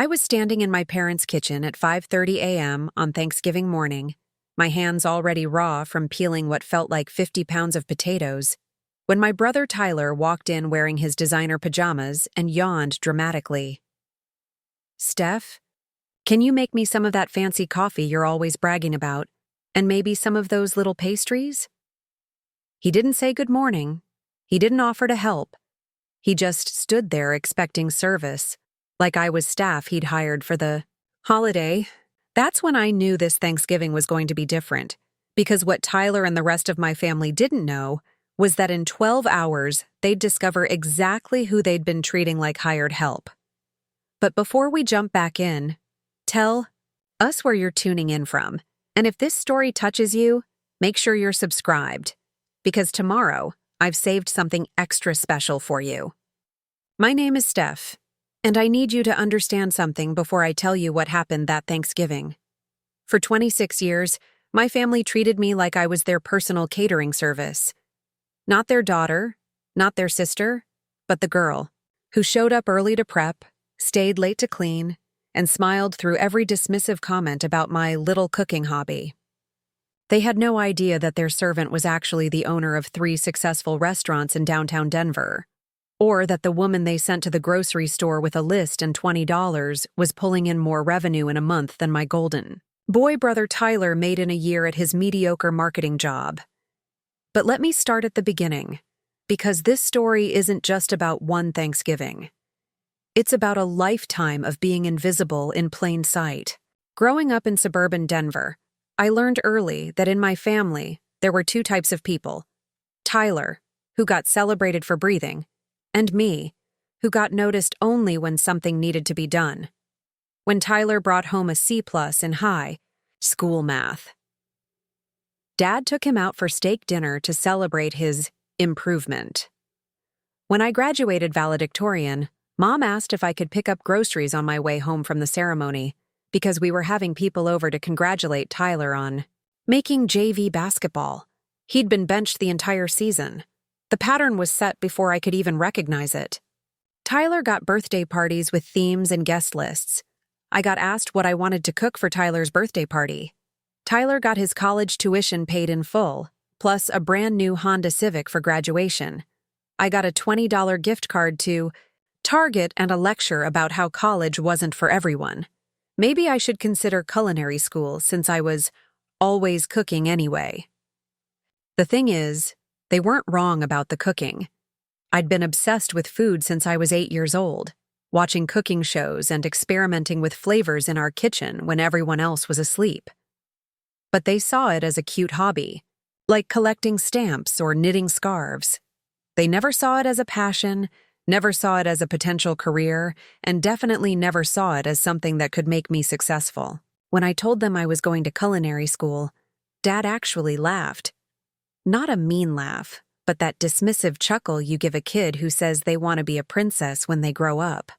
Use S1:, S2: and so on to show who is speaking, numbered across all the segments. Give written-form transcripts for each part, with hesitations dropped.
S1: I was standing in my parents' kitchen at 5:30 a.m. on Thanksgiving morning, my hands already raw from peeling what felt like 50 pounds of potatoes, when my brother Tyler walked in wearing his designer pajamas and yawned dramatically. "Steph, can you make me some of that fancy coffee you're always bragging about, and maybe some of those little pastries?" He didn't say good morning. He didn't offer to help. He just stood there expecting service, like I was staff he'd hired for the holiday. That's when I knew this Thanksgiving was going to be different, because what Tyler and the rest of my family didn't know was that in 12 hours, they'd discover exactly who they'd been treating like hired help. But before we jump back in, tell us where you're tuning in from, and if this story touches you, make sure you're subscribed, because tomorrow, I've saved something extra special for you. My name is Steph, and I need you to understand something before I tell you what happened that Thanksgiving. For 26 years, my family treated me like I was their personal catering service. Not their daughter, not their sister, but the girl who showed up early to prep, stayed late to clean, and smiled through every dismissive comment about my little cooking hobby. They had no idea that their servant was actually the owner of 3 successful restaurants in downtown Denver, or that the woman they sent to the grocery store with a list and $20 was pulling in more revenue in a month than my golden boy brother Tyler made in a year at his mediocre marketing job. But let me start at the beginning, because this story isn't just about one Thanksgiving. It's about a lifetime of being invisible in plain sight. Growing up in suburban Denver, I learned early that in my family, there were 2 types of people: Tyler, who got celebrated for breathing, and me, who got noticed only when something needed to be done. When Tyler brought home a C+ in high school math, Dad took him out for steak dinner to celebrate his improvement. When I graduated valedictorian, Mom asked if I could pick up groceries on my way home from the ceremony, because we were having people over to congratulate Tyler on making JV basketball. He'd been benched the entire season. The pattern was set before I could even recognize it. Tyler got birthday parties with themes and guest lists. I got asked what I wanted to cook for Tyler's birthday party. Tyler got his college tuition paid in full, plus a brand new Honda Civic for graduation. I got a $20 gift card to Target and a lecture about how college wasn't for everyone. Maybe I should consider culinary school since I was always cooking anyway. The thing is, they weren't wrong about the cooking. I'd been obsessed with food since I was 8 years old, watching cooking shows and experimenting with flavors in our kitchen when everyone else was asleep. But they saw it as a cute hobby, like collecting stamps or knitting scarves. They never saw it as a passion, never saw it as a potential career, and definitely never saw it as something that could make me successful. When I told them I was going to culinary school, Dad actually laughed. Not a mean laugh, but that dismissive chuckle you give a kid who says they want to be a princess when they grow up.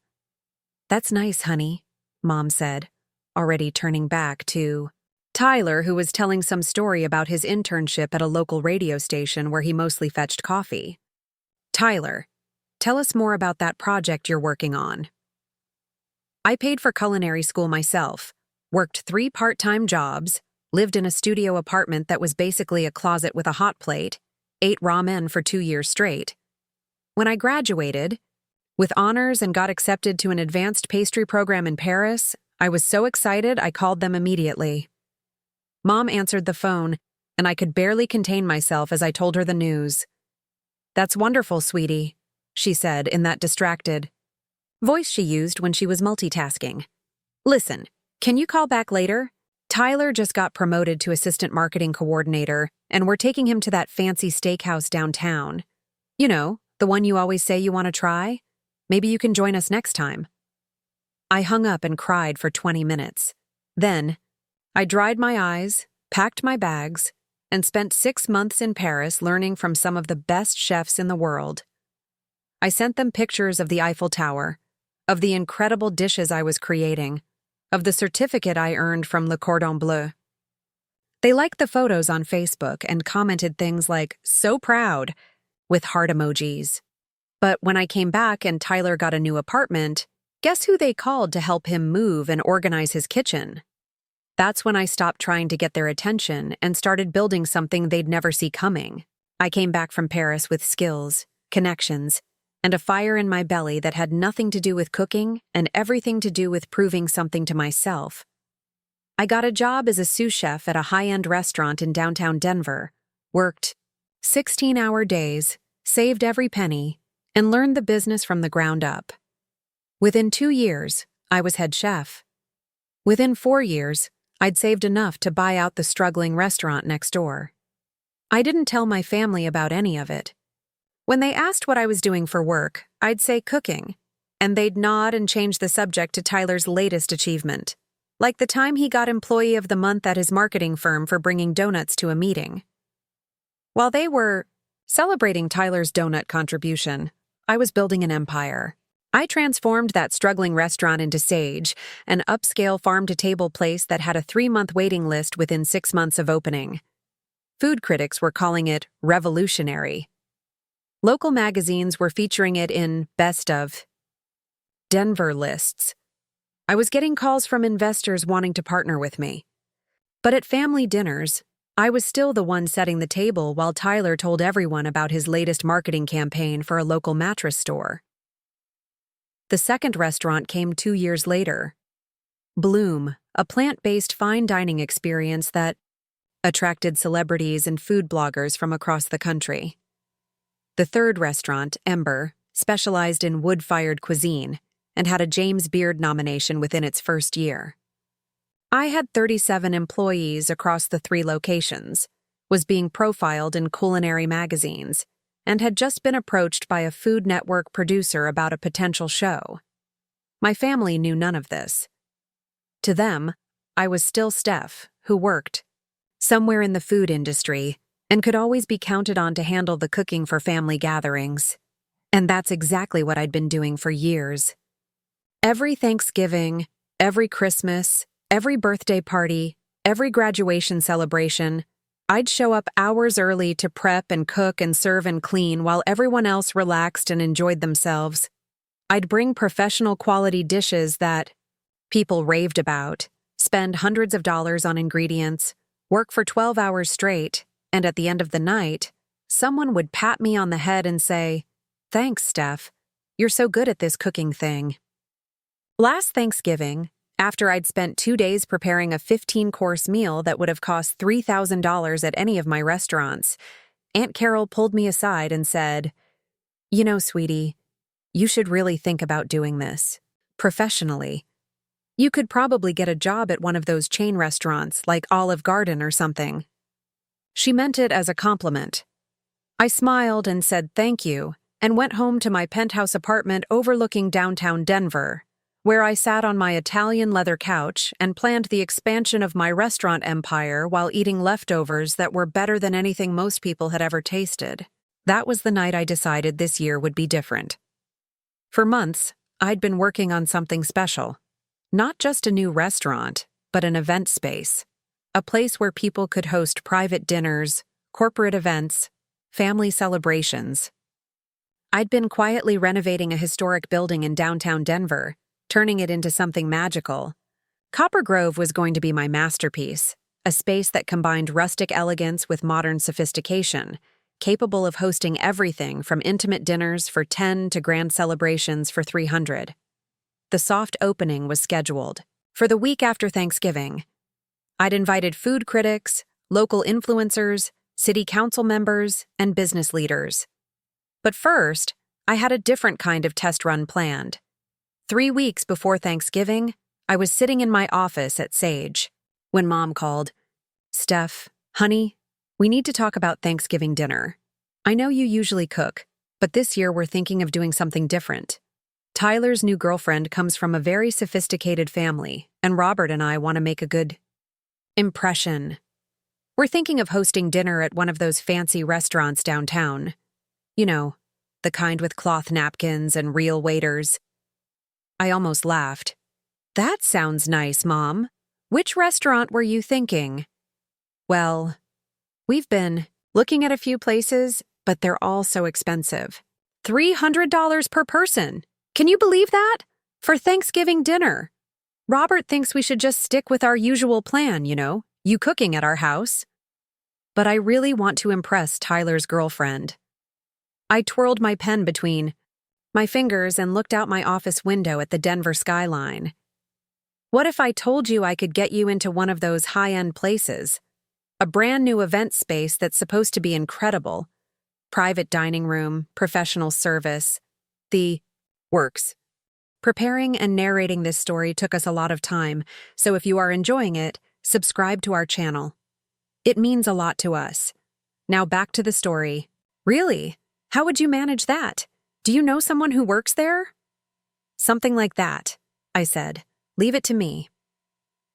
S1: "That's nice, honey," Mom said, already turning back to Tyler, who was telling some story about his internship at a local radio station where he mostly fetched coffee. "Tyler, tell us more about that project you're working on." I paid for culinary school myself, worked 3 part-time jobs, lived in a studio apartment that was basically a closet with a hot plate, ate ramen for 2 years straight. When I graduated, with honors and got accepted to an advanced pastry program in Paris, I was so excited I called them immediately. Mom answered the phone, and I could barely contain myself as I told her the news. "That's wonderful, sweetie," she said in that distracted voice she used when she was multitasking. "Listen, can you call back later? Tyler just got promoted to assistant marketing coordinator, and we're taking him to that fancy steakhouse downtown. You know, the one you always say you want to try? Maybe you can join us next time." I hung up and cried for 20 minutes. Then, I dried my eyes, packed my bags, and spent 6 months in Paris learning from some of the best chefs in the world. I sent them pictures of the Eiffel Tower, of the incredible dishes I was creating, of the certificate I earned from Le Cordon Bleu. They liked the photos on Facebook and commented things like, "So proud," with heart emojis. But when I came back and Tyler got a new apartment, Guess who they called to help him move and organize his kitchen? That's when I stopped trying to get their attention and started building something they'd never see coming. I came back from Paris with skills, connections, and a fire in my belly that had nothing to do with cooking and everything to do with proving something to myself. I got a job as a sous chef at a high-end restaurant in downtown Denver, worked 16-hour days, saved every penny, and learned the business from the ground up. Within 2 years, I was head chef. Within 4 years, I'd saved enough to buy out the struggling restaurant next door. I didn't tell my family about any of it. When they asked what I was doing for work, I'd say cooking, and they'd nod and change the subject to Tyler's latest achievement, like the time he got Employee of the Month at his marketing firm for bringing donuts to a meeting. While they were celebrating Tyler's donut contribution, I was building an empire. I transformed that struggling restaurant into Sage, an upscale farm-to-table place that had a 3-month waiting list within 6 months of opening. Food critics were calling it revolutionary. Local magazines were featuring it in Best of Denver lists. I was getting calls from investors wanting to partner with me. But at family dinners, I was still the one setting the table while Tyler told everyone about his latest marketing campaign for a local mattress store. The second restaurant came 2 years later. Bloom, a plant-based fine dining experience that attracted celebrities and food bloggers from across the country. The third restaurant, Ember, specialized in wood-fired cuisine and had a James Beard nomination within its first year. I had 37 employees across the 3 locations, was being profiled in culinary magazines, and had just been approached by a Food Network producer about a potential show. My family knew none of this. To them, I was still Steph, who worked somewhere in the food industry and could always be counted on to handle the cooking for family gatherings. And that's exactly what I'd been doing for years. Every Thanksgiving, every Christmas, every birthday party, every graduation celebration, I'd show up hours early to prep and cook and serve and clean while everyone else relaxed and enjoyed themselves. I'd bring professional quality dishes that people raved about, spend hundreds of dollars on ingredients, work for 12 hours straight, and at the end of the night, someone would pat me on the head and say, "Thanks, Steph. You're so good at this cooking thing." Last Thanksgiving, after I'd spent 2 days preparing a 15-course meal that would have cost $3,000 at any of my restaurants, Aunt Carol pulled me aside and said, "You know, sweetie, you should really think about doing this professionally. You could probably get a job at one of those chain restaurants like Olive Garden or something." She meant it as a compliment. I smiled and said thank you and went home to my penthouse apartment overlooking downtown Denver, where I sat on my Italian leather couch and planned the expansion of my restaurant empire while eating leftovers that were better than anything most people had ever tasted. That was the night I decided this year would be different. For months, I'd been working on something special. Not just a new restaurant, but an event space. A place where people could host private dinners, corporate events, family celebrations. I'd been quietly renovating a historic building in downtown Denver, turning it into something magical. Copper Grove was going to be my masterpiece, a space that combined rustic elegance with modern sophistication, capable of hosting everything from intimate dinners for 10 to grand celebrations for 300. The soft opening was scheduled for the week after Thanksgiving. I'd invited food critics, local influencers, city council members, and business leaders. But first, I had a different kind of test run planned. 3 weeks before Thanksgiving, I was sitting in my office at Sage when Mom called. "Steph, honey, we need to talk about Thanksgiving dinner. I know you usually cook, but this year we're thinking of doing something different. Tyler's new girlfriend comes from a very sophisticated family, and Robert and I want to make a good impression. We're thinking of hosting dinner at one of those fancy restaurants downtown. You know, the kind with cloth napkins and real waiters." I almost laughed. "That sounds nice, Mom. Which restaurant were you thinking?" "Well, we've been looking at a few places, but they're all so expensive. $300 per person. Can you believe that? For Thanksgiving dinner. Robert thinks we should just stick with our usual plan, you cooking at our house. But I really want to impress Tyler's girlfriend. I twirled my pen between my fingers and looked out my office window at the Denver skyline. What if I told you I could get you into one of those high-end places? A brand new event space that's supposed to be incredible. Private dining room, professional service, the works. Preparing and narrating this story took us a lot of time, so if you are enjoying it, subscribe to our channel. It means a lot to us. Now back to the story. Really? How would you manage that? Do you know someone who works there? Something like that, I said. Leave it to me.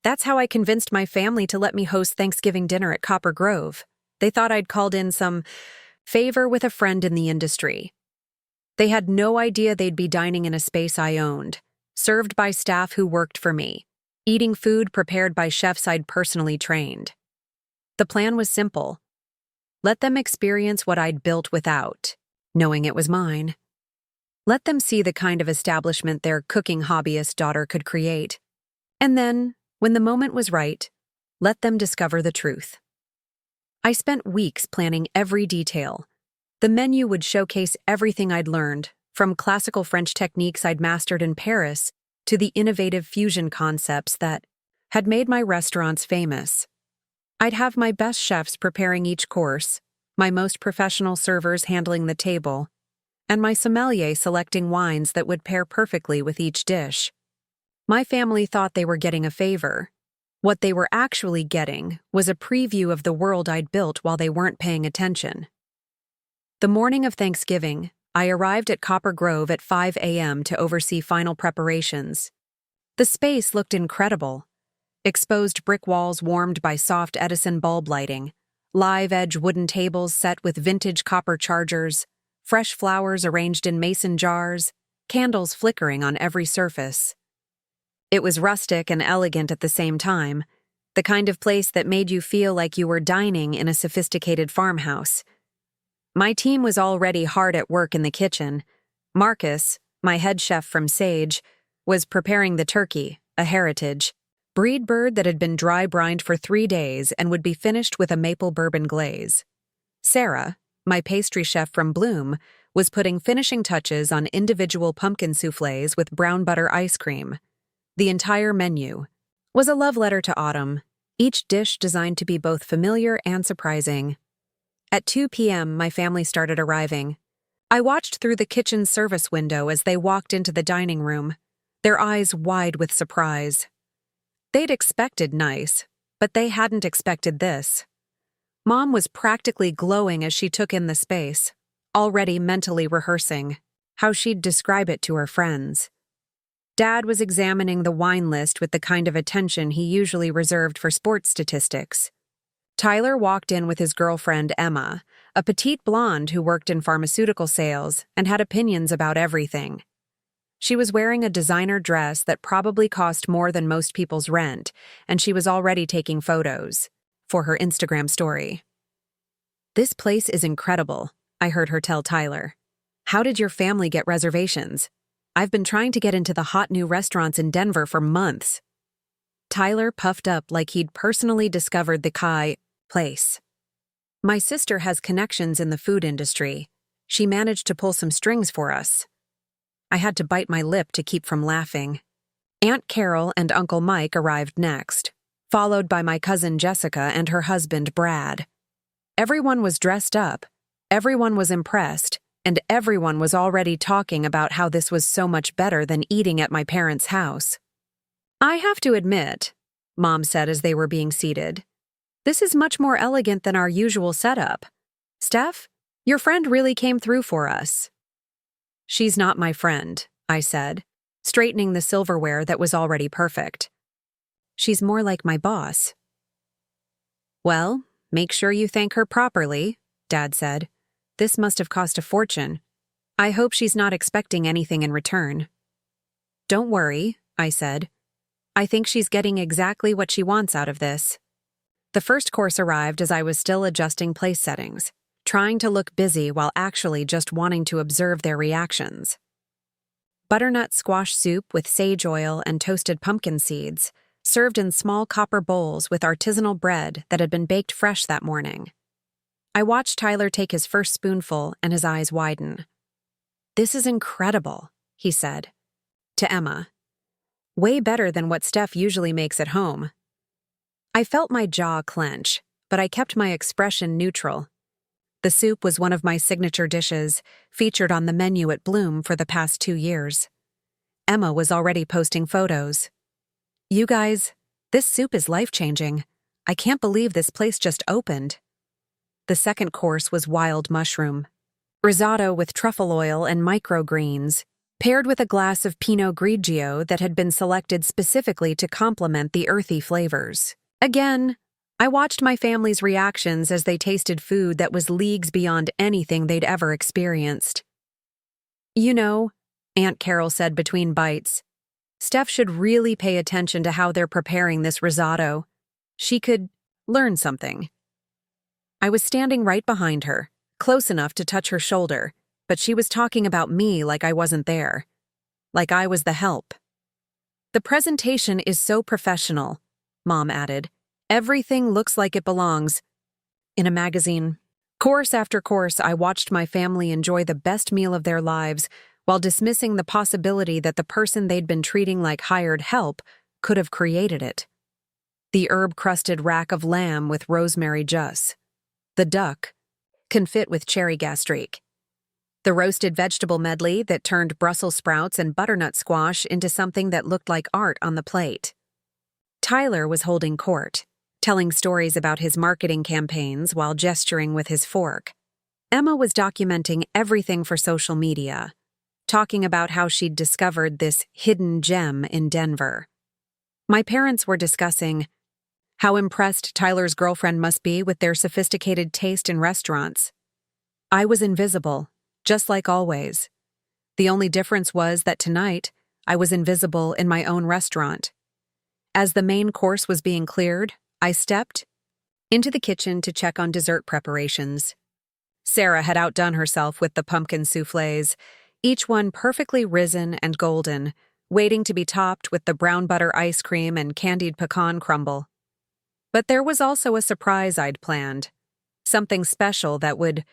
S1: That's how I convinced my family to let me host Thanksgiving dinner at Copper Grove. They thought I'd called in some favor with a friend in the industry. They had no idea they'd be dining in a space I owned, served by staff who worked for me, eating food prepared by chefs I'd personally trained. The plan was simple. Let them experience what I'd built without, knowing it was mine. Let them see the kind of establishment their cooking hobbyist daughter could create. And then, when the moment was right, let them discover the truth. I spent weeks planning every detail. The menu would showcase everything I'd learned, from classical French techniques I'd mastered in Paris to the innovative fusion concepts that had made my restaurants famous. I'd have my best chefs preparing each course, my most professional servers handling the table, and my sommelier selecting wines that would pair perfectly with each dish. My family thought they were getting a favor. What they were actually getting was a preview of the world I'd built while they weren't paying attention. The morning of Thanksgiving, I arrived at Copper Grove at 5 a.m. to oversee final preparations. The space looked incredible. Exposed brick walls warmed by soft Edison bulb lighting, live-edge wooden tables set with vintage copper chargers, fresh flowers arranged in mason jars, candles flickering on every surface. It was rustic and elegant at the same time, the kind of place that made you feel like you were dining in a sophisticated farmhouse. My team was already hard at work in the kitchen. Marcus, my head chef from Sage, was preparing the turkey, a heritage, breed bird that had been dry-brined for 3 days and would be finished with a maple bourbon glaze. Sarah, my pastry chef from Bloom, was putting finishing touches on individual pumpkin soufflés with brown butter ice cream. The entire menu was a love letter to autumn, each dish designed to be both familiar and surprising. At 2 p.m., my family started arriving. I watched through the kitchen service window as they walked into the dining room, their eyes wide with surprise. They'd expected nice, but they hadn't expected this. Mom was practically glowing as she took in the space, already mentally rehearsing how she'd describe it to her friends. Dad was examining the wine list with the kind of attention he usually reserved for sports statistics. Tyler walked in with his girlfriend, Emma, a petite blonde who worked in pharmaceutical sales and had opinions about everything. She was wearing a designer dress that probably cost more than most people's rent, and she was already taking photos for her Instagram story. "This place is incredible," I heard her tell Tyler. "How did your family get reservations? I've been trying to get into the hot new restaurants in Denver for months." Tyler puffed up like he'd personally discovered the place. "My sister has connections in the food industry. She managed to pull some strings for us." I had to bite my lip to keep from laughing. Aunt Carol and Uncle Mike arrived next, followed by my cousin Jessica and her husband Brad. Everyone was dressed up, everyone was impressed, and everyone was already talking about how this was so much better than eating at my parents' house. "I have to admit," Mom said as they were being seated, "this is much more elegant than our usual setup. Steph, your friend really came through for us." "She's not my friend," I said, straightening the silverware that was already perfect. "She's more like my boss." "Well, make sure you thank her properly," Dad said. "This must have cost a fortune. I hope she's not expecting anything in return." "Don't worry," I said. "I think she's getting exactly what she wants out of this." The first course arrived as I was still adjusting place settings, trying to look busy while actually just wanting to observe their reactions. butternut squash soup with sage oil and toasted pumpkin seeds, served in small copper bowls with artisanal bread that had been baked fresh that morning. I watched Tyler take his first spoonful and his eyes widen. "This is incredible," he said. To Emma, "Way better than what Steph usually makes at home." I felt my jaw clench, but I kept my expression neutral. The soup was one of my signature dishes, featured on the menu at Bloom for the past 2 years. Emma was already posting photos. "You guys, this soup is life-changing. I can't believe this place just opened." The second course was wild mushroom. Risotto with truffle oil and microgreens, paired with a glass of Pinot Grigio that had been selected specifically to complement the earthy flavors. Again, I watched my family's reactions as they tasted food that was leagues beyond anything they'd ever experienced. "You know," Aunt Carol said between bites, "Steph should really pay attention to how they're preparing this risotto. She could learn something." I was standing right behind her, close enough to touch her shoulder, but she was talking about me like I wasn't there. Like I was the help. "The presentation is so professional," Mom added. "Everything looks like it belongs in a magazine." Course after course, I watched my family enjoy the best meal of their lives while dismissing the possibility that the person they'd been treating like hired help could have created it. The herb-crusted rack of lamb with rosemary juice. The duck, confit with cherry gastrique. The roasted vegetable medley that turned Brussels sprouts and butternut squash into something that looked like art on the plate. Tyler was holding court, telling stories about his marketing campaigns while gesturing with his fork. Emma was documenting everything for social media, talking about how she'd discovered this hidden gem in Denver. My parents were discussing how impressed Tyler's girlfriend must be with their sophisticated taste in restaurants. I was invisible, just like always. The only difference was that tonight, I was invisible in my own restaurant. As the main course was being cleared, I stepped into the kitchen to check on dessert preparations. Sarah had outdone herself with the pumpkin soufflés, each one perfectly risen and golden, waiting to be topped with the brown butter ice cream and candied pecan crumble. But there was also a surprise I'd planned, something special that would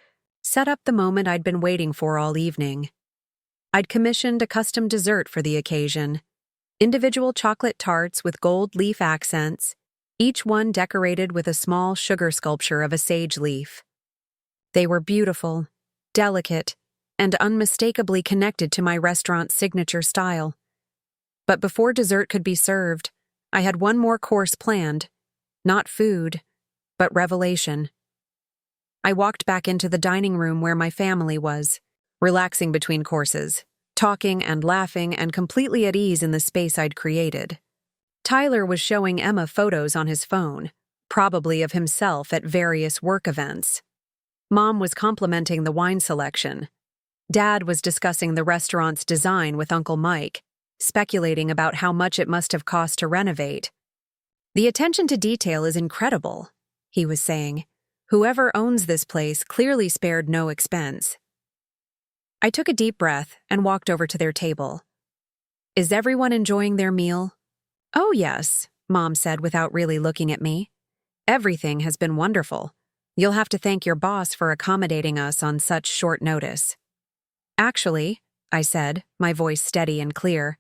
S1: set up the moment I'd been waiting for all evening. I'd commissioned a custom dessert for the occasion, individual chocolate tarts with gold leaf accents, each one decorated with a small sugar sculpture of a sage leaf. They were beautiful, delicate, and unmistakably connected to my restaurant's signature style. But before dessert could be served, I had one more course planned. Not food, but revelation. I walked back into the dining room where my family was, relaxing between courses, talking and laughing and completely at ease in the space I'd created. Tyler was showing Emma photos on his phone, probably of himself at various work events. Mom was complimenting the wine selection. Dad was discussing the restaurant's design with Uncle Mike, speculating about how much it must have cost to renovate. "The attention to detail is incredible," he was saying. "Whoever owns this place clearly spared no expense." I took a deep breath and walked over to their table. "Is everyone enjoying their meal?" "Oh, yes," Mom said without really looking at me. "Everything has been wonderful. You'll have to thank your boss for accommodating us on such short notice." "Actually," I said, my voice steady and clear,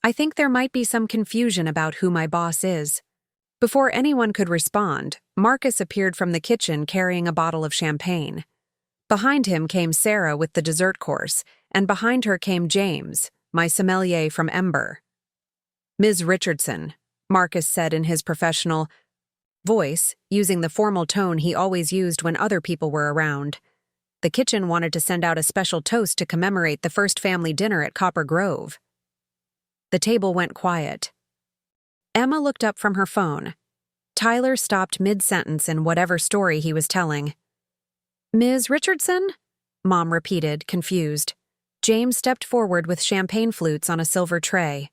S1: "I think there might be some confusion about who my boss is." Before anyone could respond, Marcus appeared from the kitchen carrying a bottle of champagne. Behind him came Sarah with the dessert course, and behind her came James, my sommelier from Ember. "Ms. Richardson," Marcus said in his professional voice, using the formal tone he always used when other people were around. The kitchen wanted to send out a special toast to commemorate the first family dinner at Copper Grove. The table went quiet. Emma looked up from her phone. Tyler stopped mid-sentence in whatever story he was telling. "Ms. Richardson?" Mom repeated, confused. James stepped forward with champagne flutes on a silver tray.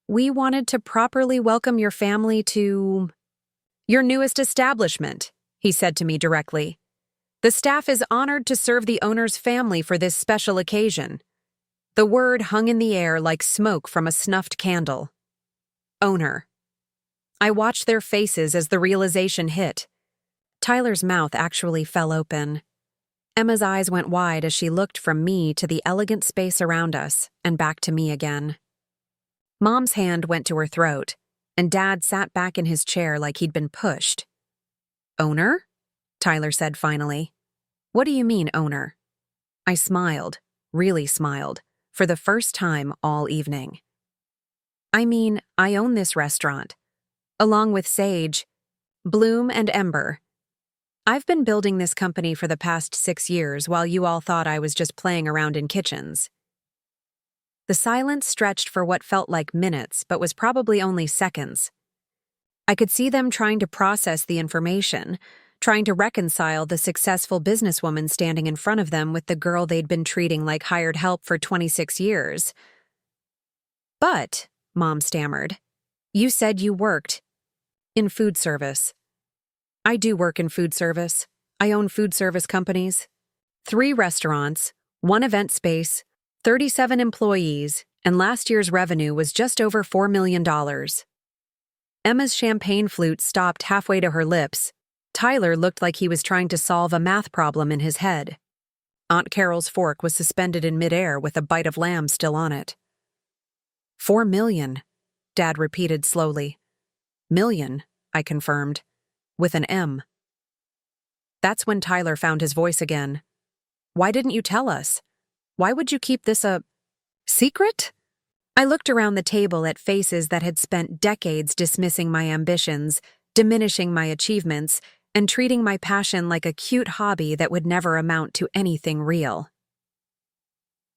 S1: "We wanted to properly welcome your family to your newest establishment," he said to me directly. "The staff is honored to serve the owner's family for this special occasion." The word hung in the air like smoke from a snuffed candle. Owner. I watched their faces as the realization hit. Tyler's mouth actually fell open. Emma's eyes went wide as she looked from me to the elegant space around us and back to me again. Mom's hand went to her throat, and Dad sat back in his chair like he'd been pushed. Owner? Tyler said finally. What do you mean, owner? I smiled, really smiled, for the first time all evening. I mean, I own this restaurant, along with Sage, Bloom, and Ember. I've been building this company for the past 6 years while you all thought I was just playing around in kitchens. The silence stretched for what felt like minutes, but was probably only seconds. I could see them trying to process the information, trying to reconcile the successful businesswoman standing in front of them with the girl they'd been treating like hired help for 26 years. But, Mom stammered, you said you worked in food service. I do work in food service. I own food service companies. 3 restaurants, 1 event space, 37 employees, and last year's revenue was just over $4 million. Emma's champagne flute stopped halfway to her lips. Tyler looked like he was trying to solve a math problem in his head. Aunt Carol's fork was suspended in midair with a bite of lamb still on it. 4 million, Dad repeated slowly. Million, I confirmed, with an M. That's when Tyler found his voice again. Why didn't you tell us? Why would you keep this a secret? I looked around the table at faces that had spent decades dismissing my ambitions, diminishing my achievements, and treating my passion like a cute hobby that would never amount to anything real.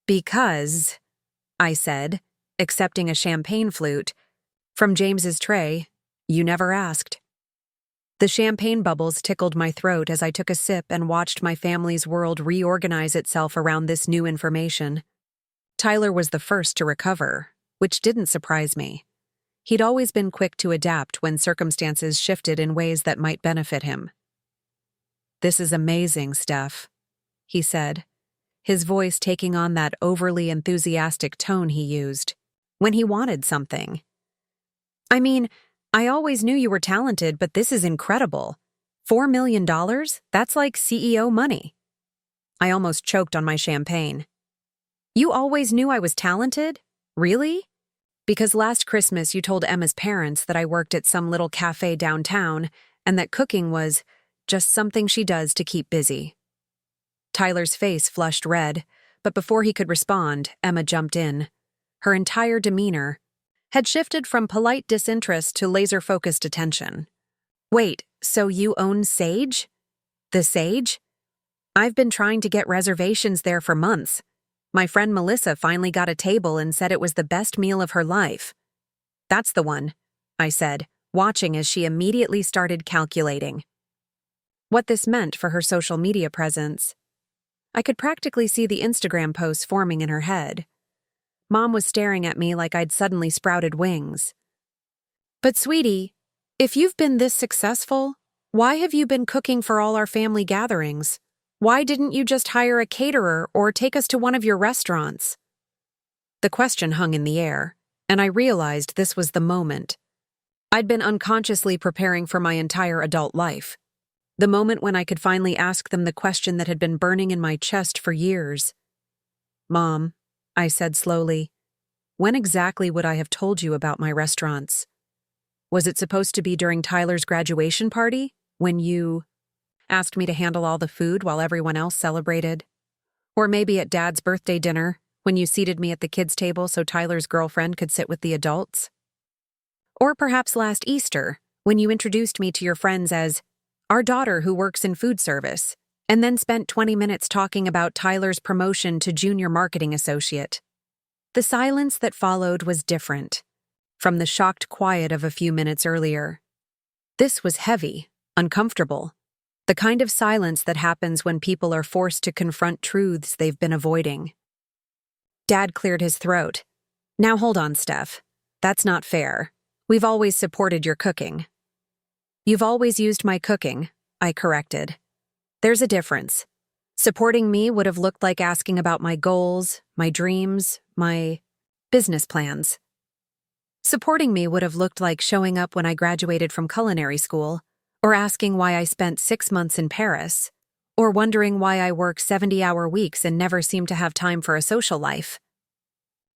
S1: Because, I said, accepting a champagne flute from James's tray, you never asked. The champagne bubbles tickled my throat as I took a sip and watched my family's world reorganize itself around this new information. Tyler was the first to recover, which didn't surprise me. He'd always been quick to adapt when circumstances shifted in ways that might benefit him. This is amazing, Steph, he said, his voice taking on that overly enthusiastic tone he used when he wanted something. I mean, I always knew you were talented, but this is incredible. $4 million? That's like CEO money. I almost choked on my champagne. You always knew I was talented? Really? Because last Christmas you told Emma's parents that I worked at some little cafe downtown and that cooking was just something she does to keep busy. Tyler's face flushed red, but before he could respond, Emma jumped in. Her entire demeanor had shifted from polite disinterest to laser-focused attention. Wait, so you own Sage? The Sage? I've been trying to get reservations there for months. My friend Melissa finally got a table and said it was the best meal of her life. That's the one, I said, watching as she immediately started calculating what this meant for her social media presence. I could practically see the Instagram posts forming in her head. Mom was staring at me like I'd suddenly sprouted wings. But sweetie, if you've been this successful, why have you been cooking for all our family gatherings? Why didn't you just hire a caterer or take us to one of your restaurants? The question hung in the air, and I realized this was the moment. I'd been unconsciously preparing for my entire adult life. The moment when I could finally ask them the question that had been burning in my chest for years. Mom, I said slowly, when exactly would I have told you about my restaurants? Was it supposed to be during Tyler's graduation party, when you asked me to handle all the food while everyone else celebrated? Or maybe at Dad's birthday dinner, when you seated me at the kids' table so Tyler's girlfriend could sit with the adults? Or perhaps last Easter, when you introduced me to your friends as our daughter who works in food service, and then spent 20 minutes talking about Tyler's promotion to junior marketing associate. The silence that followed was different from the shocked quiet of a few minutes earlier. This was heavy, uncomfortable, the kind of silence that happens when people are forced to confront truths they've been avoiding. Dad cleared his throat. Now hold on, Steph. That's not fair. We've always supported your cooking. You've always used my cooking, I corrected. There's a difference. Supporting me would have looked like asking about my goals, my dreams, my business plans. Supporting me would have looked like showing up when I graduated from culinary school, or asking why I spent 6 months in Paris, or wondering why I work 70-hour weeks and never seem to have time for a social life.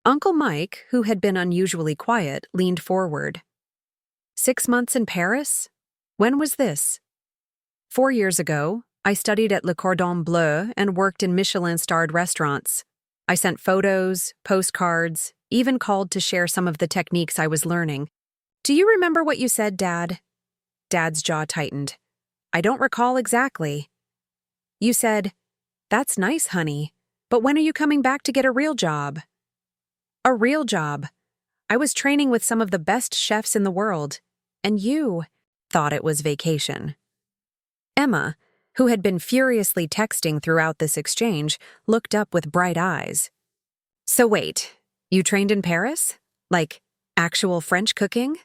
S1: Uncle Mike, who had been unusually quiet, leaned forward. 6 months in Paris? When was this? 4 years ago, I studied at Le Cordon Bleu and worked in Michelin-starred restaurants. I sent photos, postcards, even called to share some of the techniques I was learning. Do you remember what you said, Dad? Dad's jaw tightened. I don't recall exactly. You said, "That's nice, honey, but when are you coming back to get a real job?" A real job. I was training with some of the best chefs in the world, and you thought it was vacation. Emma, who had been furiously texting throughout this exchange, looked up with bright eyes. So wait, you trained in Paris? Like, actual French cooking?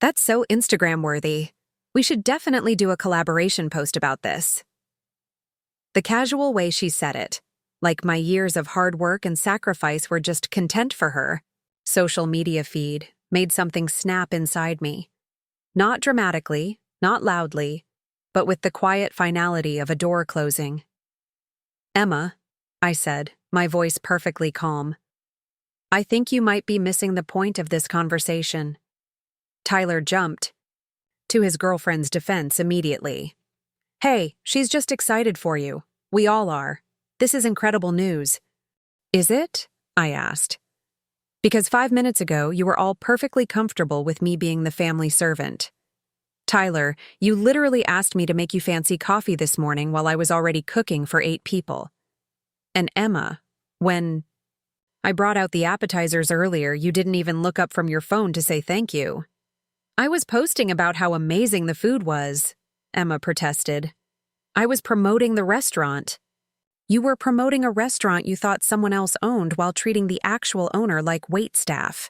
S1: That's so Instagram-worthy. We should definitely do a collaboration post about this. The casual way she said it, like my years of hard work and sacrifice were just content for her, social media feed, made something snap inside me. Not dramatically, not loudly, but with the quiet finality of a door closing. Emma, I said, my voice perfectly calm, I think you might be missing the point of this conversation. Tyler jumped to his girlfriend's defense immediately. Hey, she's just excited for you. We all are. This is incredible news. Is it? I asked. Because 5 minutes ago, you were all perfectly comfortable with me being the family servant. Tyler, you literally asked me to make you fancy coffee this morning while I was already cooking for 8 people. And Emma, when I brought out the appetizers earlier, you didn't even look up from your phone to say thank you. I was posting about how amazing the food was, Emma protested. I was promoting the restaurant. You were promoting a restaurant you thought someone else owned while treating the actual owner like waitstaff.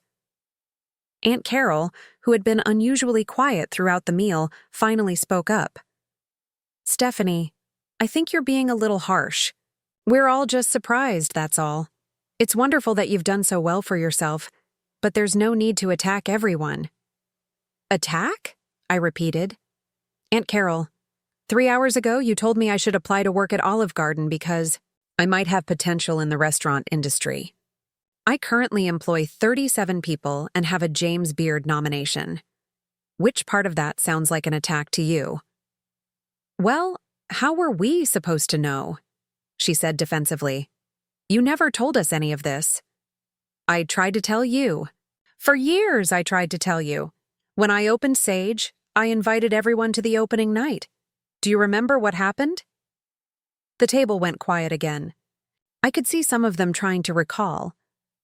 S1: Aunt Carol, who had been unusually quiet throughout the meal, finally spoke up. Stephanie, I think you're being a little harsh. We're all just surprised, that's all. It's wonderful that you've done so well for yourself, but there's no need to attack everyone. Attack? I repeated. Aunt Carol, 3 hours ago you told me I should apply to work at Olive Garden because I might have potential in the restaurant industry. I currently employ 37 people and have a James Beard nomination. Which part of that sounds like an attack to you? Well, how were we supposed to know? She said defensively. You never told us any of this. I tried to tell you. For years I tried to tell you. When I opened Sage, I invited everyone to the opening night. Do you remember what happened? The table went quiet again. I could see some of them trying to recall,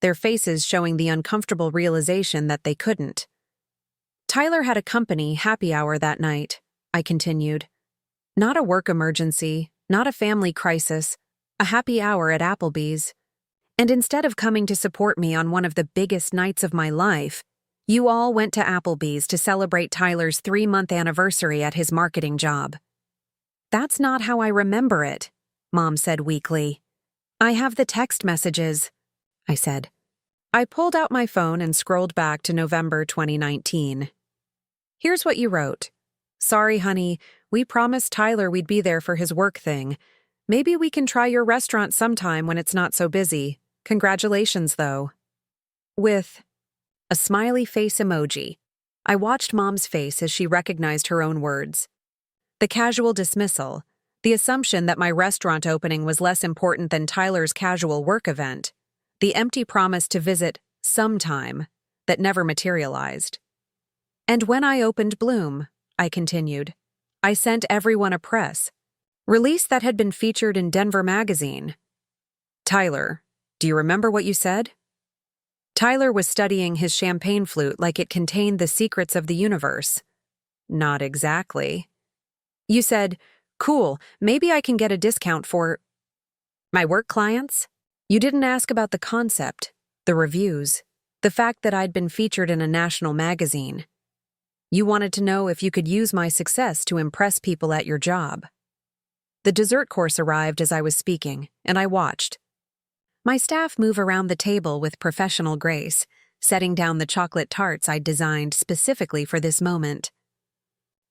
S1: their faces showing the uncomfortable realization that they couldn't. Tyler had a company happy hour that night, I continued. Not a work emergency, not a family crisis, a happy hour at Applebee's. And instead of coming to support me on one of the biggest nights of my life, you all went to Applebee's to celebrate Tyler's 3-month anniversary at his marketing job. That's not how I remember it, Mom said weakly. I have the text messages, I said. I pulled out my phone and scrolled back to November 2019. Here's what you wrote. Sorry, honey, we promised Tyler we'd be there for his work thing. Maybe we can try your restaurant sometime when it's not so busy. Congratulations, though. With a smiley face emoji. I watched Mom's face as she recognized her own words. The casual dismissal, the assumption that my restaurant opening was less important than Tyler's casual work event, the empty promise to visit sometime that never materialized. And when I opened Bloom, I continued, I sent everyone a press release that had been featured in Denver magazine. Tyler, do you remember what you said? Tyler was studying his champagne flute like it contained the secrets of the universe. Not exactly. You said, cool, maybe I can get a discount for my work clients? You didn't ask about the concept, the reviews, the fact that I'd been featured in a national magazine. You wanted to know if you could use my success to impress people at your job. The dessert course arrived as I was speaking, and I watched. My staff move around the table with professional grace, setting down the chocolate tarts I'd designed specifically for this moment.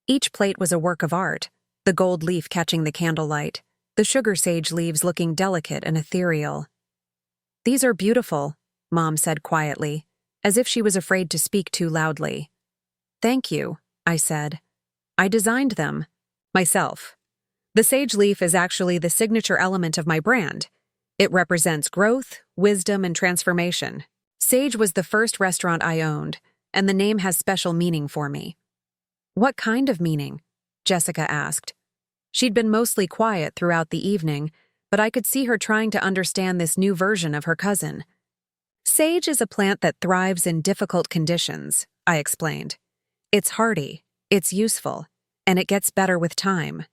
S1: Each plate was a work of art, the gold leaf catching the candlelight, the sugar sage leaves looking delicate and ethereal. "These are beautiful," Mom said quietly, as if she was afraid to speak too loudly. "Thank you," I said. "I designed them. Myself. The sage leaf is actually the signature element of my brand. It represents growth, wisdom, and transformation. Sage was the first restaurant I owned, and the name has special meaning for me." "What kind of meaning?" Jessica asked. She'd been mostly quiet throughout the evening, but I could see her trying to understand this new version of her cousin. "Sage is a plant that thrives in difficult conditions," I explained. "It's hardy, it's useful, and it gets better with time.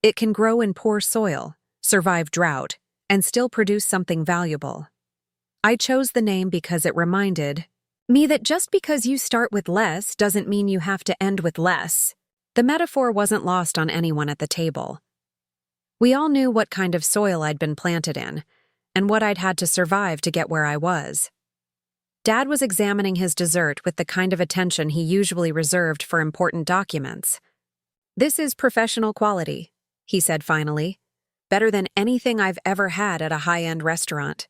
S1: It can grow in poor soil, survive drought, and still produce something valuable. I chose the name because it reminded me that just because you start with less doesn't mean you have to end with less." The metaphor wasn't lost on anyone at the table. We all knew what kind of soil I'd been planted in, and what I'd had to survive to get where I was. Dad was examining his dessert with the kind of attention he usually reserved for important documents. "This is professional quality," he said finally. "Better than anything I've ever had at a high-end restaurant."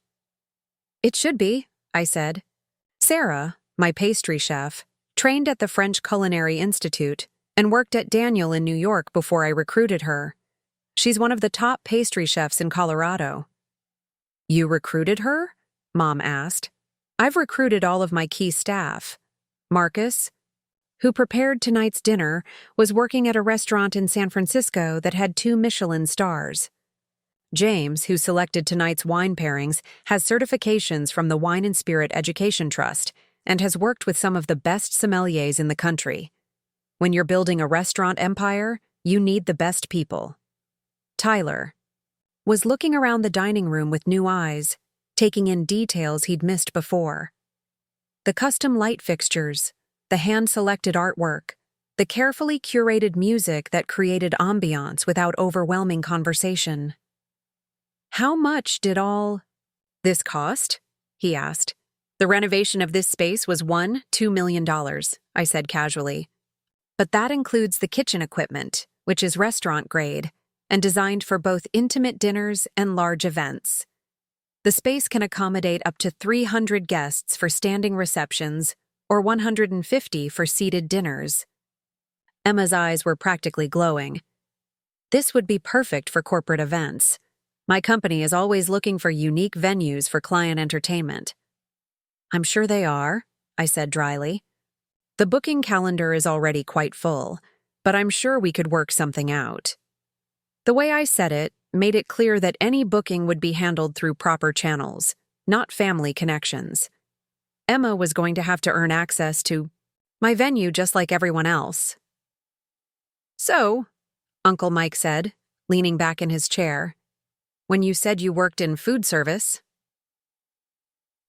S1: "It should be," I said. "Sarah, my pastry chef, trained at the French Culinary Institute and worked at Daniel in New York before I recruited her. She's one of the top pastry chefs in Colorado." "You recruited her?" Mom asked. "I've recruited all of my key staff. Marcus, who prepared tonight's dinner, was working at a restaurant in San Francisco that had 2 Michelin stars. James, who selected tonight's wine pairings, has certifications from the Wine and Spirit Education Trust and has worked with some of the best sommeliers in the country. When you're building a restaurant empire, you need the best people." Tyler was looking around the dining room with new eyes, taking in details he'd missed before. The custom light fixtures, the hand-selected artwork, the carefully curated music that created ambiance without overwhelming conversation. "How much did all this cost?" he asked. "The renovation of this space was $2 million, I said casually. "But that includes the kitchen equipment, which is restaurant grade, and designed for both intimate dinners and large events. The space can accommodate up to 300 guests for standing receptions or 150 for seated dinners." Emma's eyes were practically glowing. "This would be perfect for corporate events. My company is always looking for unique venues for client entertainment." "I'm sure they are," I said dryly. "The booking calendar is already quite full, but I'm sure we could work something out." The way I said it made it clear that any booking would be handled through proper channels, not family connections. Emma was going to have to earn access to my venue just like everyone else. "So," Uncle Mike said, leaning back in his chair, "when you said you worked in food service—"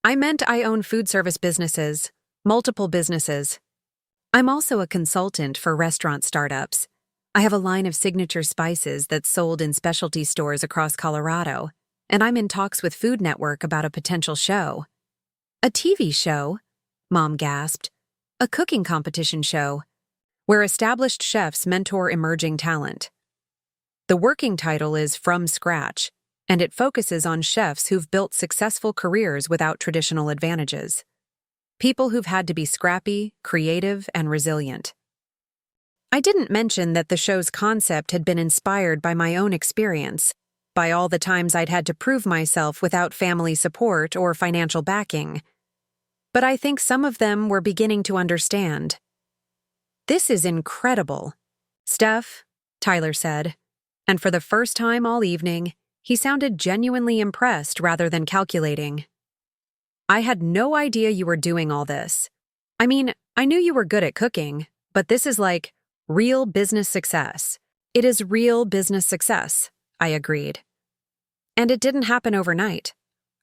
S1: "I meant I own food service businesses, multiple businesses. I'm also a consultant for restaurant startups. I have a line of signature spices that's sold in specialty stores across Colorado, and I'm in talks with Food Network about a potential show." "A TV show?" Mom gasped. "A cooking competition show, where established chefs mentor emerging talent. The working title is From Scratch, and it focuses on chefs who've built successful careers without traditional advantages. People who've had to be scrappy, creative, and resilient." I didn't mention that the show's concept had been inspired by my own experience, by all the times I'd had to prove myself without family support or financial backing. But I think some of them were beginning to understand. "This is incredible, Steph," Tyler said, and for the first time all evening, he sounded genuinely impressed rather than calculating. "I had no idea you were doing all this. I mean, I knew you were good at cooking, but this is like real business success." "It is real business success," I agreed. "And it didn't happen overnight.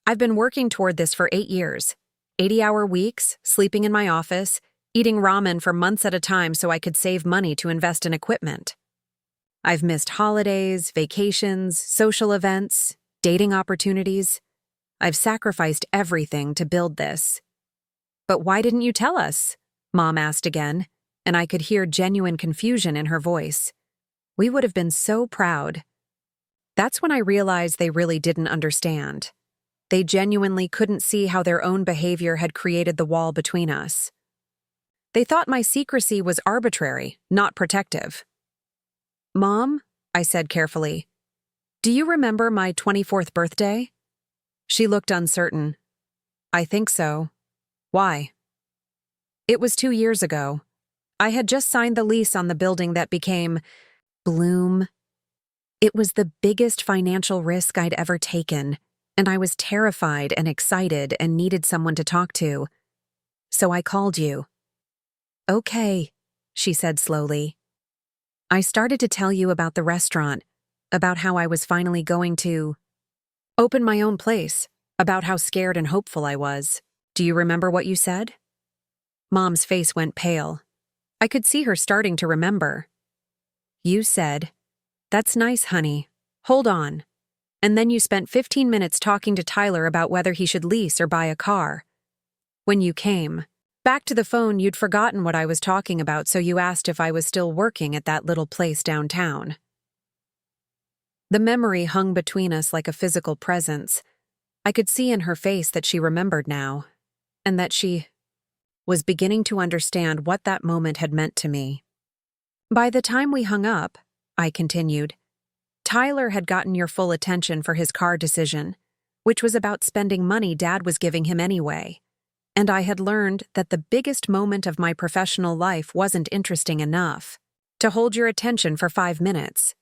S1: I've been working toward this for 8 years. 80-hour weeks, sleeping in my office, eating ramen for months at a time so I could save money to invest in equipment." I've missed holidays, vacations, social events, dating opportunities. I've sacrificed everything to build this. But why didn't you tell us? Mom asked again, and I could hear genuine confusion in her voice. We would have been so proud. That's when I realized they really didn't understand. They genuinely couldn't see how their own behavior had created the wall between us. They thought my secrecy was arbitrary, not protective. Mom, I said carefully, do you remember my 24th birthday? She looked uncertain. I think so. Why? It was 2 years ago. I had just signed the lease on the building that became Bloom. It was the biggest financial risk I'd ever taken, and I was terrified and excited and needed someone to talk to. So I called you. Okay, she said slowly. I started to tell you about the restaurant, about how I was finally going to open my own place, about how scared and hopeful I was. Do you remember what you said? Mom's face went pale. I could see her starting to remember. You said, "That's nice, honey. Hold on." And then you spent 15 minutes talking to Tyler about whether he should lease or buy a car. When you came back to the phone, you'd forgotten what I was talking about, so you asked if I was still working at that little place downtown. The memory hung between us like a physical presence. I could see in her face that she remembered now, and that she was beginning to understand what that moment had meant to me. By the time we hung up, I continued, Tyler had gotten your full attention for his car decision, which was about spending money Dad was giving him anyway. And I had learned that the biggest moment of my professional life wasn't interesting enough to hold your attention for 5 minutes.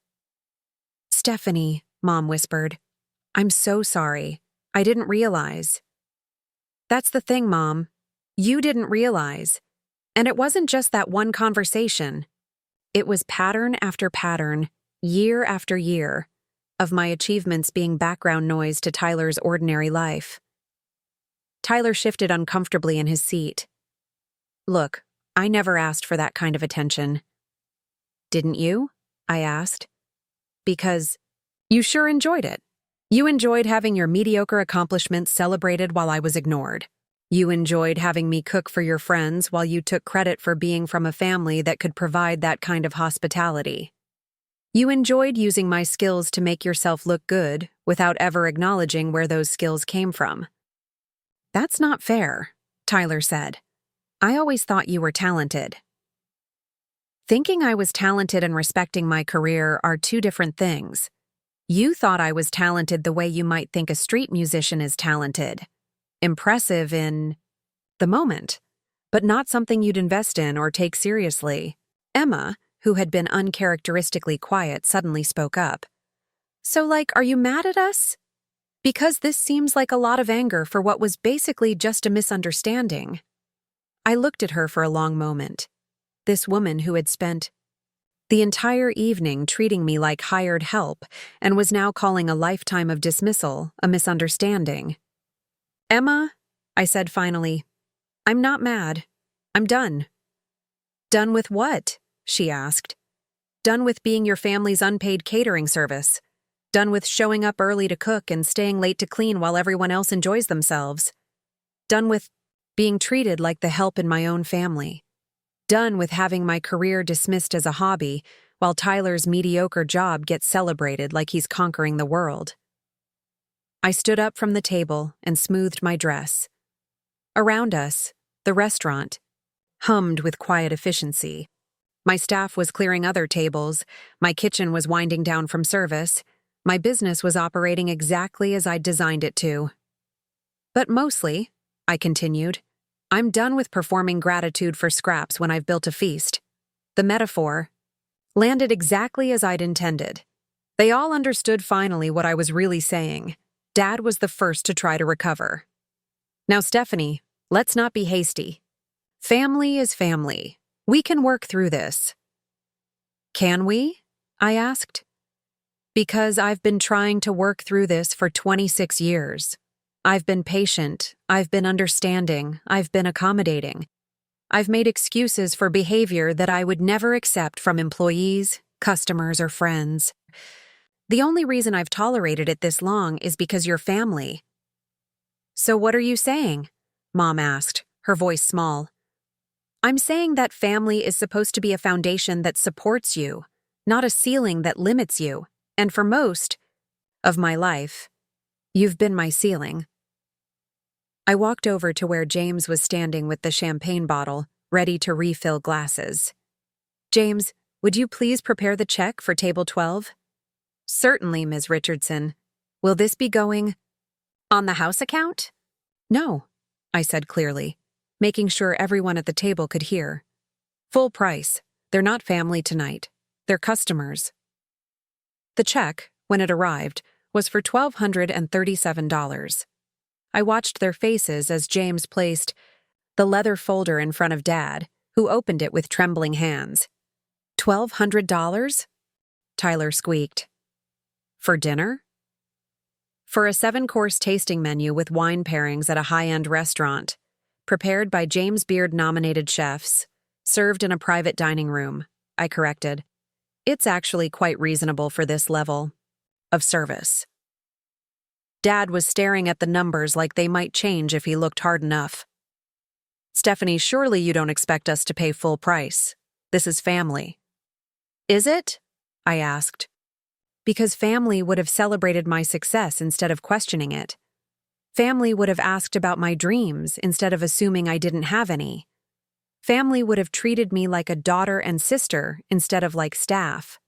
S1: Stephanie, Mom whispered, I'm so sorry. I didn't realize. That's the thing, Mom. You didn't realize. And it wasn't just that one conversation. It was pattern after pattern, year after year, of my achievements being background noise to Tyler's ordinary life. Tyler shifted uncomfortably in his seat. Look, I never asked for that kind of attention. Didn't you? I asked. Because you sure enjoyed it. You enjoyed having your mediocre accomplishments celebrated while I was ignored. You enjoyed having me cook for your friends while you took credit for being from a family that could provide that kind of hospitality. You enjoyed using my skills to make yourself look good without ever acknowledging where those skills came from. That's not fair, Tyler said. I always thought you were talented. Thinking I was talented and respecting my career are two different things. You thought I was talented the way you might think a street musician is talented. Impressive in the moment, but not something you'd invest in or take seriously. Emma, who had been uncharacteristically quiet, suddenly spoke up. So, are you mad at us? Because this seems like a lot of anger for what was basically just a misunderstanding. I looked at her for a long moment. This woman who had spent the entire evening treating me like hired help and was now calling a lifetime of dismissal a misunderstanding. Emma, I said finally, I'm not mad. I'm done. Done with what? She asked. Done with being your family's unpaid catering service. Done with showing up early to cook and staying late to clean while everyone else enjoys themselves. Done with being treated like the help in my own family. Done with having my career dismissed as a hobby while Tyler's mediocre job gets celebrated like he's conquering the world. I stood up from the table and smoothed my dress. Around us, the restaurant hummed with quiet efficiency. My staff was clearing other tables, my kitchen was winding down from service, my business was operating exactly as I'd designed it to. But mostly, I continued, I'm done with performing gratitude for scraps when I've built a feast. The metaphor landed exactly as I'd intended. They all understood finally what I was really saying. Dad was the first to try to recover. Now, Stephanie, let's not be hasty. Family is family. We can work through this. Can we? I asked. Because I've been trying to work through this for 26 years. I've been patient, I've been understanding, I've been accommodating. I've made excuses for behavior that I would never accept from employees, customers, or friends. The only reason I've tolerated it this long is because you're family." "So what are you saying?" Mom asked, her voice small. "I'm saying that family is supposed to be a foundation that supports you, not a ceiling that limits you. And for most of my life, you've been my ceiling." I walked over to where James was standing with the champagne bottle, ready to refill glasses. "James, would you please prepare the check for table 12? "Certainly, Ms. Richardson. Will this be going on the house account?" "No," I said clearly, making sure everyone at the table could hear. "Full price. They're not family tonight. They're customers." The check, when it arrived, was for $1,237. I watched their faces as James placed the leather folder in front of Dad, who opened it with trembling hands. $1,200? Tyler squeaked. "For dinner?" "For a 7-course tasting menu with wine pairings at a high-end restaurant, prepared by James Beard-nominated chefs, served in a private dining room," I corrected. "It's actually quite reasonable for this level of service." Dad was staring at the numbers like they might change if he looked hard enough. "Stephanie, surely you don't expect us to pay full price. This is family." "Is it?" I asked. "Because family would have celebrated my success instead of questioning it. Family would have asked about my dreams instead of assuming I didn't have any. Family would have treated me like a daughter and sister instead of like staff."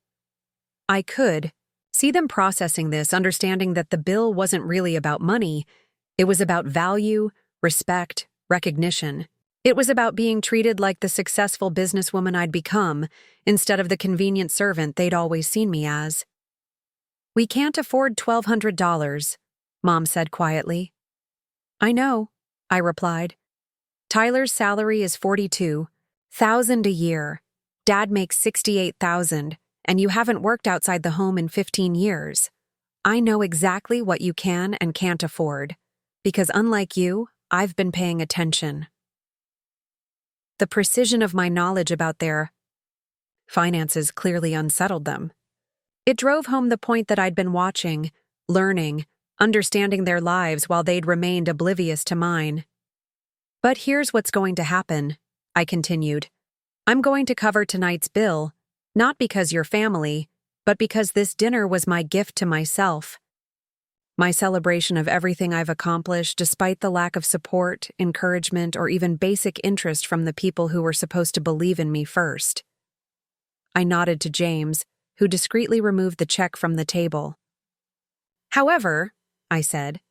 S1: I could see them processing this, understanding that the bill wasn't really about money. It was about value, respect, recognition. It was about being treated like the successful businesswoman I'd become, instead of the convenient servant they'd always seen me as. "We can't afford $1,200, Mom said quietly. "I know," I replied. "Tyler's salary is $42,000 a year. Dad makes $68,000. And you haven't worked outside the home in 15 years. I know exactly what you can and can't afford, because unlike you, I've been paying attention." The precision of my knowledge about their finances clearly unsettled them. It drove home the point that I'd been watching, learning, understanding their lives while they'd remained oblivious to mine. "But here's what's going to happen," I continued. "I'm going to cover tonight's bill, not because you're family, but because this dinner was my gift to myself. My celebration of everything I've accomplished despite the lack of support, encouragement, or even basic interest from the people who were supposed to believe in me first." I nodded to James, who discreetly removed the check from the table. "However," I said,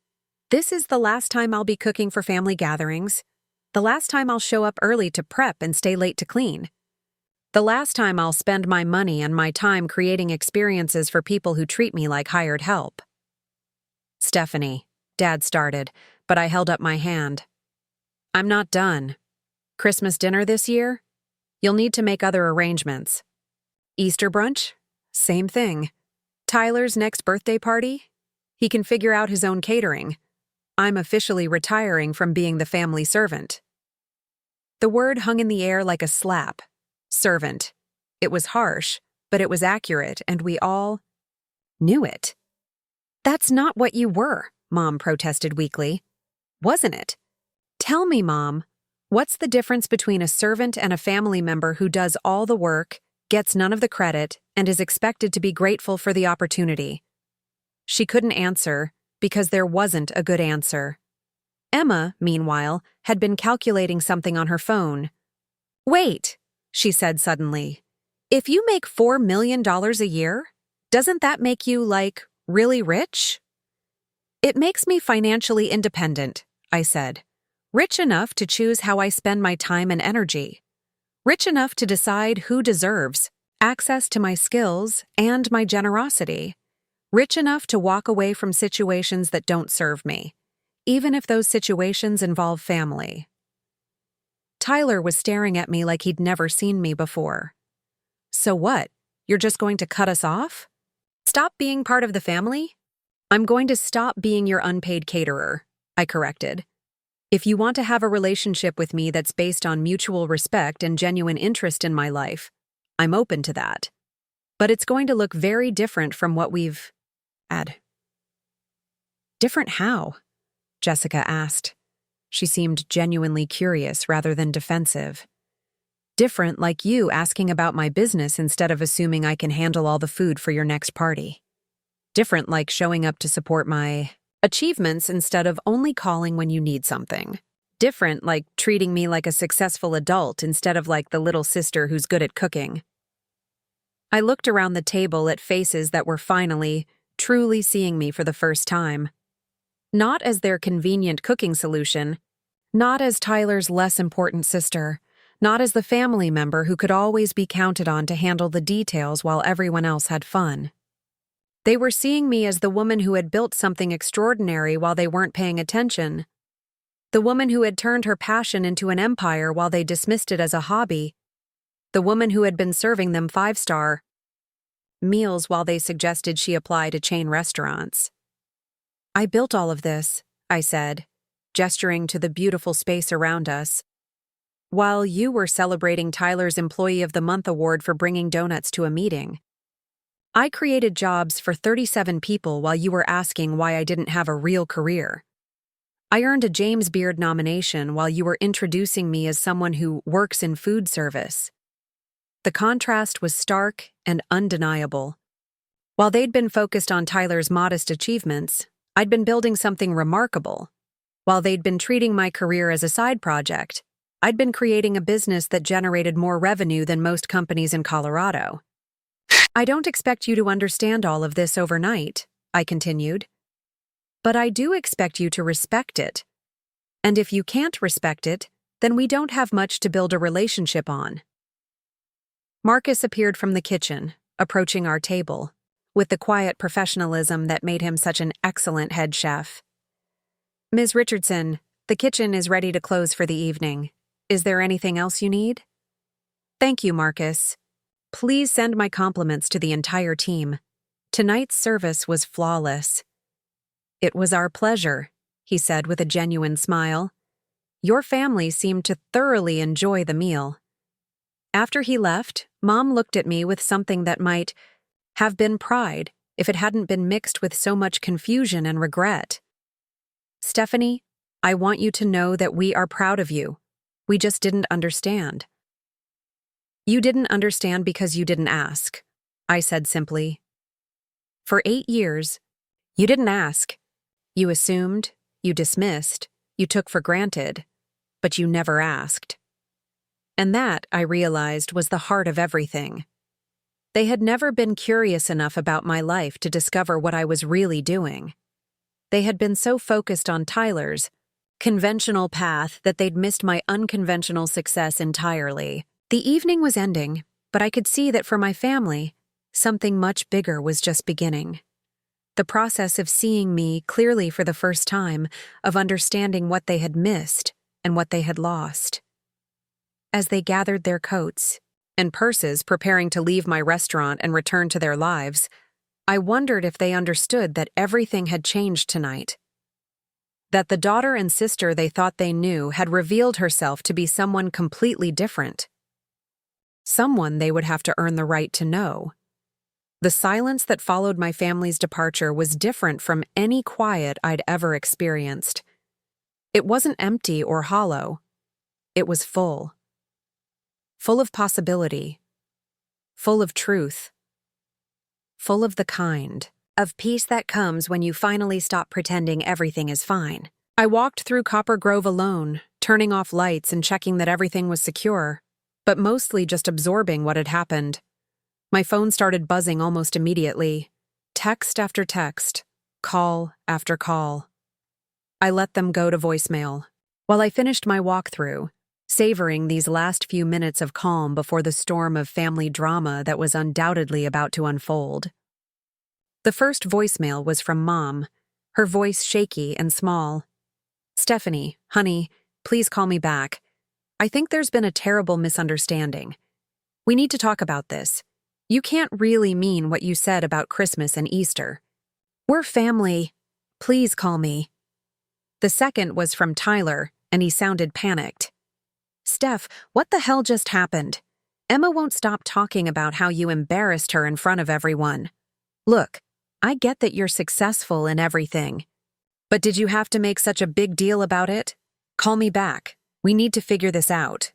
S1: "this is the last time I'll be cooking for family gatherings, the last time I'll show up early to prep and stay late to clean. The last time I'll spend my money and my time creating experiences for people who treat me like hired help." "Stephanie," Dad started, but I held up my hand. "I'm not done. Christmas dinner this year? You'll need to make other arrangements. Easter brunch? Same thing. Tyler's next birthday party? He can figure out his own catering. I'm officially retiring from being the family servant." The word hung in the air like a slap. Servant. It was harsh, but it was accurate, and we all knew it. "That's not what you were," Mom protested weakly. "Wasn't it? Tell me, Mom, what's the difference between a servant and a family member who does all the work, gets none of the credit, and is expected to be grateful for the opportunity?" She couldn't answer because there wasn't a good answer. Emma, meanwhile, had been calculating something on her phone. "Wait," she said suddenly. "If you make $4 million a year, doesn't that make you, like, really rich?" "It makes me financially independent," I said. "Rich enough to choose how I spend my time and energy. Rich enough to decide who deserves access to my skills and my generosity. Rich enough to walk away from situations that don't serve me, even if those situations involve family." Tyler was staring at me like he'd never seen me before. "So what? You're just going to cut us off? Stop being part of the family?" "I'm going to stop being your unpaid caterer," I corrected. "If you want to have a relationship with me that's based on mutual respect and genuine interest in my life, I'm open to that. But it's going to look very different from what we've had. Different how? Jessica asked. She seemed genuinely curious rather than defensive. Different like you asking about my business instead of assuming I can handle all the food for your next party. Different like showing up to support my achievements instead of only calling when you need something. Different like treating me like a successful adult instead of like the little sister who's good at cooking. I looked around the table at faces that were finally, truly seeing me for the first time. Not as their convenient cooking solution, not as Tyler's less important sister, not as the family member who could always be counted on to handle the details while everyone else had fun. They were seeing me as the woman who had built something extraordinary while they weren't paying attention. The woman who had turned her passion into an empire while they dismissed it as a hobby. The woman who had been serving them 5-star meals while they suggested she apply to chain restaurants. I built all of this, I said, gesturing to the beautiful space around us, while you were celebrating Tyler's Employee of the Month award for bringing donuts to a meeting. I created jobs for 37 people while you were asking why I didn't have a real career. I earned a James Beard nomination while you were introducing me as someone who works in food service. The contrast was stark and undeniable. While they'd been focused on Tyler's modest achievements, I'd been building something remarkable. While they'd been treating my career as a side project, I'd been creating a business that generated more revenue than most companies in Colorado. I don't expect you to understand all of this overnight, I continued. But I do expect you to respect it. And if you can't respect it, then we don't have much to build a relationship on. Marcus appeared from the kitchen, approaching our table, with the quiet professionalism that made him such an excellent head chef. Ms. Richardson, the kitchen is ready to close for the evening. Is there anything else you need? Thank you, Marcus. Please send my compliments to the entire team. Tonight's service was flawless. It was our pleasure, he said with a genuine smile. Your family seemed to thoroughly enjoy the meal. After he left, Mom looked at me with something that might have been pride if it hadn't been mixed with so much confusion and regret. Stephanie, I want you to know that we are proud of you. We just didn't understand. You didn't understand because you didn't ask, I said simply. For 8 years, you didn't ask. You assumed, you dismissed, you took for granted, but you never asked. And that, I realized, was the heart of everything. They had never been curious enough about my life to discover what I was really doing. They had been so focused on Tyler's conventional path that they'd missed my unconventional success entirely. The evening was ending, but I could see that for my family, something much bigger was just beginning. The process of seeing me clearly for the first time, of understanding what they had missed and what they had lost. As they gathered their coats and purses preparing to leave my restaurant and return to their lives, I wondered if they understood that everything had changed tonight. That the daughter and sister they thought they knew had revealed herself to be someone completely different. Someone they would have to earn the right to know. The silence that followed my family's departure was different from any quiet I'd ever experienced. It wasn't empty or hollow. It was full. Full of possibility. Full of truth. Full of the kind of peace that comes when you finally stop pretending everything is fine. I walked through Copper Grove alone, turning off lights and checking that everything was secure, but mostly just absorbing what had happened. My phone started buzzing almost immediately. Text after text, call after call. I let them go to voicemail. While I finished my walkthrough, savoring these last few minutes of calm before the storm of family drama that was undoubtedly about to unfold. The first voicemail was from Mom, her voice shaky and small. Stephanie, honey, please call me back. I think there's been a terrible misunderstanding. We need to talk about this. You can't really mean what you said about Christmas and Easter. We're family. Please call me. The second was from Tyler, and he sounded panicked. Steph, what the hell just happened? Emma won't stop talking about how you embarrassed her in front of everyone. Look, I get that you're successful in everything. But did you have to make such a big deal about it? Call me back. We need to figure this out.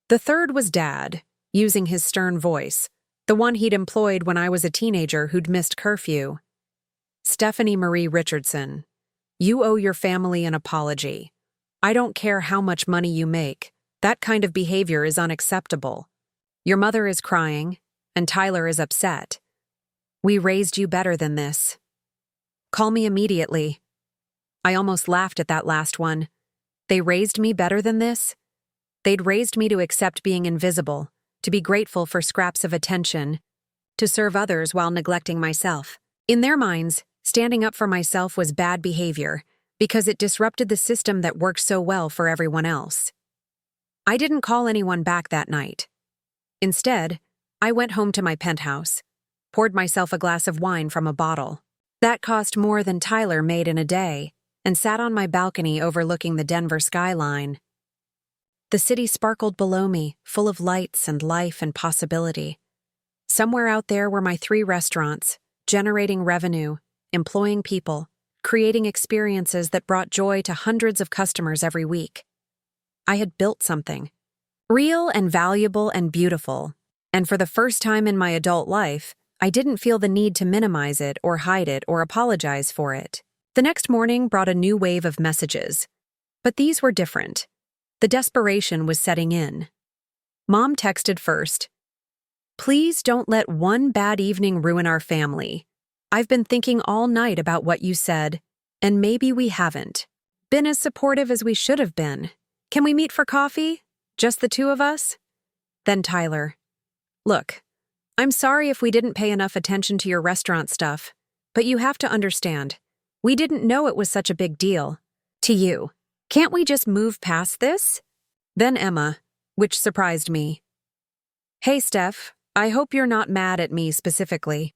S1: The third was Dad, using his stern voice, the one he'd employed when I was a teenager who'd missed curfew. Stephanie Marie Richardson, you owe your family an apology. I don't care how much money you make. That kind of behavior is unacceptable. Your mother is crying, and Tyler is upset. We raised you better than this. Call me immediately. I almost laughed at that last one. They raised me better than this? They'd raised me to accept being invisible, to be grateful for scraps of attention, to serve others while neglecting myself. In their minds, standing up for myself was bad behavior because it disrupted the system that worked so well for everyone else. I didn't call anyone back that night. Instead, I went home to my penthouse, poured myself a glass of wine from a bottle. That cost more than Tyler made in a day, and sat on my balcony overlooking the Denver skyline. The city sparkled below me, full of lights and life and possibility. Somewhere out there were my 3 restaurants, generating revenue, employing people, creating experiences that brought joy to hundreds of customers every week. I had built something, real and valuable and beautiful, and for the first time in my adult life, I didn't feel the need to minimize it or hide it or apologize for it. The next morning brought a new wave of messages, but these were different. The desperation was setting in. Mom texted first. Please don't let one bad evening ruin our family. I've been thinking all night about what you said, and maybe we haven't been as supportive as we should have been. Can we meet for coffee? Just the 2 of us? Then Tyler. Look, I'm sorry if we didn't pay enough attention to your restaurant stuff, but you have to understand, we didn't know it was such a big deal. To you. Can't we just move past this? Then Emma, which surprised me. Hey, Steph, I hope you're not mad at me specifically.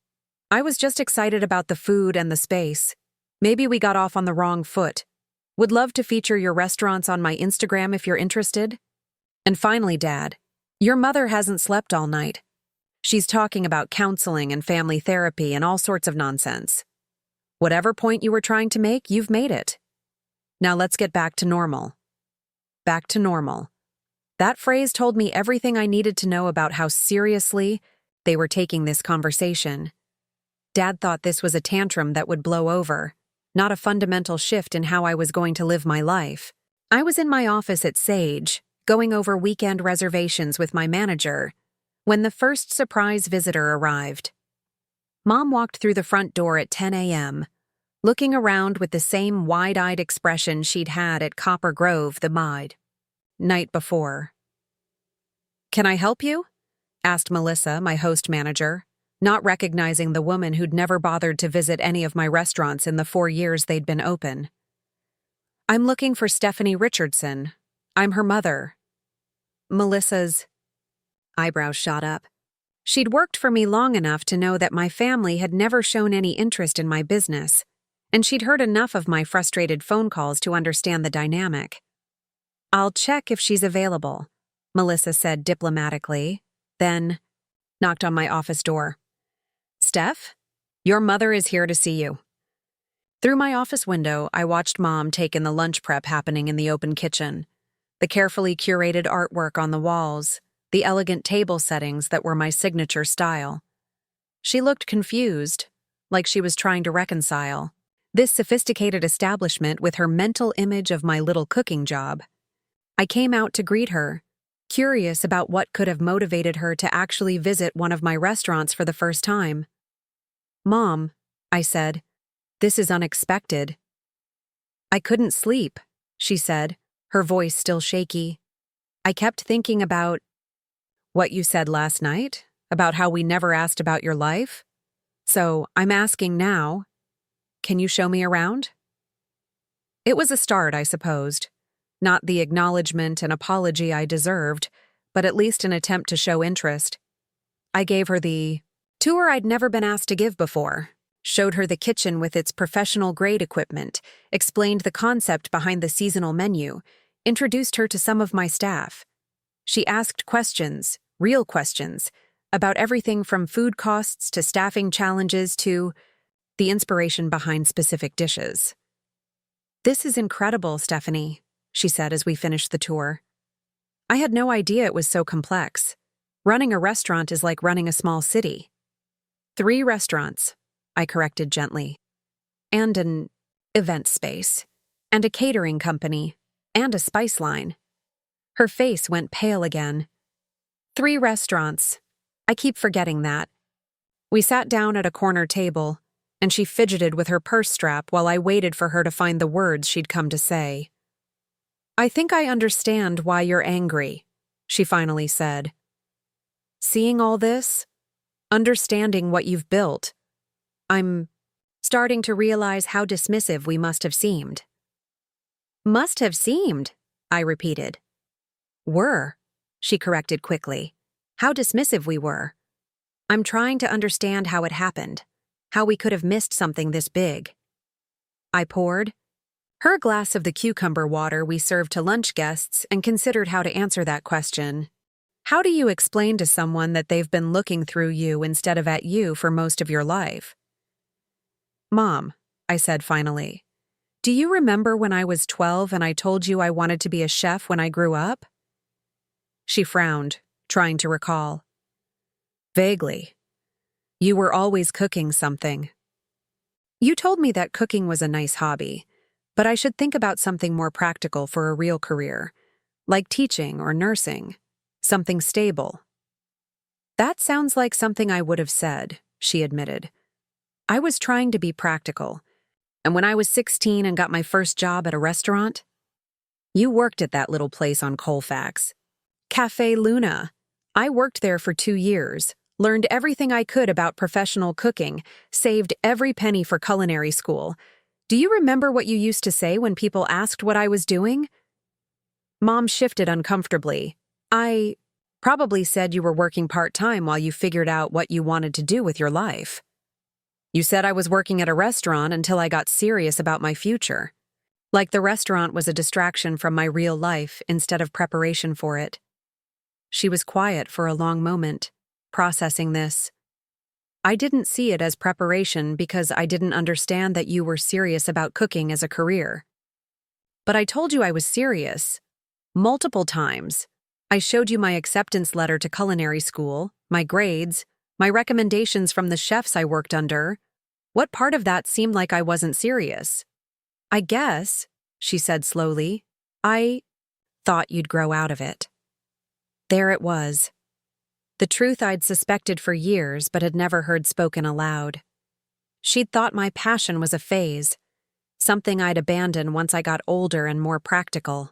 S1: I was just excited about the food and the space. Maybe we got off on the wrong foot. Would love to feature your restaurants on my Instagram if you're interested. And finally, Dad, your mother hasn't slept all night. She's talking about counseling and family therapy and all sorts of nonsense. Whatever point you were trying to make, you've made it. Now let's get back to normal. Back to normal. That phrase told me everything I needed to know about how seriously they were taking this conversation. Dad thought this was a tantrum that would blow over, not a fundamental shift in how I was going to live my life. I was in my office at Sage, going over weekend reservations with my manager, when the first surprise visitor arrived. Mom walked through the front door at 10 a.m., looking around with the same wide-eyed expression she'd had at Copper Grove the night before. Can I help you? Asked Melissa, my host manager, not recognizing the woman who'd never bothered to visit any of my restaurants in the 4 years they'd been open. I'm looking for Stephanie Richardson. I'm her mother. Melissa's eyebrows shot up. She'd worked for me long enough to know that my family had never shown any interest in my business, and she'd heard enough of my frustrated phone calls to understand the dynamic. I'll check if she's available, Melissa said diplomatically, then knocked on my office door. Steph, your mother is here to see you. Through my office window, I watched Mom take in the lunch prep happening in the open kitchen, the carefully curated artwork on the walls, the elegant table settings that were my signature style. She looked confused, like she was trying to reconcile this sophisticated establishment with her mental image of my little cooking job. I came out to greet her, curious about what could have motivated her to actually visit one of my restaurants for the first time. Mom, I said, this is unexpected. I couldn't sleep, she said, her voice still shaky. I kept thinking about what you said last night, about how we never asked about your life. So I'm asking now, can you show me around? It was a start, I supposed. Not the acknowledgement and apology I deserved, but at least an attempt to show interest. I gave her the tour I'd never been asked to give before, showed her the kitchen with its professional-grade equipment, explained the concept behind the seasonal menu, introduced her to some of my staff. She asked questions, real questions, about everything from food costs to staffing challenges to the inspiration behind specific dishes. "This is incredible, Stephanie," she said as we finished the tour. "I had no idea it was so complex. Running a restaurant is like running a small city." 3 restaurants, I corrected gently. "And an event space. And a catering company. And a spice line." Her face went pale again. 3 restaurants. I keep forgetting that." We sat down at a corner table, and she fidgeted with her purse strap while I waited for her to find the words she'd come to say. "I think I understand why you're angry," she finally said. "Seeing all this, understanding what you've built, I'm starting to realize how dismissive we must have seemed." "Must have seemed," I repeated. "Were," she corrected quickly. "How dismissive we were. I'm trying to understand how it happened, how we could have missed something this big." I poured her a glass of the cucumber water we served to lunch guests and considered how to answer that question. How do you explain to someone that they've been looking through you instead of at you for most of your life? "Mom," I said finally, "do you remember when I was 12 and I told you I wanted to be a chef when I grew up?" She frowned, trying to recall. "Vaguely. You were always cooking something. You told me that cooking was a nice hobby, but I should think about something more practical for a real career, like teaching or nursing, something stable." "That sounds like something I would have said," she admitted. "I was trying to be practical, and when I was 16 and got my first job at a restaurant, you worked at that little place on Colfax. Café Luna. I worked there for 2 years, learned everything I could about professional cooking, saved every penny for culinary school. Do you remember what you used to say when people asked what I was doing?" Mom shifted uncomfortably. "I probably said you were working part-time while you figured out what you wanted to do with your life. You said I was working at a restaurant until I got serious about my future. Like the restaurant was a distraction from my real life instead of preparation for it." She was quiet for a long moment, processing this. "I didn't see it as preparation because I didn't understand that you were serious about cooking as a career. But I told you I was serious. Multiple times. I showed you my acceptance letter to culinary school, my grades, my recommendations from the chefs I worked under. What part of that seemed like I wasn't serious?" "I guess," she said slowly, "I thought you'd grow out of it." There it was. The truth I'd suspected for years but had never heard spoken aloud. She'd thought my passion was a phase, something I'd abandon once I got older and more practical.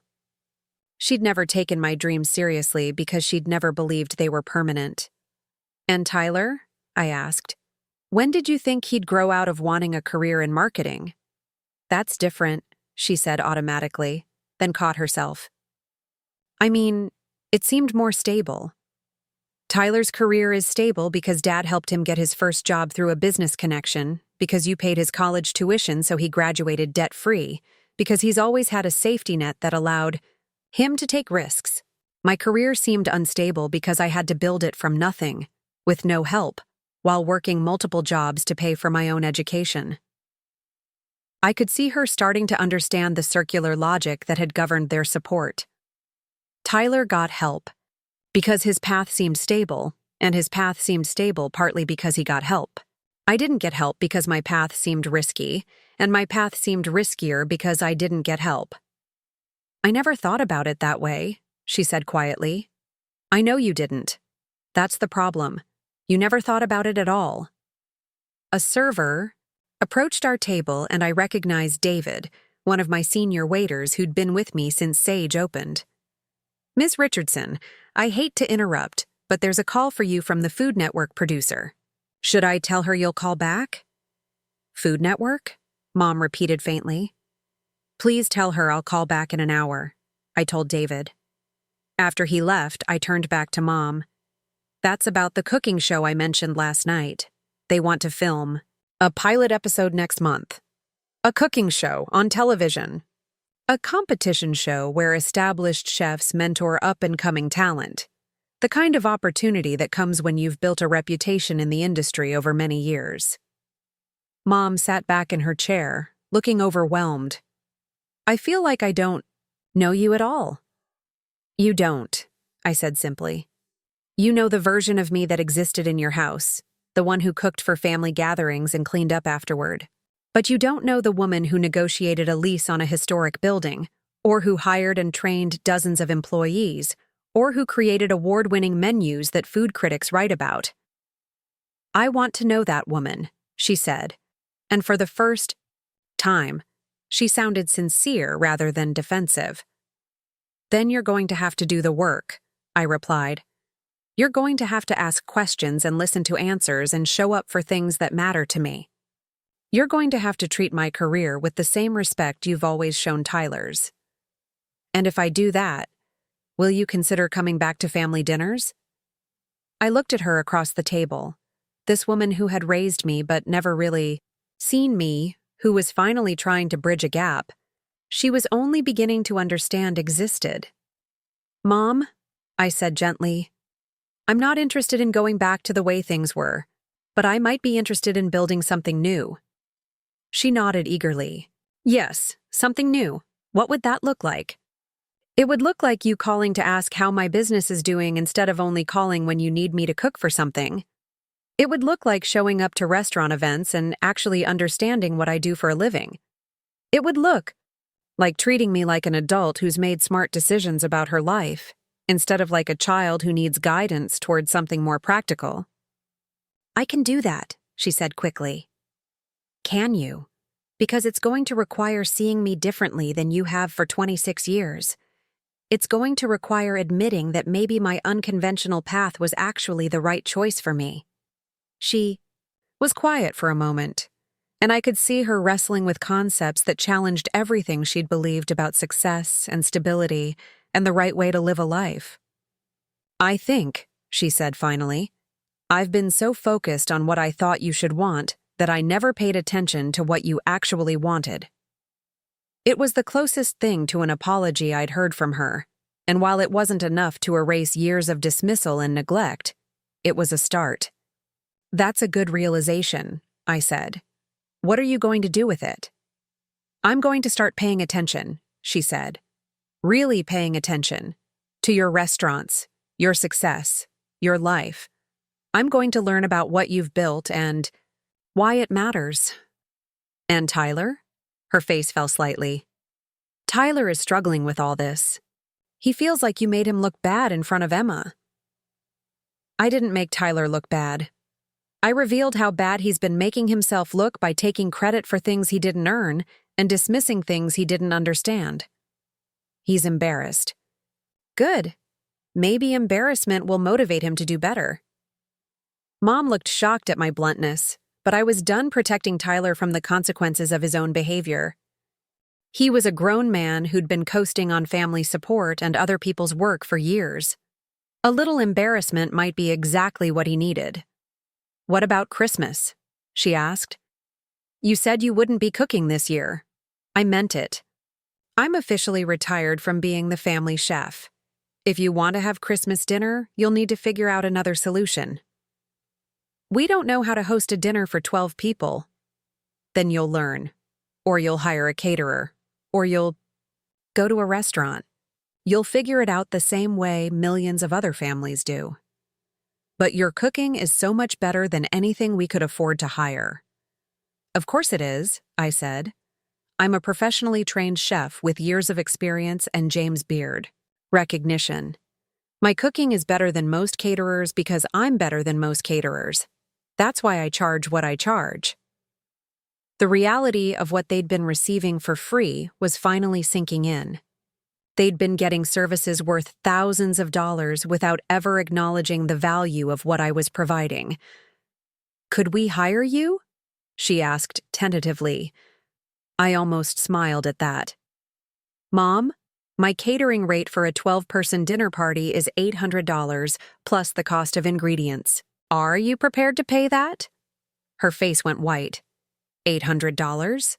S1: She'd never taken my dreams seriously because she'd never believed they were permanent. "And Tyler?" I asked. "When did you think he'd grow out of wanting a career in marketing?" "That's different," she said automatically, then caught herself. "I mean, it seemed more stable. Tyler's career is stable because Dad helped him get his first job through a business connection, because you paid his college tuition so he graduated debt-free, because he's always had a safety net that allowed him to take risks. My career seemed unstable because I had to build it from nothing, with no help, while working multiple jobs to pay for my own education." I could see her starting to understand the circular logic that had governed their support. Tyler got help because his path seemed stable, and his path seemed stable partly because he got help. I didn't get help because my path seemed risky, and my path seemed riskier because I didn't get help. "I never thought about it that way," she said quietly. "I know you didn't. That's the problem. You never thought about it at all." A server approached our table and I recognized David, one of my senior waiters who'd been with me since Sage opened. "Ms. Richardson, I hate to interrupt, but there's a call for you from the Food Network producer. Should I tell her you'll call back?" "Food Network?" Mom repeated faintly. "Please tell her I'll call back in an hour," I told David. After he left, I turned back to Mom. "That's about the cooking show I mentioned last night. They want to film a pilot episode next month. A cooking show on television. A competition show where established chefs mentor up-and-coming talent. The kind of opportunity that comes when you've built a reputation in the industry over many years. Mom sat back in her chair, looking overwhelmed. I feel like I don't know you at all. You don't, I said simply. You know the version of me that existed in your house, the one who cooked for family gatherings and cleaned up afterward. But you don't know the woman who negotiated a lease on a historic building, or who hired and trained dozens of employees, or who created award-winning menus that food critics write about. I want to know that woman, she said, and for the first time, she sounded sincere rather than defensive. Then you're going to have to do the work, I replied. You're going to have to ask questions and listen to answers and show up for things that matter to me. You're going to have to treat my career with the same respect you've always shown Tyler's. And if I do that, will you consider coming back to family dinners? I looked at her across the table, this woman who had raised me but never really seen me, who was finally trying to bridge a gap she was only beginning to understand existed. Mom, I said gently, I'm not interested in going back to the way things were, but I might be interested in building something new. She nodded eagerly. Yes, something new. What would that look like? It would look like you calling to ask how my business is doing instead of only calling when you need me to cook for something. It would look like showing up to restaurant events and actually understanding what I do for a living. It would look like treating me like an adult who's made smart decisions about her life, instead of like a child who needs guidance towards something more practical. I can do that, she said quickly. Can you? Because it's going to require seeing me differently than you have for 26 years. It's going to require admitting that maybe my unconventional path was actually the right choice for me. She was quiet for a moment, and I could see her wrestling with concepts that challenged everything she'd believed about success and stability and the right way to live a life. I think, she said finally, I've been so focused on what I thought you should want that I never paid attention to what you actually wanted. It was the closest thing to an apology I'd heard from her, and while it wasn't enough to erase years of dismissal and neglect, it was a start. That's a good realization, I said. What are you going to do with it? I'm going to start paying attention, she said. Really paying attention. To your restaurants, your success, your life. I'm going to learn about what you've built and why it matters. And Tyler? Her face fell slightly. Tyler is struggling with all this. He feels like you made him look bad in front of Emma. I didn't make Tyler look bad. I revealed how bad he's been making himself look by taking credit for things he didn't earn and dismissing things he didn't understand. He's embarrassed. Good. Maybe embarrassment will motivate him to do better. Mom looked shocked at my bluntness, but I was done protecting Tyler from the consequences of his own behavior. He was a grown man who'd been coasting on family support and other people's work for years. A little embarrassment might be exactly what he needed. What about Christmas? She asked. You said you wouldn't be cooking this year. I meant it. I'm officially retired from being the family chef. If you want to have Christmas dinner, you'll need to figure out another solution. We don't know how to host a dinner for 12 people. Then you'll learn. Or you'll hire a caterer. Or you'll go to a restaurant. You'll figure it out the same way millions of other families do. But your cooking is so much better than anything we could afford to hire. Of course it is, I said. I'm a professionally trained chef with years of experience and James Beard. Recognition. My cooking is better than most caterers because I'm better than most caterers. That's why I charge what I charge. The reality of what they'd been receiving for free was finally sinking in. They'd been getting services worth thousands of dollars without ever acknowledging the value of what I was providing. Could we hire you? She asked tentatively. I almost smiled at that. Mom, my catering rate for a 12-person dinner party is $800 plus the cost of ingredients. Are you prepared to pay that? Her face went white. $800?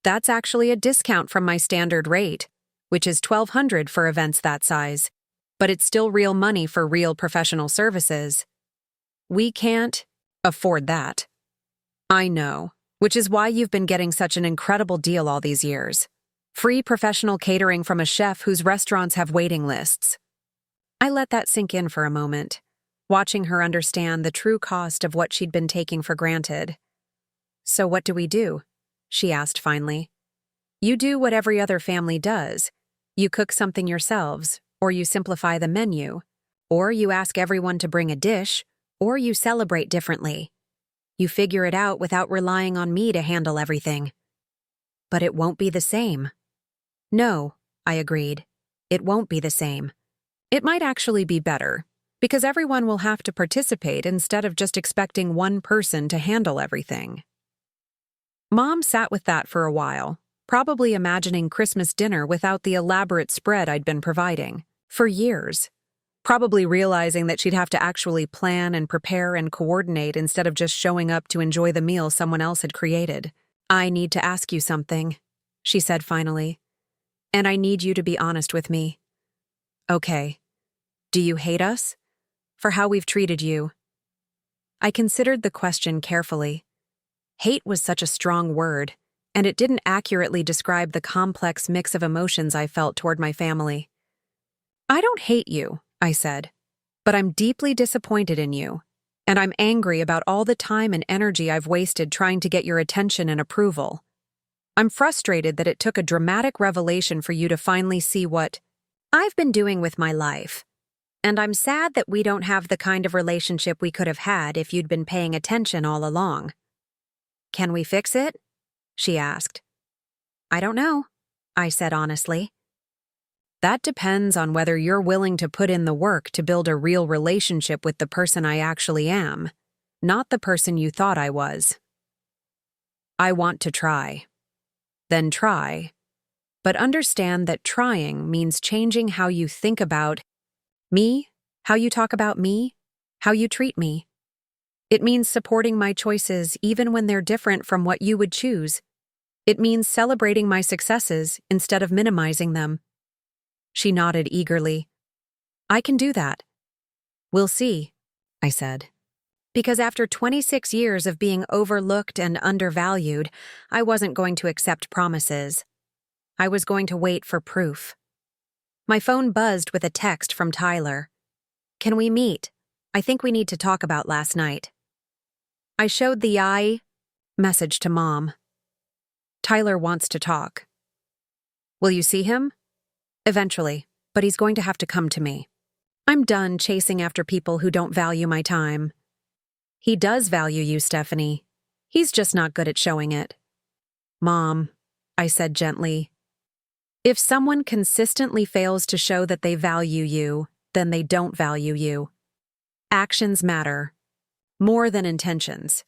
S1: That's actually a discount from my standard rate, which is $1,200 for events that size. but it's still real money for real professional services. We can't afford that. I know, which is why you've been getting such an incredible deal all these years. Free professional catering from a chef whose restaurants have waiting lists. I let that sink in for a moment, watching her understand the true cost of what she'd been taking for granted. So what do we do? She asked finally. You do what every other family does. You cook something yourselves, or you simplify the menu, or you ask everyone to bring a dish, or you celebrate differently. You figure it out without relying on me to handle everything. But it won't be the same. No, I agreed. It won't be the same. It might actually be better, because everyone will have to participate instead of just expecting one person to handle everything. Mom sat with that for a while, probably imagining Christmas dinner without the elaborate spread I'd been providing, for years. Probably realizing that she'd have to actually plan and prepare and coordinate instead of just showing up to enjoy the meal someone else had created. I need to ask you something, she said finally. And I need you to be honest with me. Okay. Do you hate us? For how we've treated you? I considered the question carefully. Hate was such a strong word, and it didn't accurately describe the complex mix of emotions I felt toward my family. I don't hate you, I said, but I'm deeply disappointed in you, and I'm angry about all the time and energy I've wasted trying to get your attention and approval. I'm frustrated that it took a dramatic revelation for you to finally see what I've been doing with my life. And I'm sad that we don't have the kind of relationship we could have had if you'd been paying attention all along. Can we fix it? She asked. I don't know, I said honestly. That depends on whether you're willing to put in the work to build a real relationship with the person I actually am, not the person you thought I was. I want to try. Then try. But understand that trying means changing how you think about me, how you talk about me, how you treat me. It means supporting my choices even when they're different from what you would choose. It means celebrating my successes instead of minimizing them. She nodded eagerly. I can do that. We'll see, I said. Because after 26 years of being overlooked and undervalued, I wasn't going to accept promises. I was going to wait for proof. My phone buzzed with a text from Tyler. Can we meet? I think we need to talk about last night. I showed the I message to Mom. Tyler wants to talk. Will you see him? Eventually, but he's going to have to come to me. I'm done chasing after people who don't value my time. He does value you, Stephanie. He's just not good at showing it. Mom, I said gently. If someone consistently fails to show that they value you, then they don't value you. Actions matter, more than intentions.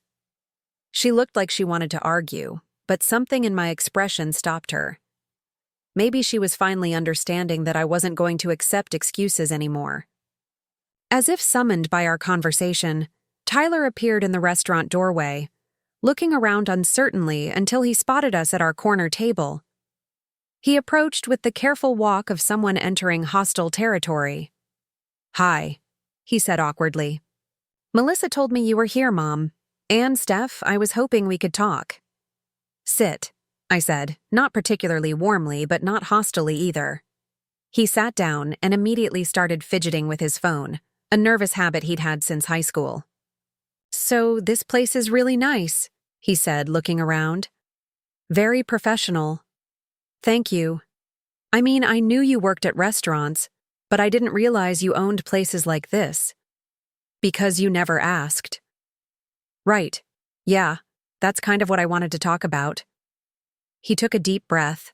S1: She looked like she wanted to argue, but something in my expression stopped her. Maybe she was finally understanding that I wasn't going to accept excuses anymore. As if summoned by our conversation, Tyler appeared in the restaurant doorway, looking around uncertainly until he spotted us at our corner table. He approached with the careful walk of someone entering hostile territory. Hi, he said awkwardly. Melissa told me you were here, Mom. And Steph, I was hoping we could talk. Sit, I said, not particularly warmly, but not hostilely either. He sat down and immediately started fidgeting with his phone, a nervous habit he'd had since high school. So this place is really nice, he said, looking around. Very professional. Thank you. I mean, I knew you worked at restaurants, but I didn't realize you owned places like this. Because you never asked. Right. Yeah, that's kind of what I wanted to talk about. He took a deep breath.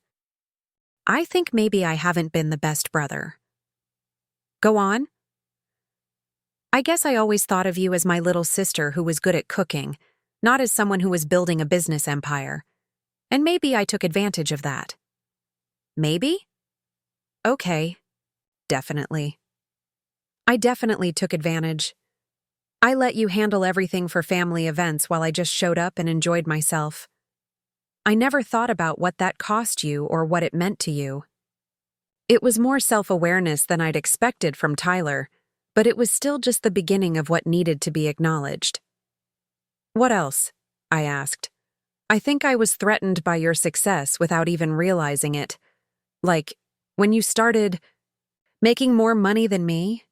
S1: I think maybe I haven't been the best brother. Go on. I guess I always thought of you as my little sister who was good at cooking, not as someone who was building a business empire. And maybe I took advantage of that. Maybe? Okay. Definitely. I definitely took advantage. I let you handle everything for family events while I just showed up and enjoyed myself. I never thought about what that cost you or what it meant to you. It was more self-awareness than I'd expected from Tyler, but it was still just the beginning of what needed to be acknowledged. "What else?" I asked. "I think I was threatened by your success without even realizing it. Like, when you started making more money than me,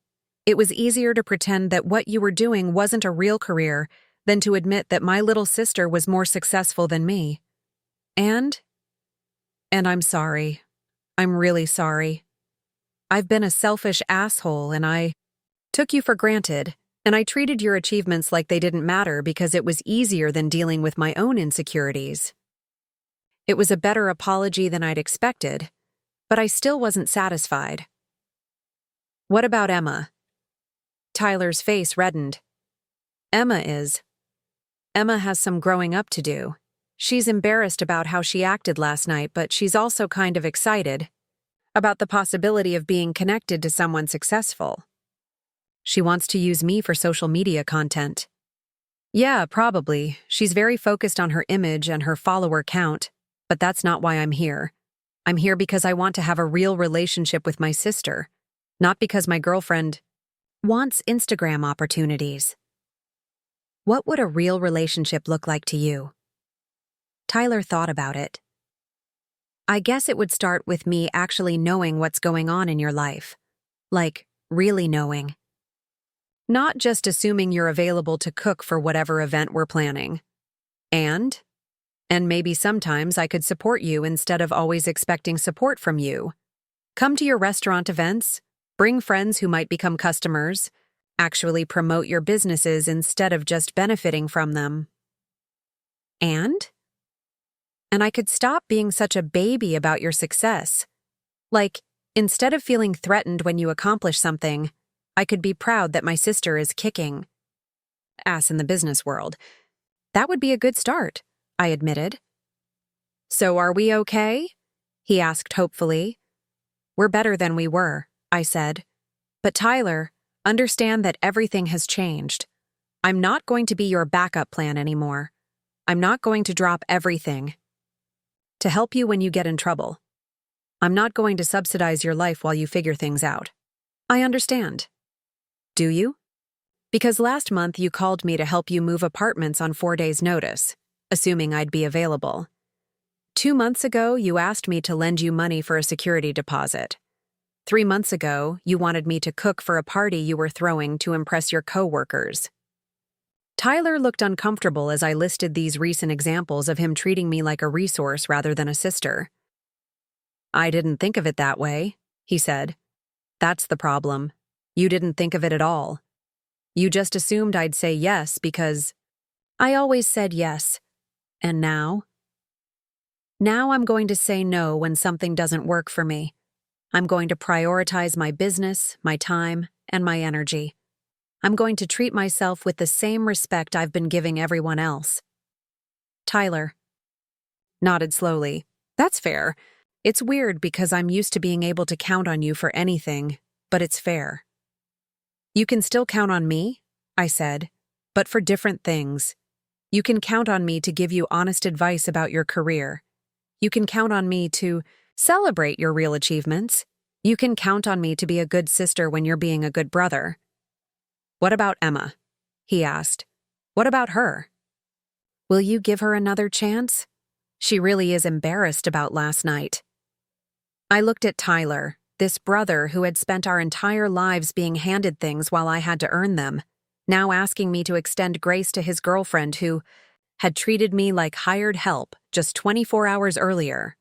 S1: it was easier to pretend that what you were doing wasn't a real career than to admit that my little sister was more successful than me. And I'm sorry. I'm really sorry. I've been a selfish asshole and I took you for granted, and I treated your achievements like they didn't matter because it was easier than dealing with my own insecurities." It was a better apology than I'd expected, but I still wasn't satisfied. "What about Emma?" Tyler's face reddened. Emma has some growing up to do. She's embarrassed about how she acted last night, but she's also kind of excited about the possibility of being connected to someone successful. She wants to use me for social media content. Yeah, probably. She's very focused on her image and her follower count, but that's not why I'm here. I'm here because I want to have a real relationship with my sister, not because my girlfriend wants Instagram opportunities. What would a real relationship look like to you? Tyler thought about it. I guess it would start with me actually knowing what's going on in your life. Like, really knowing. Not just assuming you're available to cook for whatever event we're planning. And maybe sometimes I could support you instead of always expecting support from you. Come to your restaurant events, bring friends who might become customers, actually promote your businesses instead of just benefiting from them. And I could stop being such a baby about your success. Like, instead of feeling threatened when you accomplish something, I could be proud that my sister is kicking ass in the business world. That would be a good start, I admitted. So are we okay? He asked hopefully. We're better than we were, I said. But Tyler, understand that everything has changed. I'm not going to be your backup plan anymore. I'm not going to drop everything to help you when you get in trouble. I'm not going to subsidize your life while you figure things out. I understand. Do you? Because last month you called me to help you move apartments on 4 days' notice, assuming I'd be available. 2 months ago, you asked me to lend you money for a security deposit. 3 months ago, you wanted me to cook for a party you were throwing to impress your coworkers. Tyler looked uncomfortable as I listed these recent examples of him treating me like a resource rather than a sister. I didn't think of it that way, he said. That's the problem. You didn't think of it at all. You just assumed I'd say yes because I always said yes. And now? Now I'm going to say no when something doesn't work for me. I'm going to prioritize my business, my time, and my energy. I'm going to treat myself with the same respect I've been giving everyone else. Tyler nodded slowly. That's fair. It's weird because I'm used to being able to count on you for anything, but it's fair. You can still count on me, I said, but for different things. You can count on me to give you honest advice about your career. You can count on me to celebrate your real achievements. You can count on me to be a good sister when you're being a good brother. What about Emma? He asked. What about her? Will you give her another chance? She really is embarrassed about last night. I looked at Tyler, this brother who had spent our entire lives being handed things while I had to earn them, now asking me to extend grace to his girlfriend who had treated me like hired help just 24 hours earlier.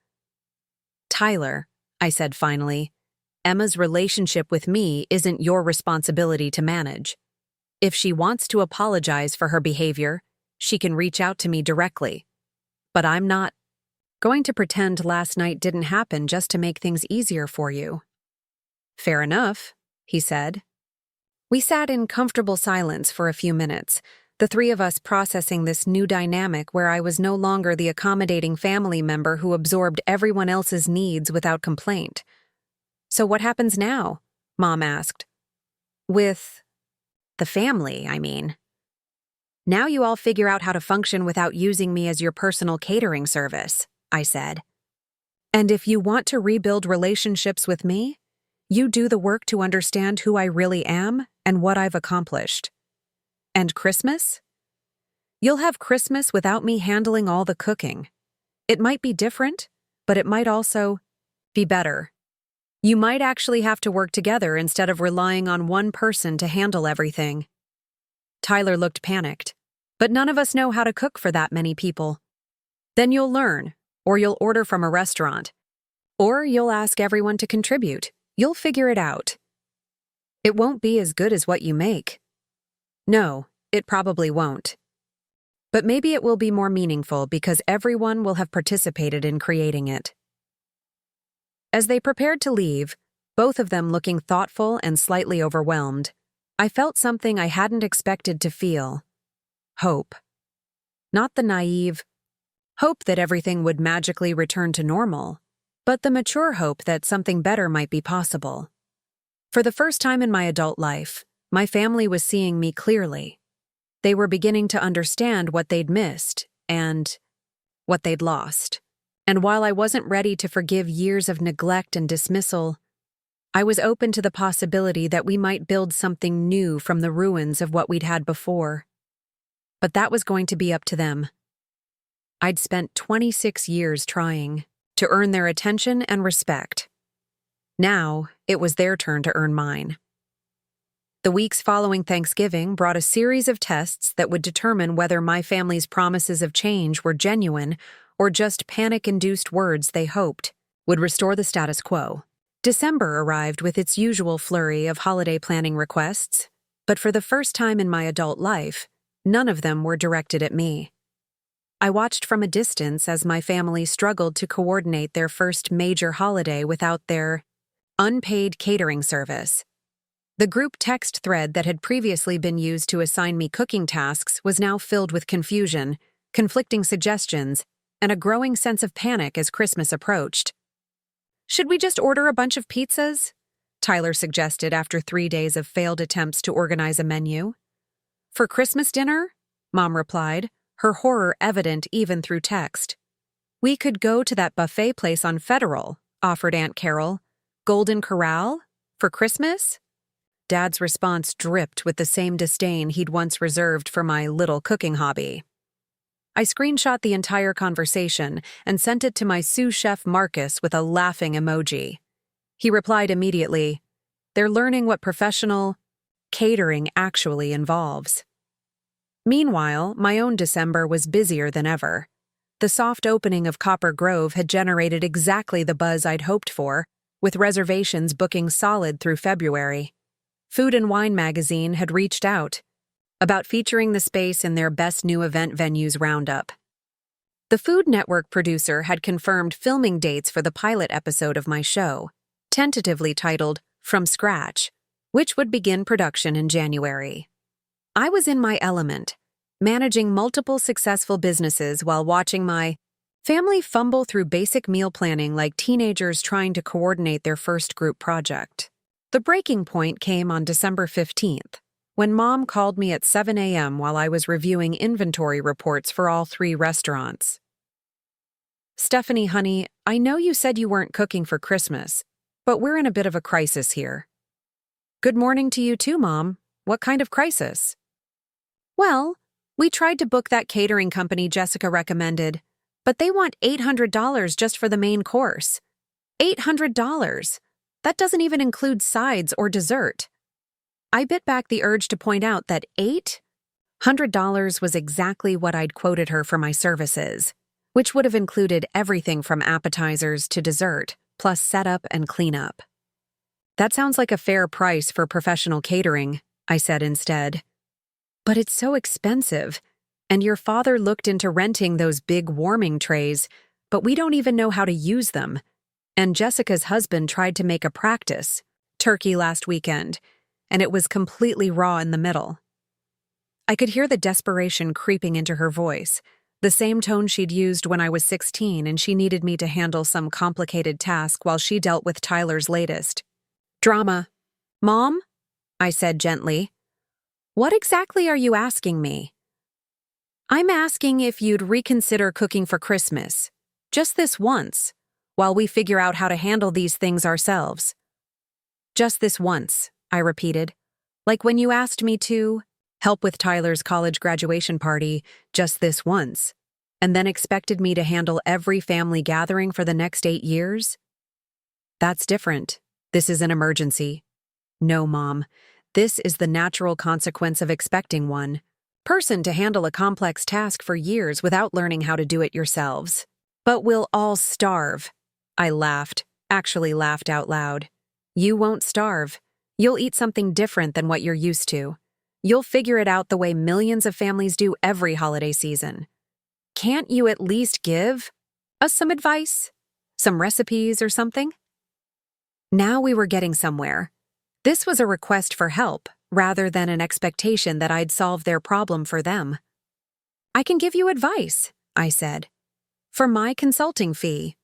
S1: Tyler, I said finally, Emma's relationship with me isn't your responsibility to manage. If she wants to apologize for her behavior, she can reach out to me directly. But I'm not going to pretend last night didn't happen just to make things easier for you. Fair enough, he said. We sat in comfortable silence for a few minutes, the three of us processing this new dynamic where I was no longer the accommodating family member who absorbed everyone else's needs without complaint. So what happens now? Mom asked. With the family, I mean. Now you all figure out how to function without using me as your personal catering service, I said. And if you want to rebuild relationships with me, you do the work to understand who I really am and what I've accomplished. And Christmas? You'll have Christmas without me handling all the cooking. It might be different, but it might also be better. You might actually have to work together instead of relying on one person to handle everything. Tyler looked panicked. But none of us know how to cook for that many people. Then you'll learn, or you'll order from a restaurant. Or you'll ask everyone to contribute. You'll figure it out. It won't be as good as what you make. No, it probably won't. But maybe it will be more meaningful because everyone will have participated in creating it. As they prepared to leave, both of them looking thoughtful and slightly overwhelmed, I felt something I hadn't expected to feel. Hope. Not the naive hope that everything would magically return to normal, but the mature hope that something better might be possible. For the first time in my adult life, my family was seeing me clearly. They were beginning to understand what they'd missed and what they'd lost. And while I wasn't ready to forgive years of neglect and dismissal, I was open to the possibility that we might build something new from the ruins of what we'd had before. But that was going to be up to them. I'd spent 26 years trying to earn their attention and respect. Now, it was their turn to earn mine. The weeks following Thanksgiving brought a series of tests that would determine whether my family's promises of change were genuine or just panic-induced words they hoped would restore the status quo. December arrived with its usual flurry of holiday planning requests, but for the first time in my adult life, none of them were directed at me. I watched from a distance as my family struggled to coordinate their first major holiday without their unpaid catering service. The group text thread that had previously been used to assign me cooking tasks was now filled with confusion, conflicting suggestions, and a growing sense of panic as Christmas approached. "Should we just order a bunch of pizzas?" Tyler suggested after 3 days of failed attempts to organize a menu. "For Christmas dinner?" Mom replied, her horror evident even through text. "We could go to that buffet place on Federal," offered Aunt Carol. "Golden Corral? For Christmas?" Dad's response dripped with the same disdain he'd once reserved for my little cooking hobby. I screenshot the entire conversation and sent it to my sous chef Marcus with a laughing emoji. He replied immediately, "They're learning what professional catering actually involves." Meanwhile, my own December was busier than ever. The soft opening of Copper Grove had generated exactly the buzz I'd hoped for, with reservations booking solid through February. Food and Wine magazine had reached out about featuring the space in their Best New Event Venues roundup. The Food Network producer had confirmed filming dates for the pilot episode of my show, tentatively titled From Scratch, which would begin production in January. I was in my element, managing multiple successful businesses while watching my family fumble through basic meal planning like teenagers trying to coordinate their first group project. The breaking point came on December 15th, when Mom called me at 7 a.m. while I was reviewing inventory reports for all 3 restaurants. "Stephanie, honey, I know you said you weren't cooking for Christmas, but we're in a bit of a crisis here." "Good morning to you too, Mom. What kind of crisis?" "Well, we tried to book that catering company Jessica recommended, but they want $800 just for the main course. $800! That doesn't even include sides or dessert." I bit back the urge to point out that $800 was exactly what I'd quoted her for my services, which would have included everything from appetizers to dessert, plus setup and cleanup. "That sounds like a fair price for professional catering," I said instead. "But it's so expensive, and your father looked into renting those big warming trays, but we don't even know how to use them. And Jessica's husband tried to make a practice turkey last weekend, and it was completely raw in the middle." I could hear the desperation creeping into her voice, the same tone she'd used when I was 16 and she needed me to handle some complicated task while she dealt with Tyler's latest drama. "Mom?" I said gently. "What exactly are you asking me?" "I'm asking if you'd reconsider cooking for Christmas. Just this once. while we figure out how to handle these things ourselves. Just this once, I repeated. Like when you asked me to help with Tyler's college graduation party just this once, and then expected me to handle every family gathering for the next 8 years? That's different. This is an emergency. No, Mom. This is the natural consequence of expecting one person to handle a complex task for years without learning how to do it yourselves. But we'll all starve. I laughed, actually laughed out loud. You won't starve. You'll eat something different than what you're used to. You'll figure it out the way millions of families do every holiday season. Can't you at least give us some advice? Some recipes or something? Now we were getting somewhere. This was a request for help, rather than an expectation that I'd solve their problem for them. I can give you advice, I said. For my consulting fee.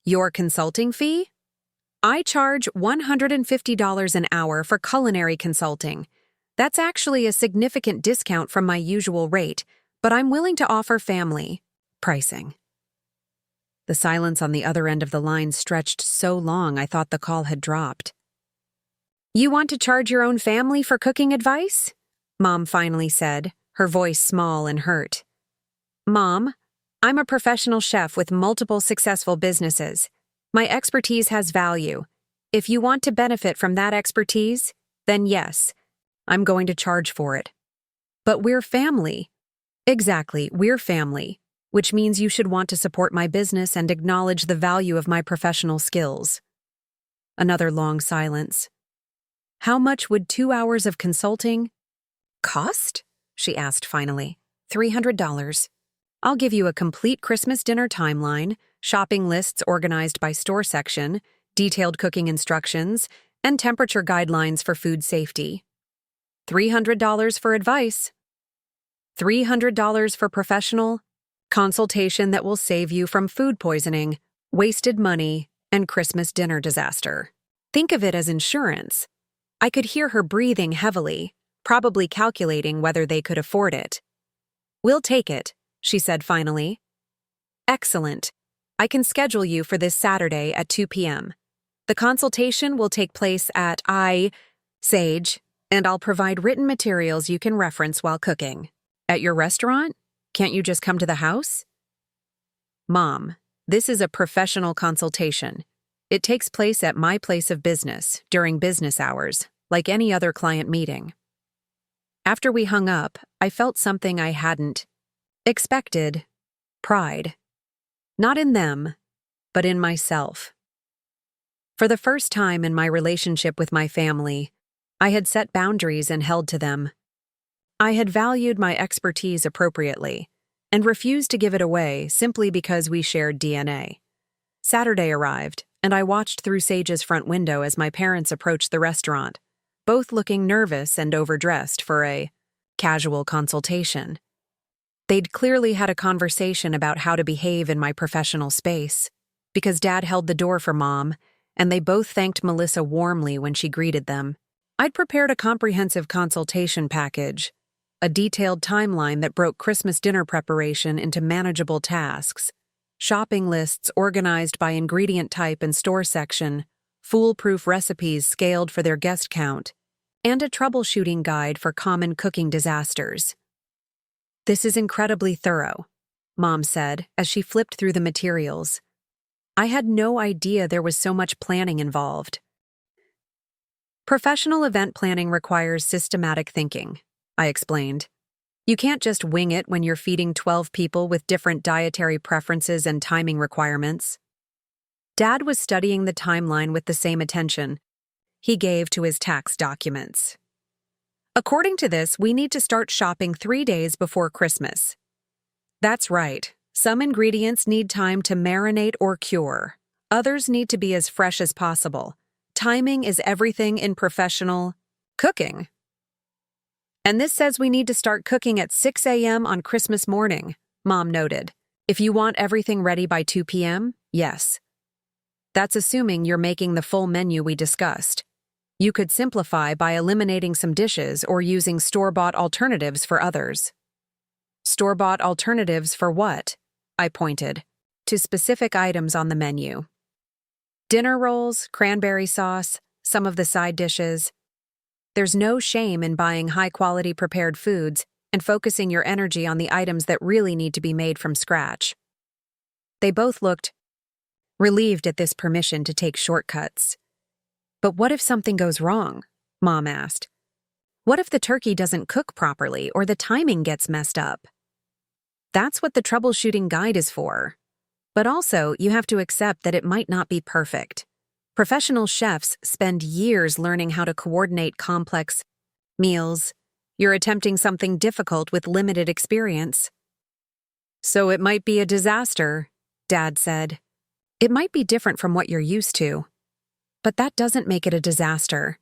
S1: Your consulting fee? I charge $150 an hour for culinary consulting. That's actually a significant discount from my usual rate, but I'm willing to offer family pricing. The silence on the other end of the line stretched so long I thought the call had dropped. You want to charge your own family for cooking advice? Mom finally said, her voice small and hurt. Mom, I'm a professional chef with multiple successful businesses. My expertise has value. If you want to benefit from that expertise, then yes, I'm going to charge for it. But we're family. Exactly, we're family, which means you should want to support my business and acknowledge the value of my professional skills. Another long silence. How much would 2 hours of consulting cost? She asked finally. $300. I'll give you a complete Christmas dinner timeline, shopping lists organized by store section, detailed cooking instructions, and temperature guidelines for food safety. $300 for advice. $300 for professional consultation that will save you from food poisoning, wasted money, and Christmas dinner disaster. Think of it as insurance. I could hear her breathing heavily, probably calculating whether they could afford it. We'll take it, she said finally. Excellent. I can schedule you for this Saturday at 2 p.m. The consultation will take place at Sage, and I'll provide written materials you can reference while cooking. At your restaurant? Can't you just come to the house? Mom, this is a professional consultation. It takes place at my place of business during business hours, like any other client meeting. After we hung up, I felt something I hadn't expected. Pride. Not in them, but in myself. For the first time in my relationship with my family, I had set boundaries and held to them. I had valued my expertise appropriately and refused to give it away simply because we shared DNA. Saturday arrived, and I watched through Sage's front window as my parents approached the restaurant, both looking nervous and overdressed for a casual consultation. They'd clearly had a conversation about how to behave in my professional space, because Dad held the door for Mom, and they both thanked Melissa warmly when she greeted them. I'd prepared a comprehensive consultation package, a detailed timeline that broke Christmas dinner preparation into manageable tasks, shopping lists organized by ingredient type and store section, foolproof recipes scaled for their guest count, and a troubleshooting guide for common cooking disasters. This is incredibly thorough, Mom said as she flipped through the materials. I had no idea there was so much planning involved. Professional event planning requires systematic thinking, I explained. You can't just wing it when you're feeding 12 people with different dietary preferences and timing requirements. Dad was studying the timeline with the same attention he gave to his tax documents. According to this, we need to start shopping 3 days before Christmas. That's right. Some ingredients need time to marinate or cure. Others need to be as fresh as possible. Timing is everything in professional cooking. And this says we need to start cooking at 6 a.m. on Christmas morning, Mom noted. If you want everything ready by 2 p.m., yes. That's assuming you're making the full menu we discussed. You could simplify by eliminating some dishes or using store-bought alternatives for others. Store-bought alternatives for what? I pointed. to specific items on the menu. Dinner rolls, cranberry sauce, some of the side dishes. There's no shame in buying high-quality prepared foods and focusing your energy on the items that really need to be made from scratch. They both looked relieved at this permission to take shortcuts. But what if something goes wrong? Mom asked. What if the turkey doesn't cook properly or the timing gets messed up? That's what the troubleshooting guide is for. But also, you have to accept that it might not be perfect. Professional chefs spend years learning how to coordinate complex meals. You're attempting something difficult with limited experience. So it might be a disaster, Dad said. It might be different from what you're used to. But that doesn't make it a disaster.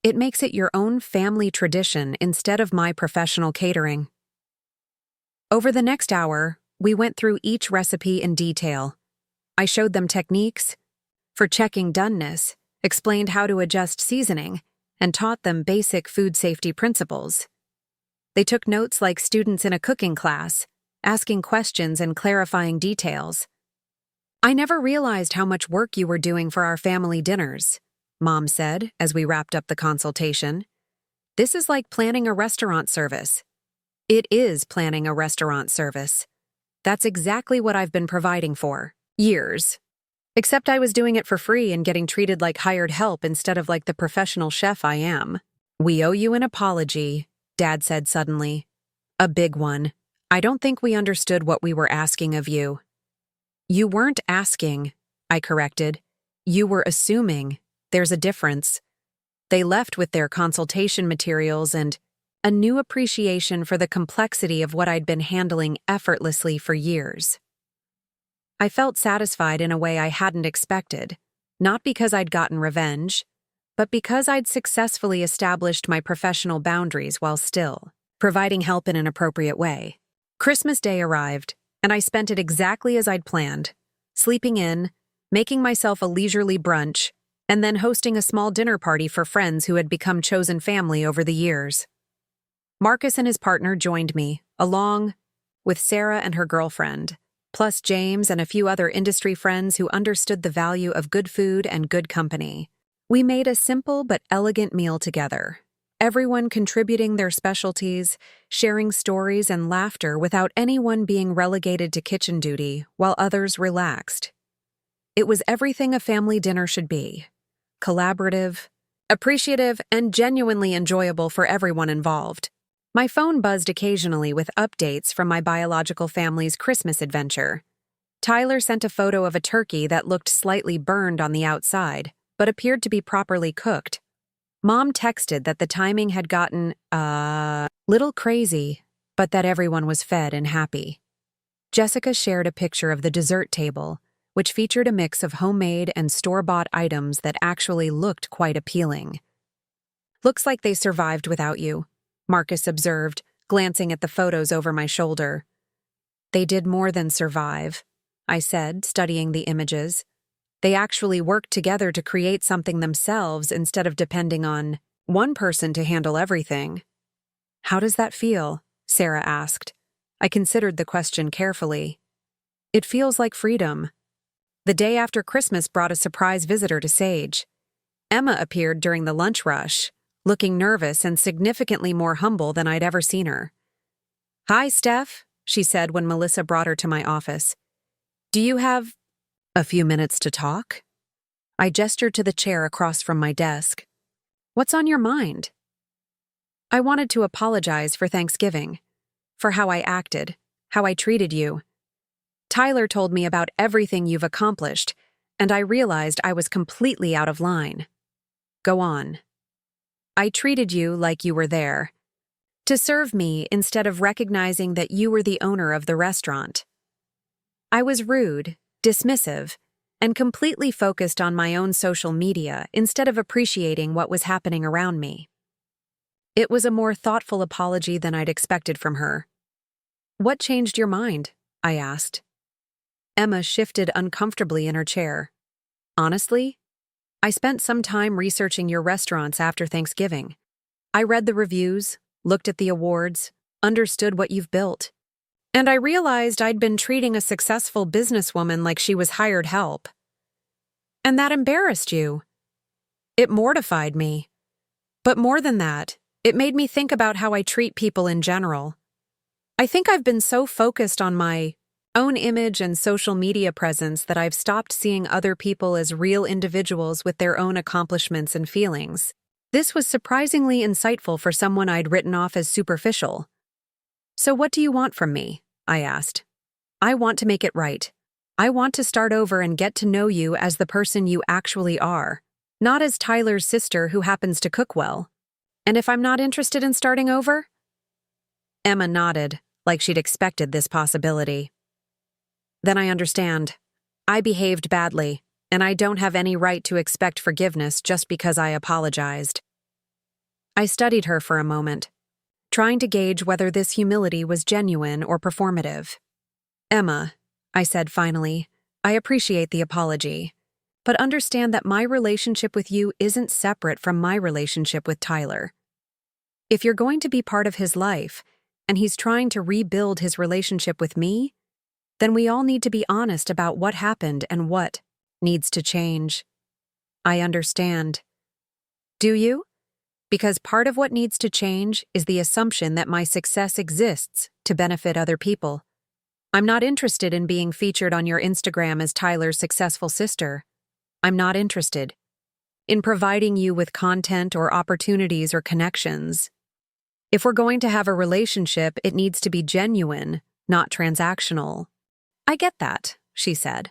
S1: It makes it your own family tradition instead of my professional catering. Over the next hour, we went through each recipe in detail. I showed them techniques for checking doneness, explained how to adjust seasoning, and taught them basic food safety principles. They took notes like students in a cooking class, asking questions and clarifying details. I never realized how much work you were doing for our family dinners, Mom said as we wrapped up the consultation. This is like planning a restaurant service. It is planning a restaurant service. That's exactly what I've been providing for years. Except I was doing it for free and getting treated like hired help instead of like the professional chef I am. We owe you an apology, Dad said suddenly. A big one. I don't think we understood what we were asking of you. You weren't asking, I corrected. You were assuming. There's a difference. They left with their consultation materials and a new appreciation for the complexity of what I'd been handling effortlessly for years. I felt satisfied in a way I hadn't expected, not because I'd gotten revenge, but because I'd successfully established my professional boundaries while still providing help in an appropriate way. Christmas Day arrived, and I spent it exactly as I'd planned, sleeping in, making myself a leisurely brunch, and then hosting a small dinner party for friends who had become chosen family over the years. Marcus and his partner joined me, along with Sarah and her girlfriend, plus James and a few other industry friends who understood the value of good food and good company. We made a simple but elegant meal together, everyone contributing their specialties, sharing stories and laughter without anyone being relegated to kitchen duty while others relaxed. It was everything a family dinner should be: collaborative, appreciative, and genuinely enjoyable for everyone involved. My phone buzzed occasionally with updates from my biological family's Christmas adventure. Tyler sent a photo of a turkey that looked slightly burned on the outside, but appeared to be properly cooked. Mom texted that the timing had gotten, little crazy, but that everyone was fed and happy. Jessica shared a picture of the dessert table, which featured a mix of homemade and store-bought items that actually looked quite appealing. Looks like they survived without you, Marcus observed, glancing at the photos over my shoulder. They did more than survive, I said, studying the images. They actually worked together to create something themselves instead of depending on one person to handle everything. How does that feel? Sarah asked. I considered the question carefully. It feels like freedom. The day after Christmas brought a surprise visitor to Sage. Emma appeared during the lunch rush, looking nervous and significantly more humble than I'd ever seen her. Hi, Steph, she said when Melissa brought her to my office. Do you have a few minutes to talk? I gestured to the chair across from my desk. What's on your mind? I wanted to apologize for Thanksgiving, for how I acted, how I treated you. Tyler told me about everything you've accomplished, and I realized I was completely out of line. Go on. I treated you like you were there, to serve me instead of recognizing that you were the owner of the restaurant. I was rude, dismissive, and completely focused on my own social media instead of appreciating what was happening around me. It was a more thoughtful apology than I'd expected from her. What changed your mind? I asked. Emma shifted uncomfortably in her chair. Honestly, I spent some time researching your restaurants after Thanksgiving. I read the reviews, looked at the awards, understood what you've built. And I realized I'd been treating a successful businesswoman like she was hired help. And that embarrassed you. It mortified me. But more than that, it made me think about how I treat people in general. I think I've been so focused on my own image and social media presence that I've stopped seeing other people as real individuals with their own accomplishments and feelings. This was surprisingly insightful for someone I'd written off as superficial. "So what do you want from me?" I asked. "I want to make it right. I want to start over and get to know you as the person you actually are, not as Tyler's sister who happens to cook well. And if I'm not interested in starting over?" Emma nodded, like she'd expected this possibility. "Then I understand. I behaved badly, and I don't have any right to expect forgiveness just because I apologized." I studied her for a moment, trying to gauge whether this humility was genuine or performative. "Emma," I said finally, "I appreciate the apology, but understand that my relationship with you isn't separate from my relationship with Tyler. If you're going to be part of his life, and he's trying to rebuild his relationship with me, then we all need to be honest about what happened and what needs to change." "I understand." "Do you? Because part of what needs to change is the assumption that my success exists to benefit other people. I'm not interested in being featured on your Instagram as Tyler's successful sister. I'm not interested in providing you with content or opportunities or connections. If we're going to have a relationship, it needs to be genuine, not transactional." "I get that," she said.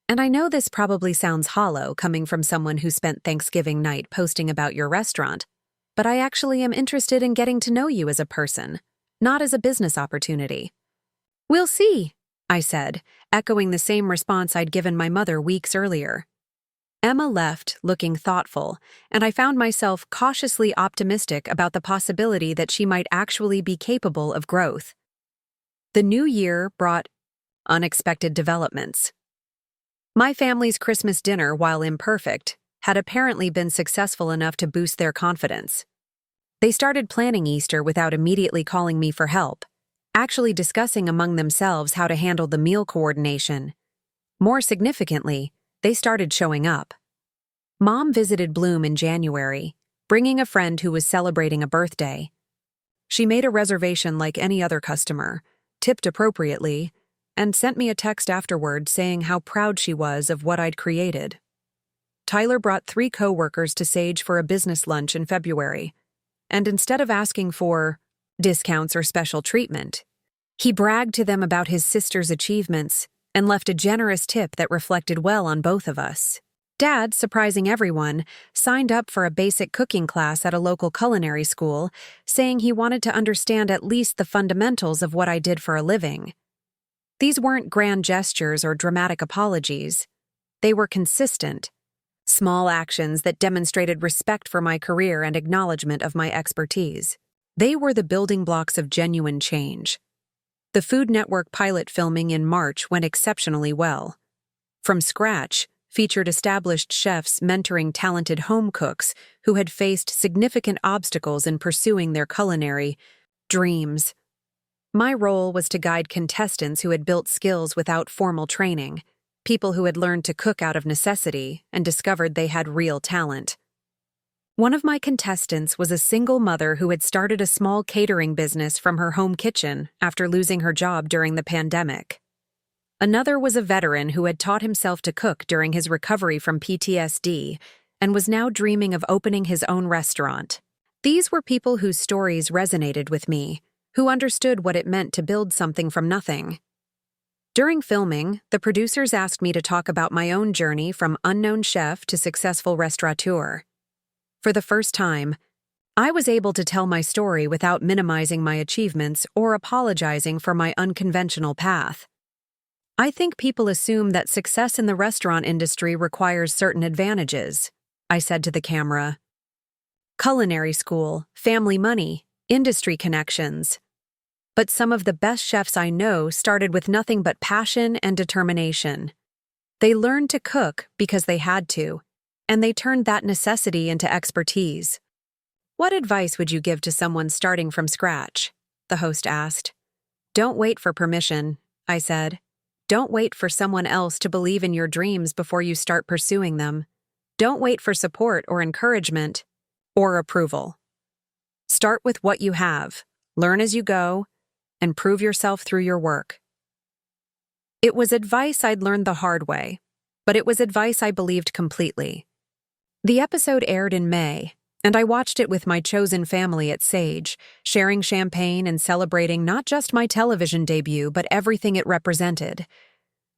S1: "And I know this probably sounds hollow coming from someone who spent Thanksgiving night posting about your restaurant, but I actually am interested in getting to know you as a person, not as a business opportunity." "We'll see," I said, echoing the same response I'd given my mother weeks earlier. Emma left, looking thoughtful, and I found myself cautiously optimistic about the possibility that she might actually be capable of growth. The new year brought unexpected developments. My family's Christmas dinner, while imperfect, had apparently been successful enough to boost their confidence. They started planning Easter without immediately calling me for help, actually discussing among themselves how to handle the meal coordination. More significantly, they started showing up. Mom visited Bloom in January, bringing a friend who was celebrating a birthday. She made a reservation like any other customer, tipped appropriately, and sent me a text afterward saying how proud she was of what I'd created. Tyler brought 3 co-workers to Sage for a business lunch in February, and instead of asking for discounts or special treatment, he bragged to them about his sister's achievements and left a generous tip that reflected well on both of us. Dad, surprising everyone, signed up for a basic cooking class at a local culinary school, saying he wanted to understand at least the fundamentals of what I did for a living. These weren't grand gestures or dramatic apologies. They were consistent, small actions that demonstrated respect for my career and acknowledgement of my expertise. They were the building blocks of genuine change. The Food Network pilot filming in March went exceptionally well. From Scratch featured established chefs mentoring talented home cooks who had faced significant obstacles in pursuing their culinary dreams. My role was to guide contestants who had built skills without formal training, people who had learned to cook out of necessity and discovered they had real talent. One of my contestants was a single mother who had started a small catering business from her home kitchen after losing her job during the pandemic. Another was a veteran who had taught himself to cook during his recovery from PTSD and was now dreaming of opening his own restaurant. These were people whose stories resonated with me, who understood what it meant to build something from nothing. During filming, the producers asked me to talk about my own journey from unknown chef to successful restaurateur. For the first time, I was able to tell my story without minimizing my achievements or apologizing for my unconventional path. I think people assume that success in the restaurant industry requires certain advantages, I said to the camera. Culinary school, family money, industry connections. But some of the best chefs I know started with nothing but passion and determination. They learned to cook because they had to, and they turned that necessity into expertise. "What advice would you give to someone starting from scratch?" the host asked. Don't wait for permission, I said. Don't wait for someone else to believe in your dreams before you start pursuing them. Don't wait for support or encouragement or approval. Start with what you have, learn as you go, and prove yourself through your work. It was advice I'd learned the hard way, but it was advice I believed completely. The episode aired in May, and I watched it with my chosen family at Sage, sharing champagne and celebrating not just my television debut, but everything it represented.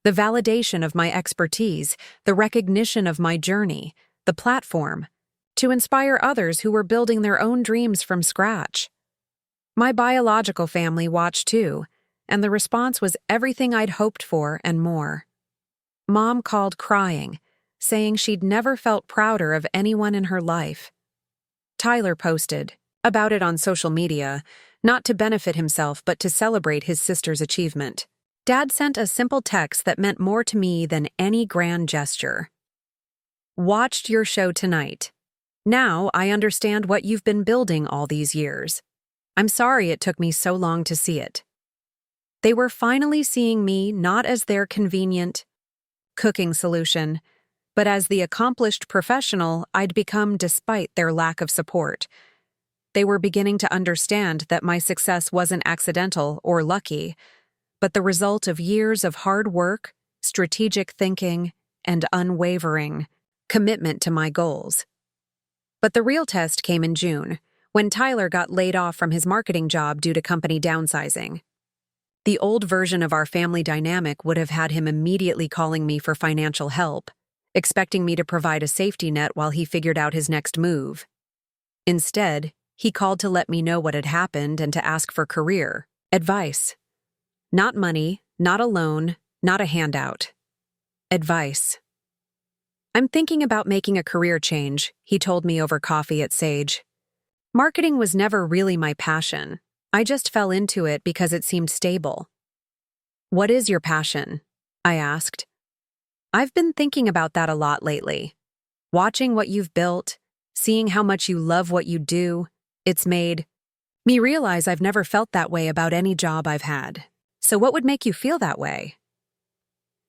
S1: The validation of my expertise, the recognition of my journey, the platform, to inspire others who were building their own dreams from scratch. My biological family watched too, and the response was everything I'd hoped for and more. Mom called crying, saying she'd never felt prouder of anyone in her life. Tyler posted about it on social media, not to benefit himself but to celebrate his sister's achievement. Dad sent a simple text that meant more to me than any grand gesture. Watched your show tonight. Now I understand what you've been building all these years. I'm sorry it took me so long to see it. They were finally seeing me not as their convenient cooking solution, but as the accomplished professional I'd become despite their lack of support. They were beginning to understand that my success wasn't accidental or lucky, but the result of years of hard work, strategic thinking, and unwavering commitment to my goals. But the real test came in June, when Tyler got laid off from his marketing job due to company downsizing. The old version of our family dynamic would have had him immediately calling me for financial help, expecting me to provide a safety net while he figured out his next move. Instead, he called to let me know what had happened and to ask for career advice. Not money, not a loan, not a handout. Advice. I'm thinking about making a career change, he told me over coffee at Sage. Marketing was never really my passion. I just fell into it because it seemed stable. What is your passion? I asked. I've been thinking about that a lot lately. Watching what you've built, seeing how much you love what you do, it's made me realize I've never felt that way about any job I've had. So what would make you feel that way?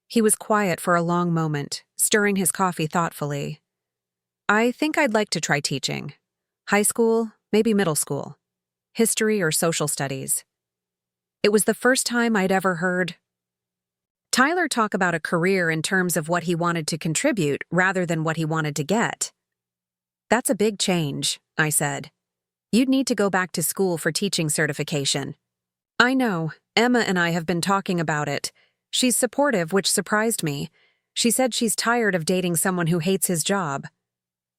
S1: He was quiet for a long moment, stirring his coffee thoughtfully. I think I'd like to try teaching. High school, maybe middle school. History or social studies. It was the first time I'd ever heard Tyler talk about a career in terms of what he wanted to contribute rather than what he wanted to get. That's a big change, I said. You'd need to go back to school for teaching certification. I know, Emma and I have been talking about it. She's supportive, which surprised me. She said she's tired of dating someone who hates his job.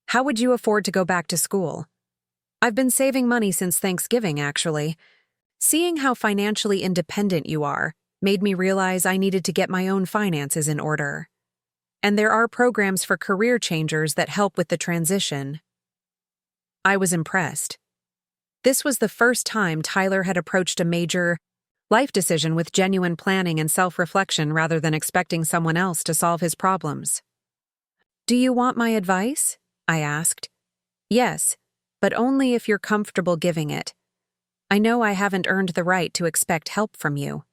S1: How would you afford to go back to school? I've been saving money since Thanksgiving, actually. Seeing how financially independent you are made me realize I needed to get my own finances in order. And there are programs for career changers that help with the transition. I was impressed. This was the first time Tyler had approached a major life decision with genuine planning and self-reflection rather than expecting someone else to solve his problems. Do you want my advice? I asked. Yes, but only if you're comfortable giving it. I know I haven't earned the right to expect help from you.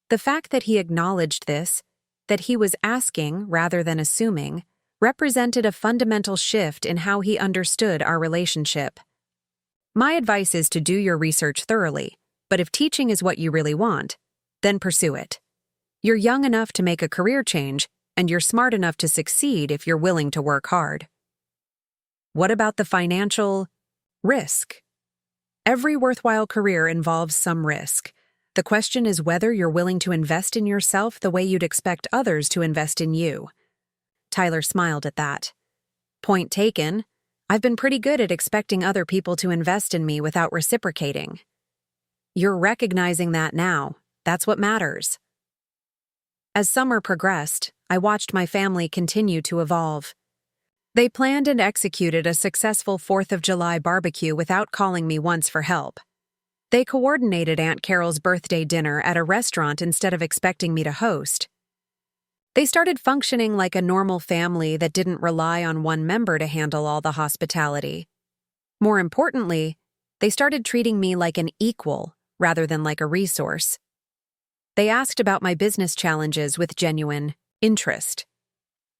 S1: The fact that he acknowledged this, that he was asking rather than assuming, represented a fundamental shift in how he understood our relationship. My advice is to do your research thoroughly, but if teaching is what you really want, then pursue it. You're young enough to make a career change, and you're smart enough to succeed if you're willing to work hard. What about the financial risk? Every worthwhile career involves some risk. The question is whether you're willing to invest in yourself the way you'd expect others to invest in you. Tyler smiled at that. Point taken. I've been pretty good at expecting other people to invest in me without reciprocating. You're recognizing that now. That's what matters. As summer progressed, I watched my family continue to evolve. They planned and executed a successful 4th of July barbecue without calling me once for help. They coordinated Aunt Carol's birthday dinner at a restaurant instead of expecting me to host. They started functioning like a normal family that didn't rely on one member to handle all the hospitality. More importantly, they started treating me like an equal rather than like a resource. They asked about my business challenges with genuine interest.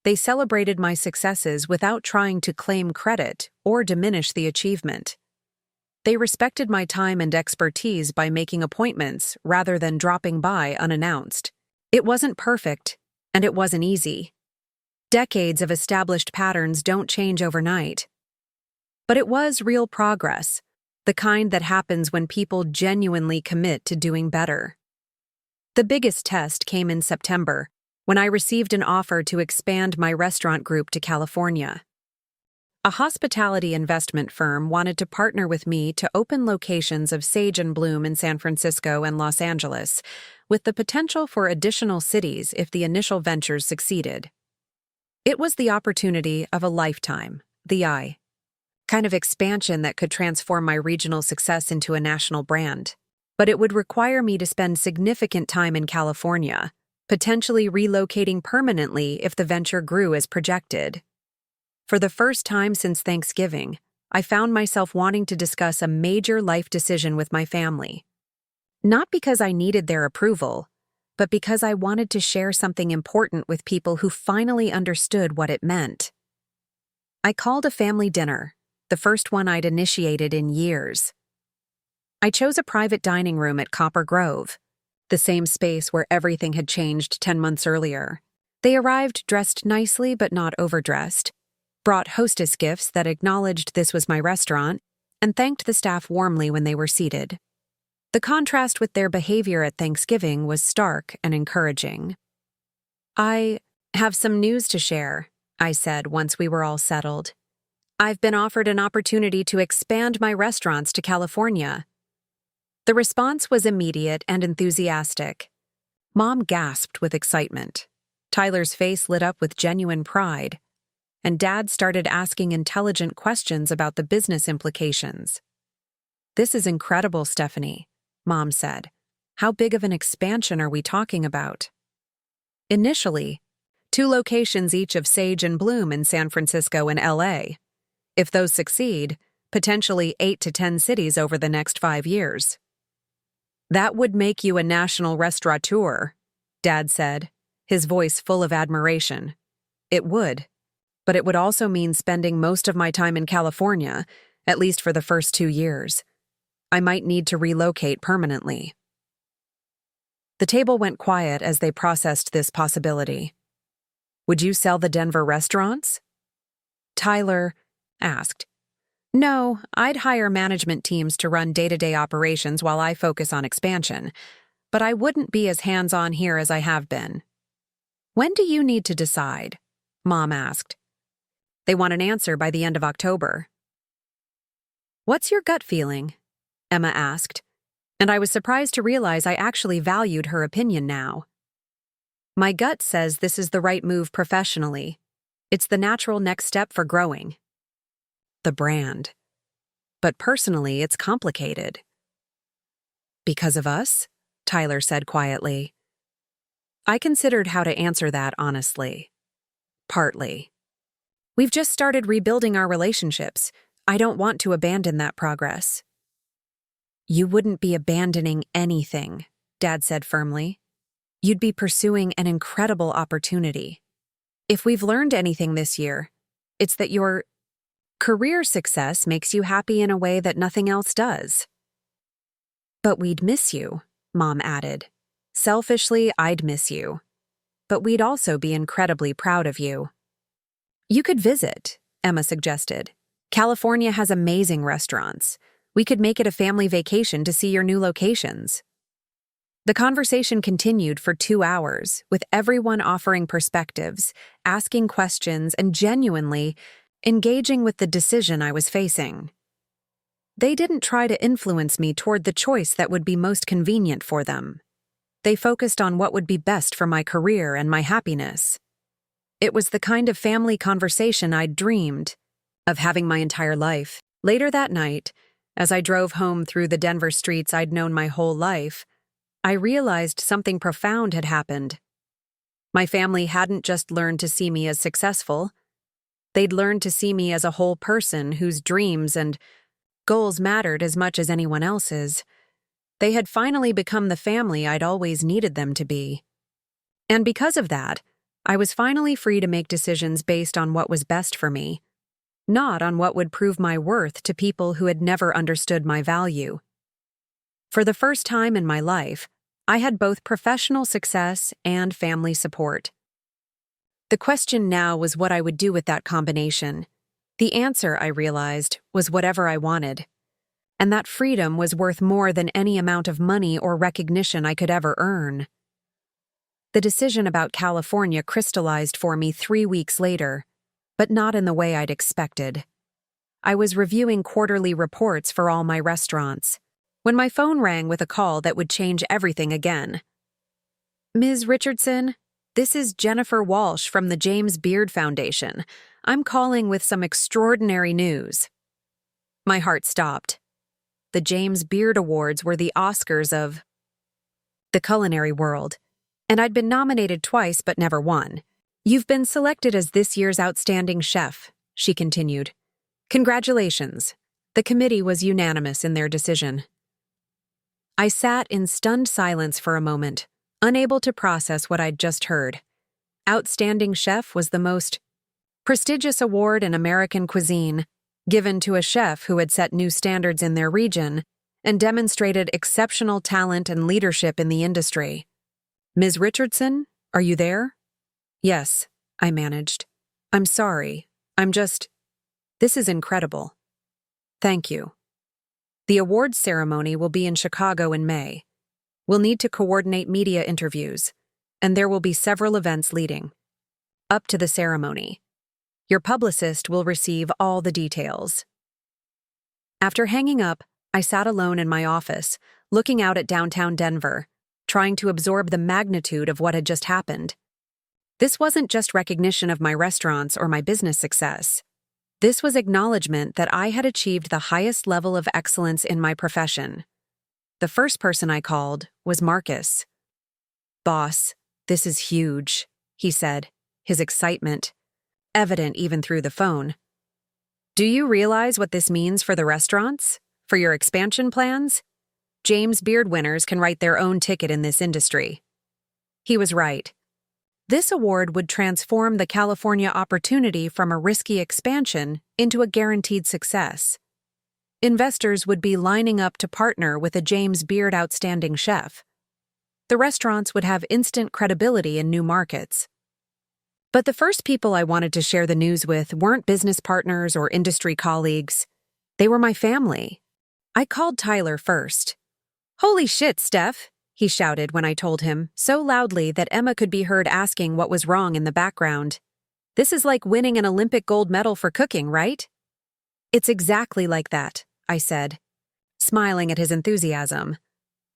S1: They celebrated my successes without trying to claim credit or diminish the achievement. They respected my time and expertise by making appointments rather than dropping by unannounced. It wasn't perfect, and it wasn't easy. Decades of established patterns don't change overnight. But it was real progress, the kind that happens when people genuinely commit to doing better. The biggest test came in September, when I received an offer to expand my restaurant group to California. A hospitality investment firm wanted to partner with me to open locations of Sage and Bloom in San Francisco and Los Angeles, with the potential for additional cities if the initial ventures succeeded. It was the opportunity of a lifetime, the kind of expansion that could transform my regional success into a national brand. But it would require me to spend significant time in California, potentially relocating permanently if the venture grew as projected. For the first time since Thanksgiving, I found myself wanting to discuss a major life decision with my family. Not because I needed their approval, but because I wanted to share something important with people who finally understood what it meant. I called a family dinner, the first one I'd initiated in years. I chose a private dining room at Copper Grove, the same space where everything had changed 10 months earlier. They arrived dressed nicely but not overdressed, brought hostess gifts that acknowledged this was my restaurant, and thanked the staff warmly when they were seated. The contrast with their behavior at Thanksgiving was stark and encouraging. "I have some news to share," I said once we were all settled. "I've been offered an opportunity to expand my restaurants to California." The response was immediate and enthusiastic. Mom gasped with excitement. Tyler's face lit up with genuine pride, and Dad started asking intelligent questions about the business implications. "This is incredible, Stephanie," Mom said. "How big of an expansion are we talking about?" "Initially, 2 locations each of Sage and Bloom in San Francisco and LA. If those succeed, potentially 8 to 10 cities over the next 5 years. "That would make you a national restaurateur," Dad said, his voice full of admiration. "It would. But it would also mean spending most of my time in California, at least for the first 2 years. I might need to relocate permanently." The table went quiet as they processed this possibility. "Would you sell the Denver restaurants?" Tyler asked. "No, I'd hire management teams to run day-to-day operations while I focus on expansion, but I wouldn't be as hands-on here as I have been." "When do you need to decide?" Mom asked. "They want an answer by the end of October." "What's your gut feeling?" Emma asked, and I was surprised to realize I actually valued her opinion now. "My gut says this is the right move professionally. It's the natural next step for growing." The brand. "But personally, it's complicated." "Because of us?" Tyler said quietly. I considered how to answer that honestly. "Partly. We've just started rebuilding our relationships. I don't want to abandon that progress." "You wouldn't be abandoning anything," Dad said firmly. "You'd be pursuing an incredible opportunity. If we've learned anything this year, it's that your career success makes you happy in a way that nothing else does." "But we'd miss you," Mom added. "Selfishly, I'd miss you. But we'd also be incredibly proud of you." "You could visit," Emma suggested. "California has amazing restaurants. We could make it a family vacation to see your new locations." The conversation continued for 2 hours, with everyone offering perspectives, asking questions, and genuinely engaging with the decision I was facing. They didn't try to influence me toward the choice that would be most convenient for them. They focused on what would be best for my career and my happiness. It was the kind of family conversation I'd dreamed of having my entire life. Later that night, as I drove home through the Denver streets I'd known my whole life, I realized something profound had happened. My family hadn't just learned to see me as successful. They'd learned to see me as a whole person whose dreams and goals mattered as much as anyone else's. They had finally become the family I'd always needed them to be. And because of that, I was finally free to make decisions based on what was best for me, not on what would prove my worth to people who had never understood my value. For the first time in my life, I had both professional success and family support. The question now was what I would do with that combination. The answer, I realized, was whatever I wanted. And that freedom was worth more than any amount of money or recognition I could ever earn. The decision about California crystallized for me 3 weeks later, but not in the way I'd expected. I was reviewing quarterly reports for all my restaurants when my phone rang with a call that would change everything again. "Ms. Richardson, this is Jennifer Walsh from the James Beard Foundation. I'm calling with some extraordinary news." My heart stopped. The James Beard Awards were the Oscars of the culinary world, and I'd been nominated twice but never won. "You've been selected as this year's outstanding chef," she continued. "Congratulations." The committee was unanimous in their decision. I sat in stunned silence for a moment, unable to process what I'd just heard. Outstanding Chef was the most prestigious award in American cuisine, given to a chef who had set new standards in their region and demonstrated exceptional talent and leadership in the industry. "Ms. Richardson, are you there?" "Yes," I managed. "I'm sorry. This is incredible." "Thank you. The awards ceremony will be in Chicago in May. We'll need to coordinate media interviews, and there will be several events leading up to the ceremony. Your publicist will receive all the details." After hanging up, I sat alone in my office, looking out at downtown Denver, trying to absorb the magnitude of what had just happened. This wasn't just recognition of my restaurants or my business success. This was acknowledgement that I had achieved the highest level of excellence in my profession. The first person I called was Marcus. "Boss, this is huge," he said, his excitement evident even through the phone. "Do you realize what this means for the restaurants? For your expansion plans? James Beard winners can write their own ticket in this industry." He was right. This award would transform the California opportunity from a risky expansion into a guaranteed success. Investors would be lining up to partner with a James Beard outstanding chef. The restaurants would have instant credibility in new markets. But the first people I wanted to share the news with weren't business partners or industry colleagues. They were my family. I called Tyler first. "Holy shit, Steph!" he shouted when I told him, so loudly that Emma could be heard asking what was wrong in the background. "This is like winning an Olympic gold medal for cooking, right?" "It's exactly like that," I said, smiling at his enthusiasm.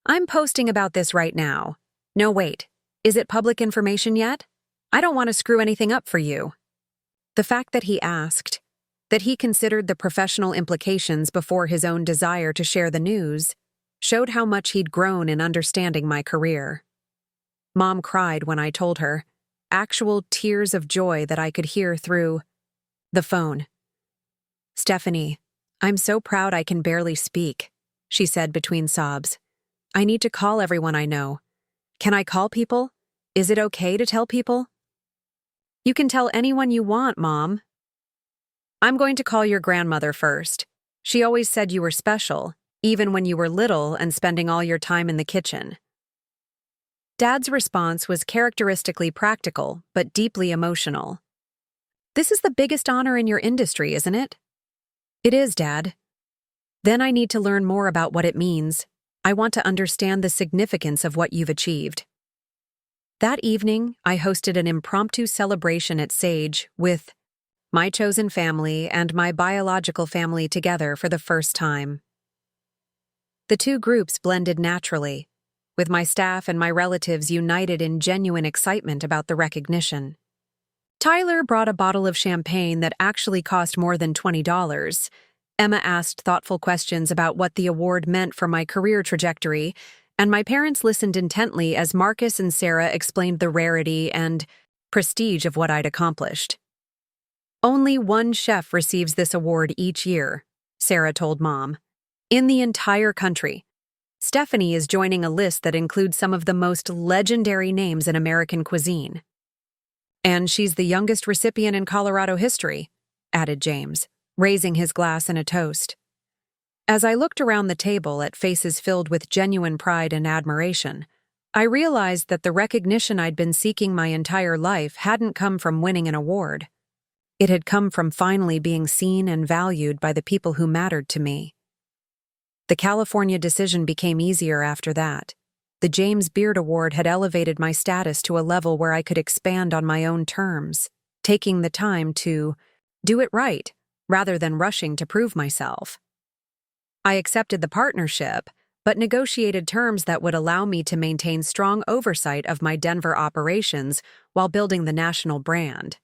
S1: "I'm posting about this right now. No, wait. Is it public information yet? I don't want to screw anything up for you." The fact that he asked, that he considered the professional implications before his own desire to share the news, showed how much he'd grown in understanding my career. Mom cried when I told her, actual tears of joy that I could hear through the phone. "Stephanie, I'm so proud I can barely speak," she said between sobs. "I need to call everyone I know. Can I call people? Is it okay to tell people?" "You can tell anyone you want, Mom." "I'm going to call your grandmother first. She always said you were special, even when you were little and spending all your time in the kitchen." Dad's response was characteristically practical, but deeply emotional. "This is the biggest honor in your industry, isn't it?" "It is, Dad." "Then I need to learn more about what it means. I want to understand the significance of what you've achieved." That evening, I hosted an impromptu celebration at Sage with my chosen family and my biological family together for the first time. The two groups blended naturally, with my staff and my relatives united in genuine excitement about the recognition. Tyler brought a bottle of champagne that actually cost more than $20. Emma asked thoughtful questions about what the award meant for my career trajectory, and my parents listened intently as Marcus and Sarah explained the rarity and prestige of what I'd accomplished. "Only one chef receives this award each year," Sarah told Mom. "In the entire country. Stephanie is joining a list that includes some of the most legendary names in American cuisine. And she's the youngest recipient in Colorado history, added James, raising his glass in a toast. As I looked around the table at faces filled with genuine pride and admiration, I realized that the recognition I'd been seeking my entire life hadn't come from winning an award. It had come from finally being seen and valued by the people who mattered to me. The California decision became easier after that. The James Beard Award had elevated my status to a level where I could expand on my own terms, taking the time to do it right rather than rushing to prove myself. I accepted the partnership, but negotiated terms that would allow me to maintain strong oversight of my Denver operations while building the national brand.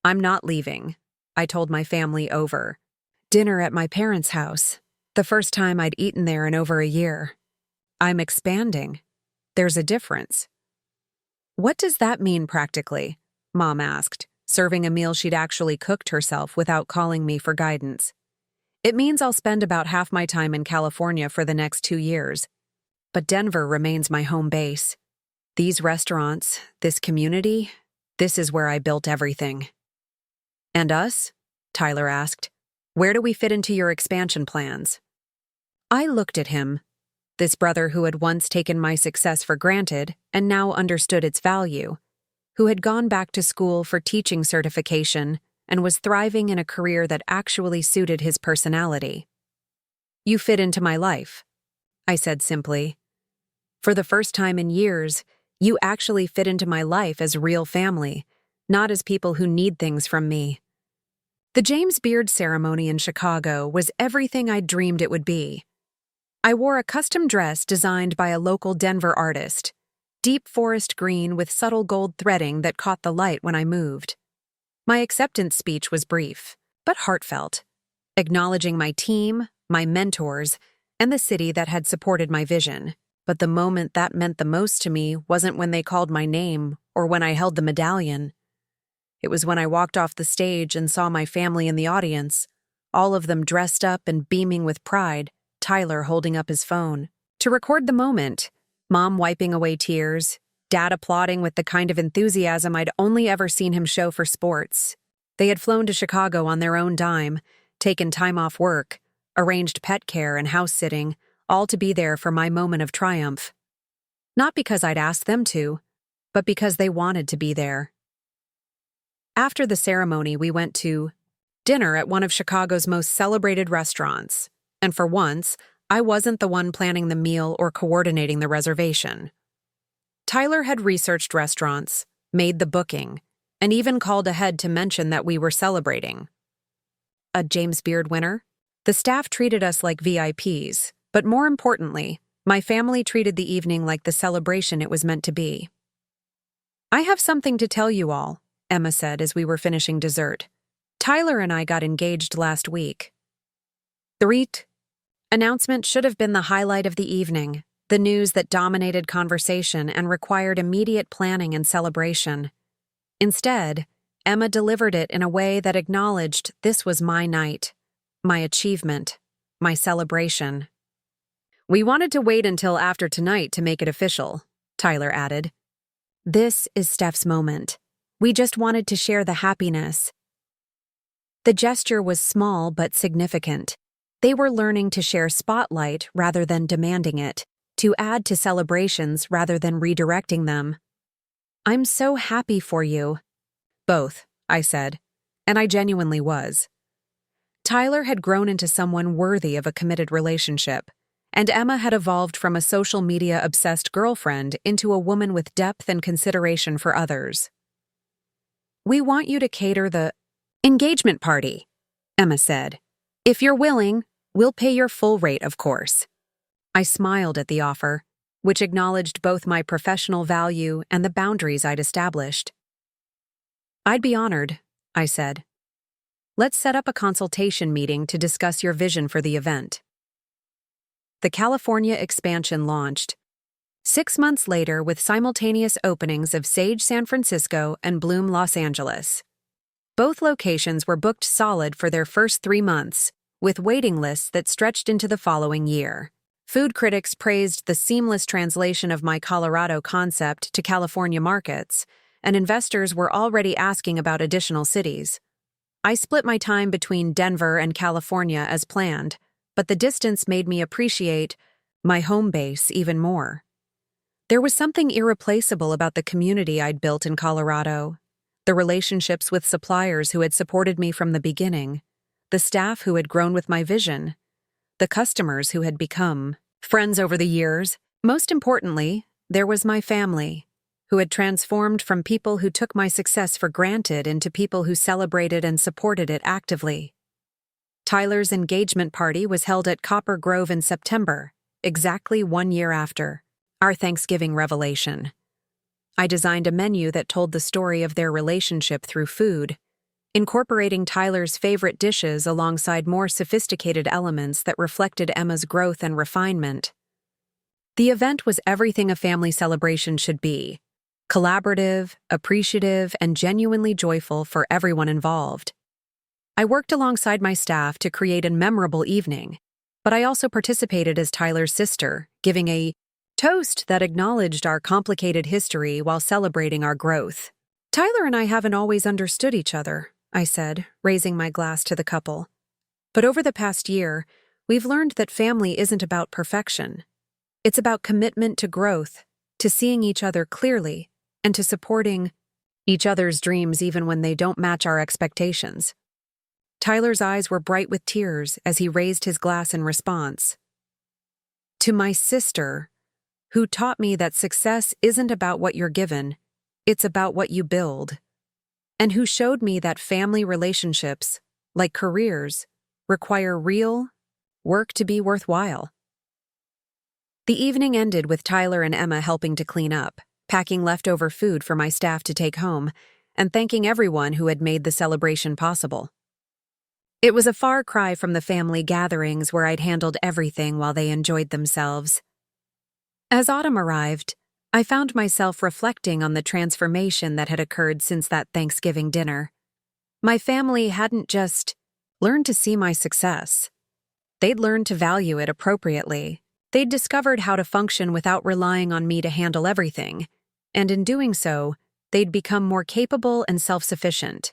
S1: I'm not leaving, I told my family over dinner at my parents' house, the first time I'd eaten there in over a year. I'm expanding. There's a difference. What does that mean practically? Mom asked, serving a meal she'd actually cooked herself without calling me for guidance. It means I'll spend about half my time in California for the next 2 years. But Denver remains my home base. These restaurants, this community, this is where I built everything. And us? Tyler asked. Where do we fit into your expansion plans? I looked at him, this brother who had once taken my success for granted and now understood its value, who had gone back to school for teaching certification and was thriving in a career that actually suited his personality. You fit into my life, I said simply. For the first time in years, you actually fit into my life as real family, not as people who need things from me. The James Beard ceremony in Chicago was everything I'd dreamed it would be. I wore a custom dress designed by a local Denver artist, deep forest green with subtle gold threading that caught the light when I moved. My acceptance speech was brief, but heartfelt, acknowledging my team, my mentors, and the city that had supported my vision. But the moment that meant the most to me wasn't when they called my name or when I held the medallion. It was when I walked off the stage and saw my family in the audience, all of them dressed up and beaming with pride, Tyler holding up his phone to record the moment, Mom wiping away tears, Dad applauding with the kind of enthusiasm I'd only ever seen him show for sports. They had flown to Chicago on their own dime, taken time off work, arranged pet care and house sitting, all to be there for my moment of triumph. Not because I'd asked them to, but because they wanted to be there. After the ceremony, we went to dinner at one of Chicago's most celebrated restaurants, and for once, I wasn't the one planning the meal or coordinating the reservation. Tyler had researched restaurants, made the booking, and even called ahead to mention that we were celebrating. A James Beard winner? The staff treated us like VIPs, but more importantly, my family treated the evening like the celebration it was meant to be. I have something to tell you all, Emma said as we were finishing dessert. Tyler and I got engaged last week. The announcement should have been the highlight of the evening, the news that dominated conversation and required immediate planning and celebration. Instead, Emma delivered it in a way that acknowledged this was my night, my achievement, my celebration. We wanted to wait until after tonight to make it official, Tyler added. This is Steph's moment. We just wanted to share the happiness. The gesture was small but significant. They were learning to share spotlight rather than demanding it, to add to celebrations rather than redirecting them. I'm so happy for you. Both, I said, and I genuinely was. Tyler had grown into someone worthy of a committed relationship, and Emma had evolved from a social media-obsessed girlfriend into a woman with depth and consideration for others. We want you to cater the engagement party, Emma said. If you're willing, we'll pay your full rate, of course. I smiled at the offer, which acknowledged both my professional value and the boundaries I'd established. I'd be honored, I said. Let's set up a consultation meeting to discuss your vision for the event. The California expansion launched 6 months later with simultaneous openings of Sage San Francisco and Bloom Los Angeles. Both locations were booked solid for their first 3 months, with waiting lists that stretched into the following year. Food critics praised the seamless translation of my Colorado concept to California markets, and investors were already asking about additional cities. I split my time between Denver and California as planned, but the distance made me appreciate my home base even more. There was something irreplaceable about the community I'd built in Colorado, the relationships with suppliers who had supported me from the beginning, the staff who had grown with my vision, the customers who had become friends over the years. Most importantly, there was my family, who had transformed from people who took my success for granted into people who celebrated and supported it actively. Tyler's engagement party was held at Copper Grove in September, exactly 1 year after our Thanksgiving revelation. I designed a menu that told the story of their relationship through food, incorporating Tyler's favorite dishes alongside more sophisticated elements that reflected Emma's growth and refinement. The event was everything a family celebration should be: collaborative, appreciative, and genuinely joyful for everyone involved. I worked alongside my staff to create a memorable evening, but I also participated as Tyler's sister, giving a toast that acknowledged our complicated history while celebrating our growth. "Tyler and I haven't always understood each other," I said, raising my glass to the couple. "But over the past year, we've learned that family isn't about perfection. It's about commitment to growth, to seeing each other clearly, and to supporting each other's dreams even when they don't match our expectations." Tyler's eyes were bright with tears as he raised his glass in response. "To my sister, who taught me that success isn't about what you're given, it's about what you build, and who showed me that family relationships, like careers, require real work to be worthwhile." The evening ended with Tyler and Emma helping to clean up, packing leftover food for my staff to take home, and thanking everyone who had made the celebration possible. It was a far cry from the family gatherings where I'd handled everything while they enjoyed themselves. As autumn arrived, I found myself reflecting on the transformation that had occurred since that Thanksgiving dinner. My family hadn't just learned to see my success. They'd learned to value it appropriately. They'd discovered how to function without relying on me to handle everything, and in doing so, they'd become more capable and self-sufficient.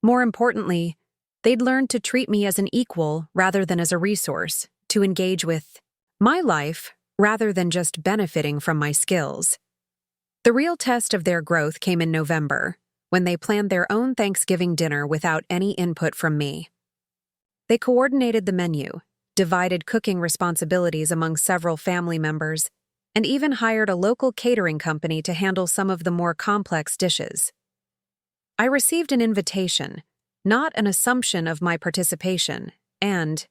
S1: More importantly, they'd learned to treat me as an equal rather than as a resource, to engage with my life rather than just benefiting from my skills. The real test of their growth came in November, when they planned their own Thanksgiving dinner without any input from me. They coordinated the menu, divided cooking responsibilities among several family members, and even hired a local catering company to handle some of the more complex dishes. I received an invitation, not an assumption of my participation, and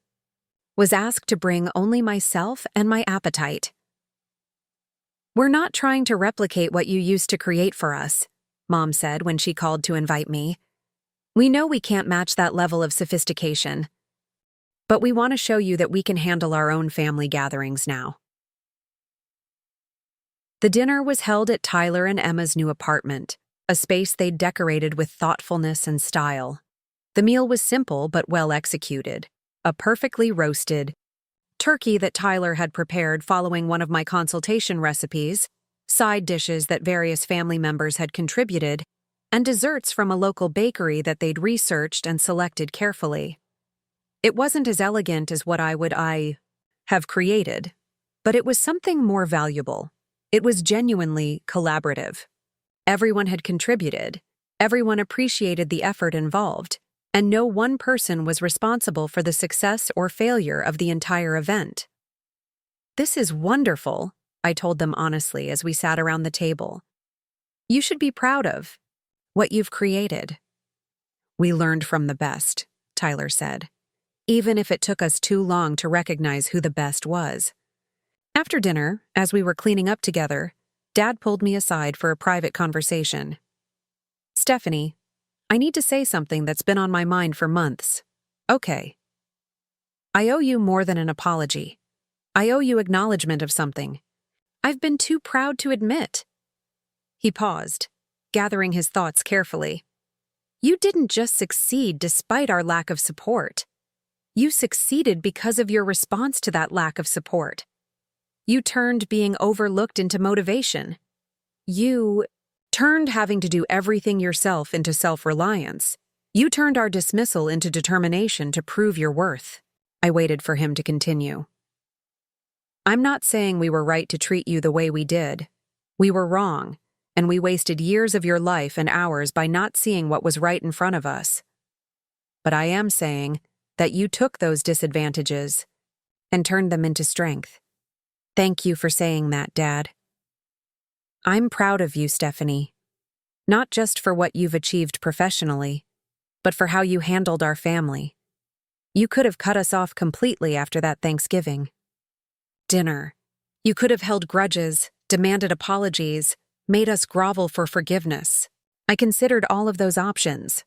S1: was asked to bring only myself and my appetite. "We're not trying to replicate what you used to create for us," Mom said when she called to invite me. "We know we can't match that level of sophistication, but we want to show you that we can handle our own family gatherings now." The dinner was held at Tyler and Emma's new apartment, a space they'd decorated with thoughtfulness and style. The meal was simple but well executed: a perfectly roasted turkey that Tyler had prepared following one of my consultation recipes, side dishes that various family members had contributed, and desserts from a local bakery that they'd researched and selected carefully. It wasn't as elegant as what I have created, but it was something more valuable. It was genuinely collaborative. Everyone had contributed, everyone appreciated the effort involved, and no one person was responsible for the success or failure of the entire event. "This is wonderful," I told them honestly as we sat around the table. "You should be proud of what you've created." "We learned from the best," Tyler said, "even if it took us too long to recognize who the best was." After dinner, as we were cleaning up together, Dad pulled me aside for a private conversation. "Stephanie, I need to say something that's been on my mind for months." "Okay." "I owe you more than an apology. I owe you acknowledgement of something I've been too proud to admit." He paused, gathering his thoughts carefully. "You didn't just succeed despite our lack of support. You succeeded because of your response to that lack of support. You turned being overlooked into motivation. You turned having to do everything yourself into self-reliance. You turned our dismissal into determination to prove your worth. I waited for him to continue. I'm not saying we were right to treat you the way we did. We were wrong, and we wasted years of your life and ours by not seeing what was right in front of us. But I am saying that you took those disadvantages and turned them into strength. Thank you for saying that, Dad. I'm proud of you, Stephanie. Not just for what you've achieved professionally, but for how you handled our family. You could have cut us off completely after that Thanksgiving dinner. You could have held grudges, demanded apologies, made us grovel for forgiveness. I considered all of those options.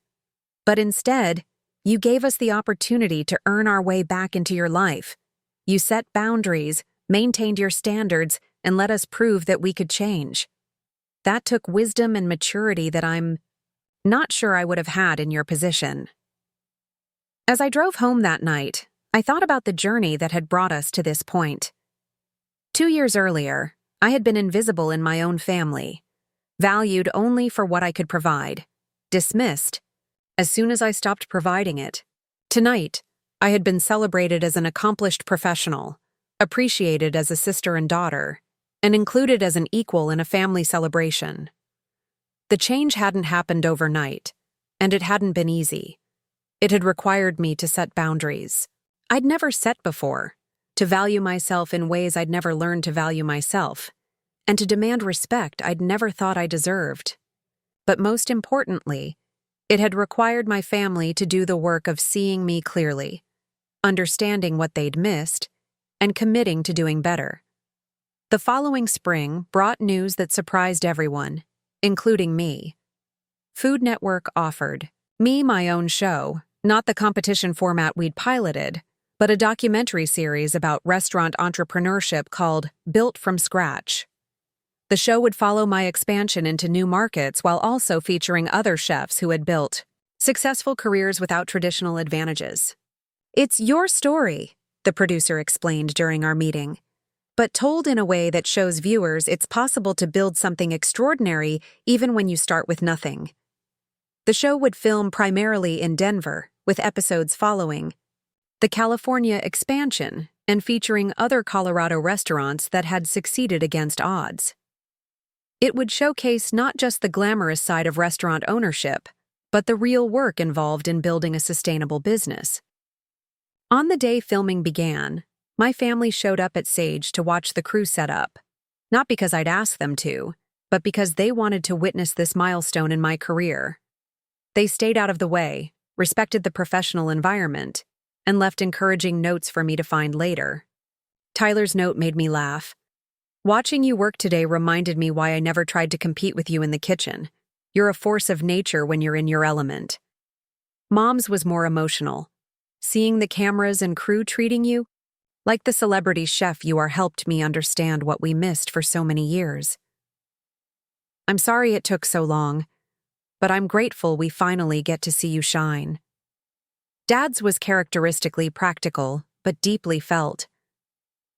S1: But instead, you gave us the opportunity to earn our way back into your life. You set boundaries, maintained your standards, and let us prove that we could change. That took wisdom and maturity that I'm not sure I would have had in your position. As I drove home that night, I thought about the journey that had brought us to this point. 2 years earlier, I had been invisible in my own family, valued only for what I could provide, dismissed as soon as I stopped providing it. Tonight, I had been celebrated as an accomplished professional, appreciated as a sister and daughter, and included as an equal in a family celebration. The change hadn't happened overnight, and it hadn't been easy. It had required me to set boundaries I'd never set before, to value myself in ways I'd never learned to value myself, and to demand respect I'd never thought I deserved. But most importantly, it had required my family to do the work of seeing me clearly, understanding what they'd missed, and committing to doing better. The following spring brought news that surprised everyone, including me. Food Network offered me my own show, not the competition format we'd piloted, but a documentary series about restaurant entrepreneurship called Built from Scratch. The show would follow my expansion into new markets while also featuring other chefs who had built successful careers without traditional advantages. It's your story, the producer explained during our meeting, but told in a way that shows viewers it's possible to build something extraordinary even when you start with nothing. The show would film primarily in Denver, with episodes following the California expansion and featuring other Colorado restaurants that had succeeded against odds. It would showcase not just the glamorous side of restaurant ownership, but the real work involved in building a sustainable business. On the day filming began, my family showed up at Sage to watch the crew set up, not because I'd asked them to, but because they wanted to witness this milestone in my career. They stayed out of the way, respected the professional environment, and left encouraging notes for me to find later. Tyler's note made me laugh. Watching you work today reminded me why I never tried to compete with you in the kitchen. You're a force of nature when you're in your element. Mom's was more emotional. Seeing the cameras and crew treating you like the celebrity chef you are helped me understand what we missed for so many years. I'm sorry it took so long, but I'm grateful we finally get to see you shine. Dad's was characteristically practical, but deeply felt.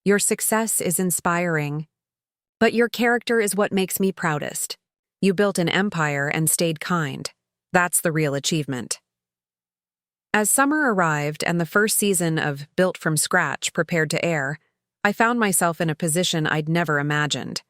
S1: Your success is inspiring, but your character is what makes me proudest. You built an empire and stayed kind. That's the real achievement. As summer arrived and the first season of Built from Scratch prepared to air, I found myself in a position I'd never imagined.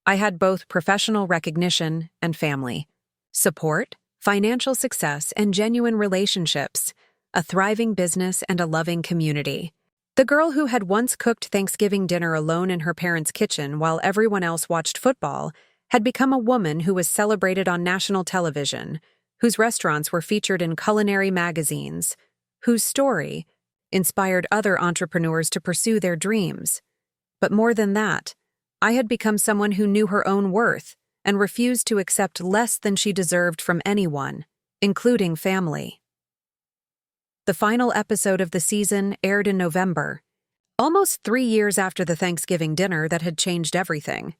S1: I had both professional recognition and family, support, financial success, and genuine relationships, a thriving business and a loving community. The girl who had once cooked Thanksgiving dinner alone in her parents' kitchen while everyone else watched football had become a woman who was celebrated on national television, whose restaurants were featured in culinary magazines, whose story inspired other entrepreneurs to pursue their dreams. But more than that, I had become someone who knew her own worth and refused to accept less than she deserved from anyone, including family. The final episode of the season aired in November, almost 3 years after the Thanksgiving dinner that had changed everything.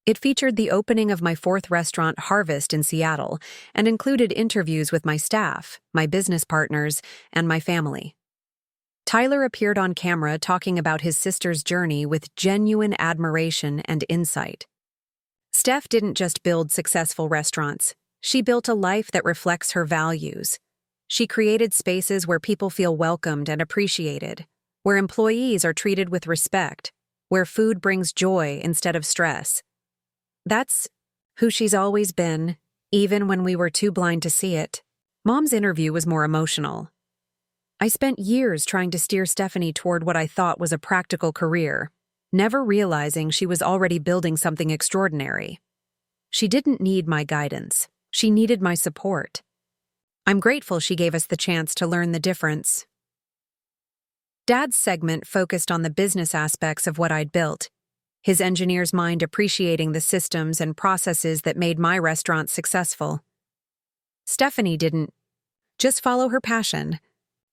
S1: It featured the opening of my 4th restaurant, Harvest, in Seattle, and included interviews with my staff, my business partners, and my family. Tyler appeared on camera talking about his sister's journey with genuine admiration and insight. Steph didn't just build successful restaurants. She built a life that reflects her values. She created spaces where people feel welcomed and appreciated, where employees are treated with respect, where food brings joy instead of stress. That's who she's always been, even when we were too blind to see it. Mom's interview was more emotional. I spent years trying to steer Stephanie toward what I thought was a practical career, never realizing she was already building something extraordinary. She didn't need my guidance. She needed my support. I'm grateful she gave us the chance to learn the difference. Dad's segment focused on the business aspects of what I'd built, his engineer's mind appreciating the systems and processes that made my restaurant successful. Stephanie didn't just follow her passion.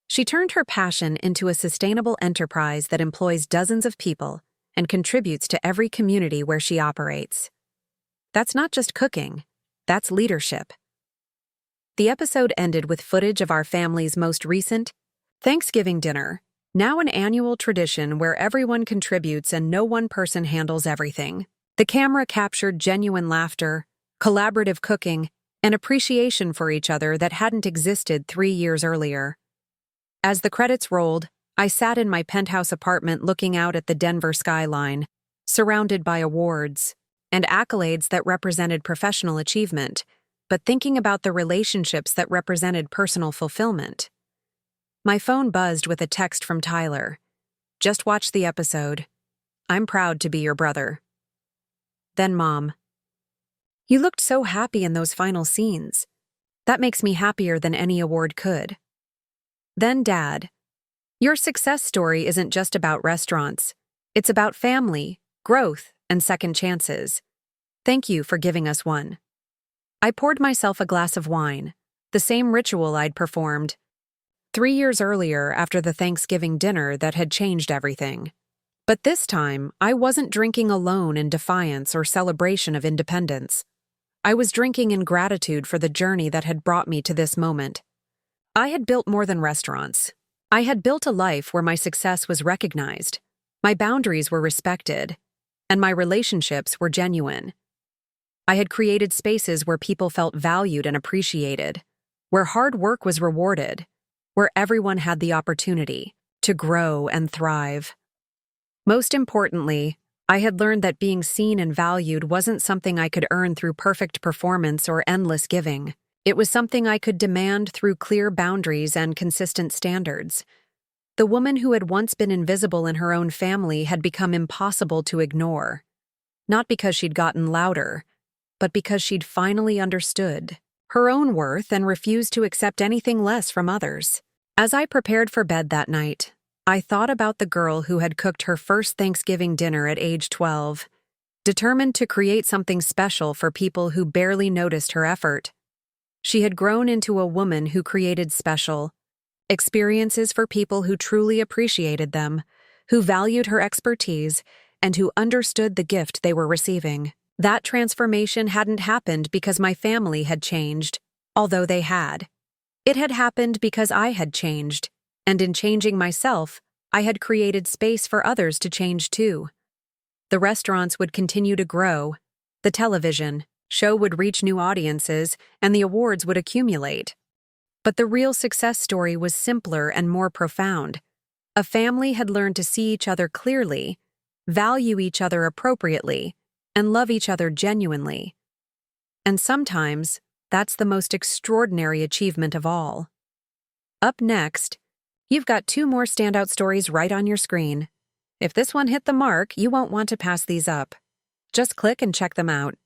S1: She turned her passion into a sustainable enterprise that employs dozens of people and contributes to every community where she operates. That's not just cooking, that's leadership. The episode ended with footage of our family's most recent Thanksgiving dinner, now an annual tradition where everyone contributes and no one person handles everything. The camera captured genuine laughter, collaborative cooking, and appreciation for each other that hadn't existed 3 years earlier. As the credits rolled, I sat in my penthouse apartment looking out at the Denver skyline, surrounded by awards and accolades that represented professional achievement, but thinking about the relationships that represented personal fulfillment. My phone buzzed with a text from Tyler. "Just watched the episode. I'm proud to be your brother." Then Mom. "You looked so happy in those final scenes. That makes me happier than any award could." Then Dad. "Your success story isn't just about restaurants. It's about family, growth, and second chances. Thank you for giving us one." I poured myself a glass of wine, the same ritual I'd performed 3 years earlier after the Thanksgiving dinner that had changed everything. But this time, I wasn't drinking alone in defiance or celebration of independence. I was drinking in gratitude for the journey that had brought me to this moment. I had built more than restaurants. I had built a life where my success was recognized, my boundaries were respected, and my relationships were genuine. I had created spaces where people felt valued and appreciated, where hard work was rewarded, where everyone had the opportunity to grow and thrive. Most importantly, I had learned that being seen and valued wasn't something I could earn through perfect performance or endless giving. It was something I could demand through clear boundaries and consistent standards. The woman who had once been invisible in her own family had become impossible to ignore. Not because she'd gotten louder, but because she'd finally understood her own worth and refused to accept anything less from others. As I prepared for bed that night, I thought about the girl who had cooked her first Thanksgiving dinner at age 12, determined to create something special for people who barely noticed her effort. She had grown into a woman who created special experiences for people who truly appreciated them, who valued her expertise, and who understood the gift they were receiving. That transformation hadn't happened because my family had changed, although they had. It had happened because I had changed, and in changing myself, I had created space for others to change too. The restaurants would continue to grow, the television show would reach new audiences, and the awards would accumulate. But the real success story was simpler and more profound. A family had learned to see each other clearly, value each other appropriately, and love each other genuinely. And sometimes, that's the most extraordinary achievement of all. Up next, you've got 2 more standout stories right on your screen. If this one hit the mark, you won't want to pass these up. Just click and check them out.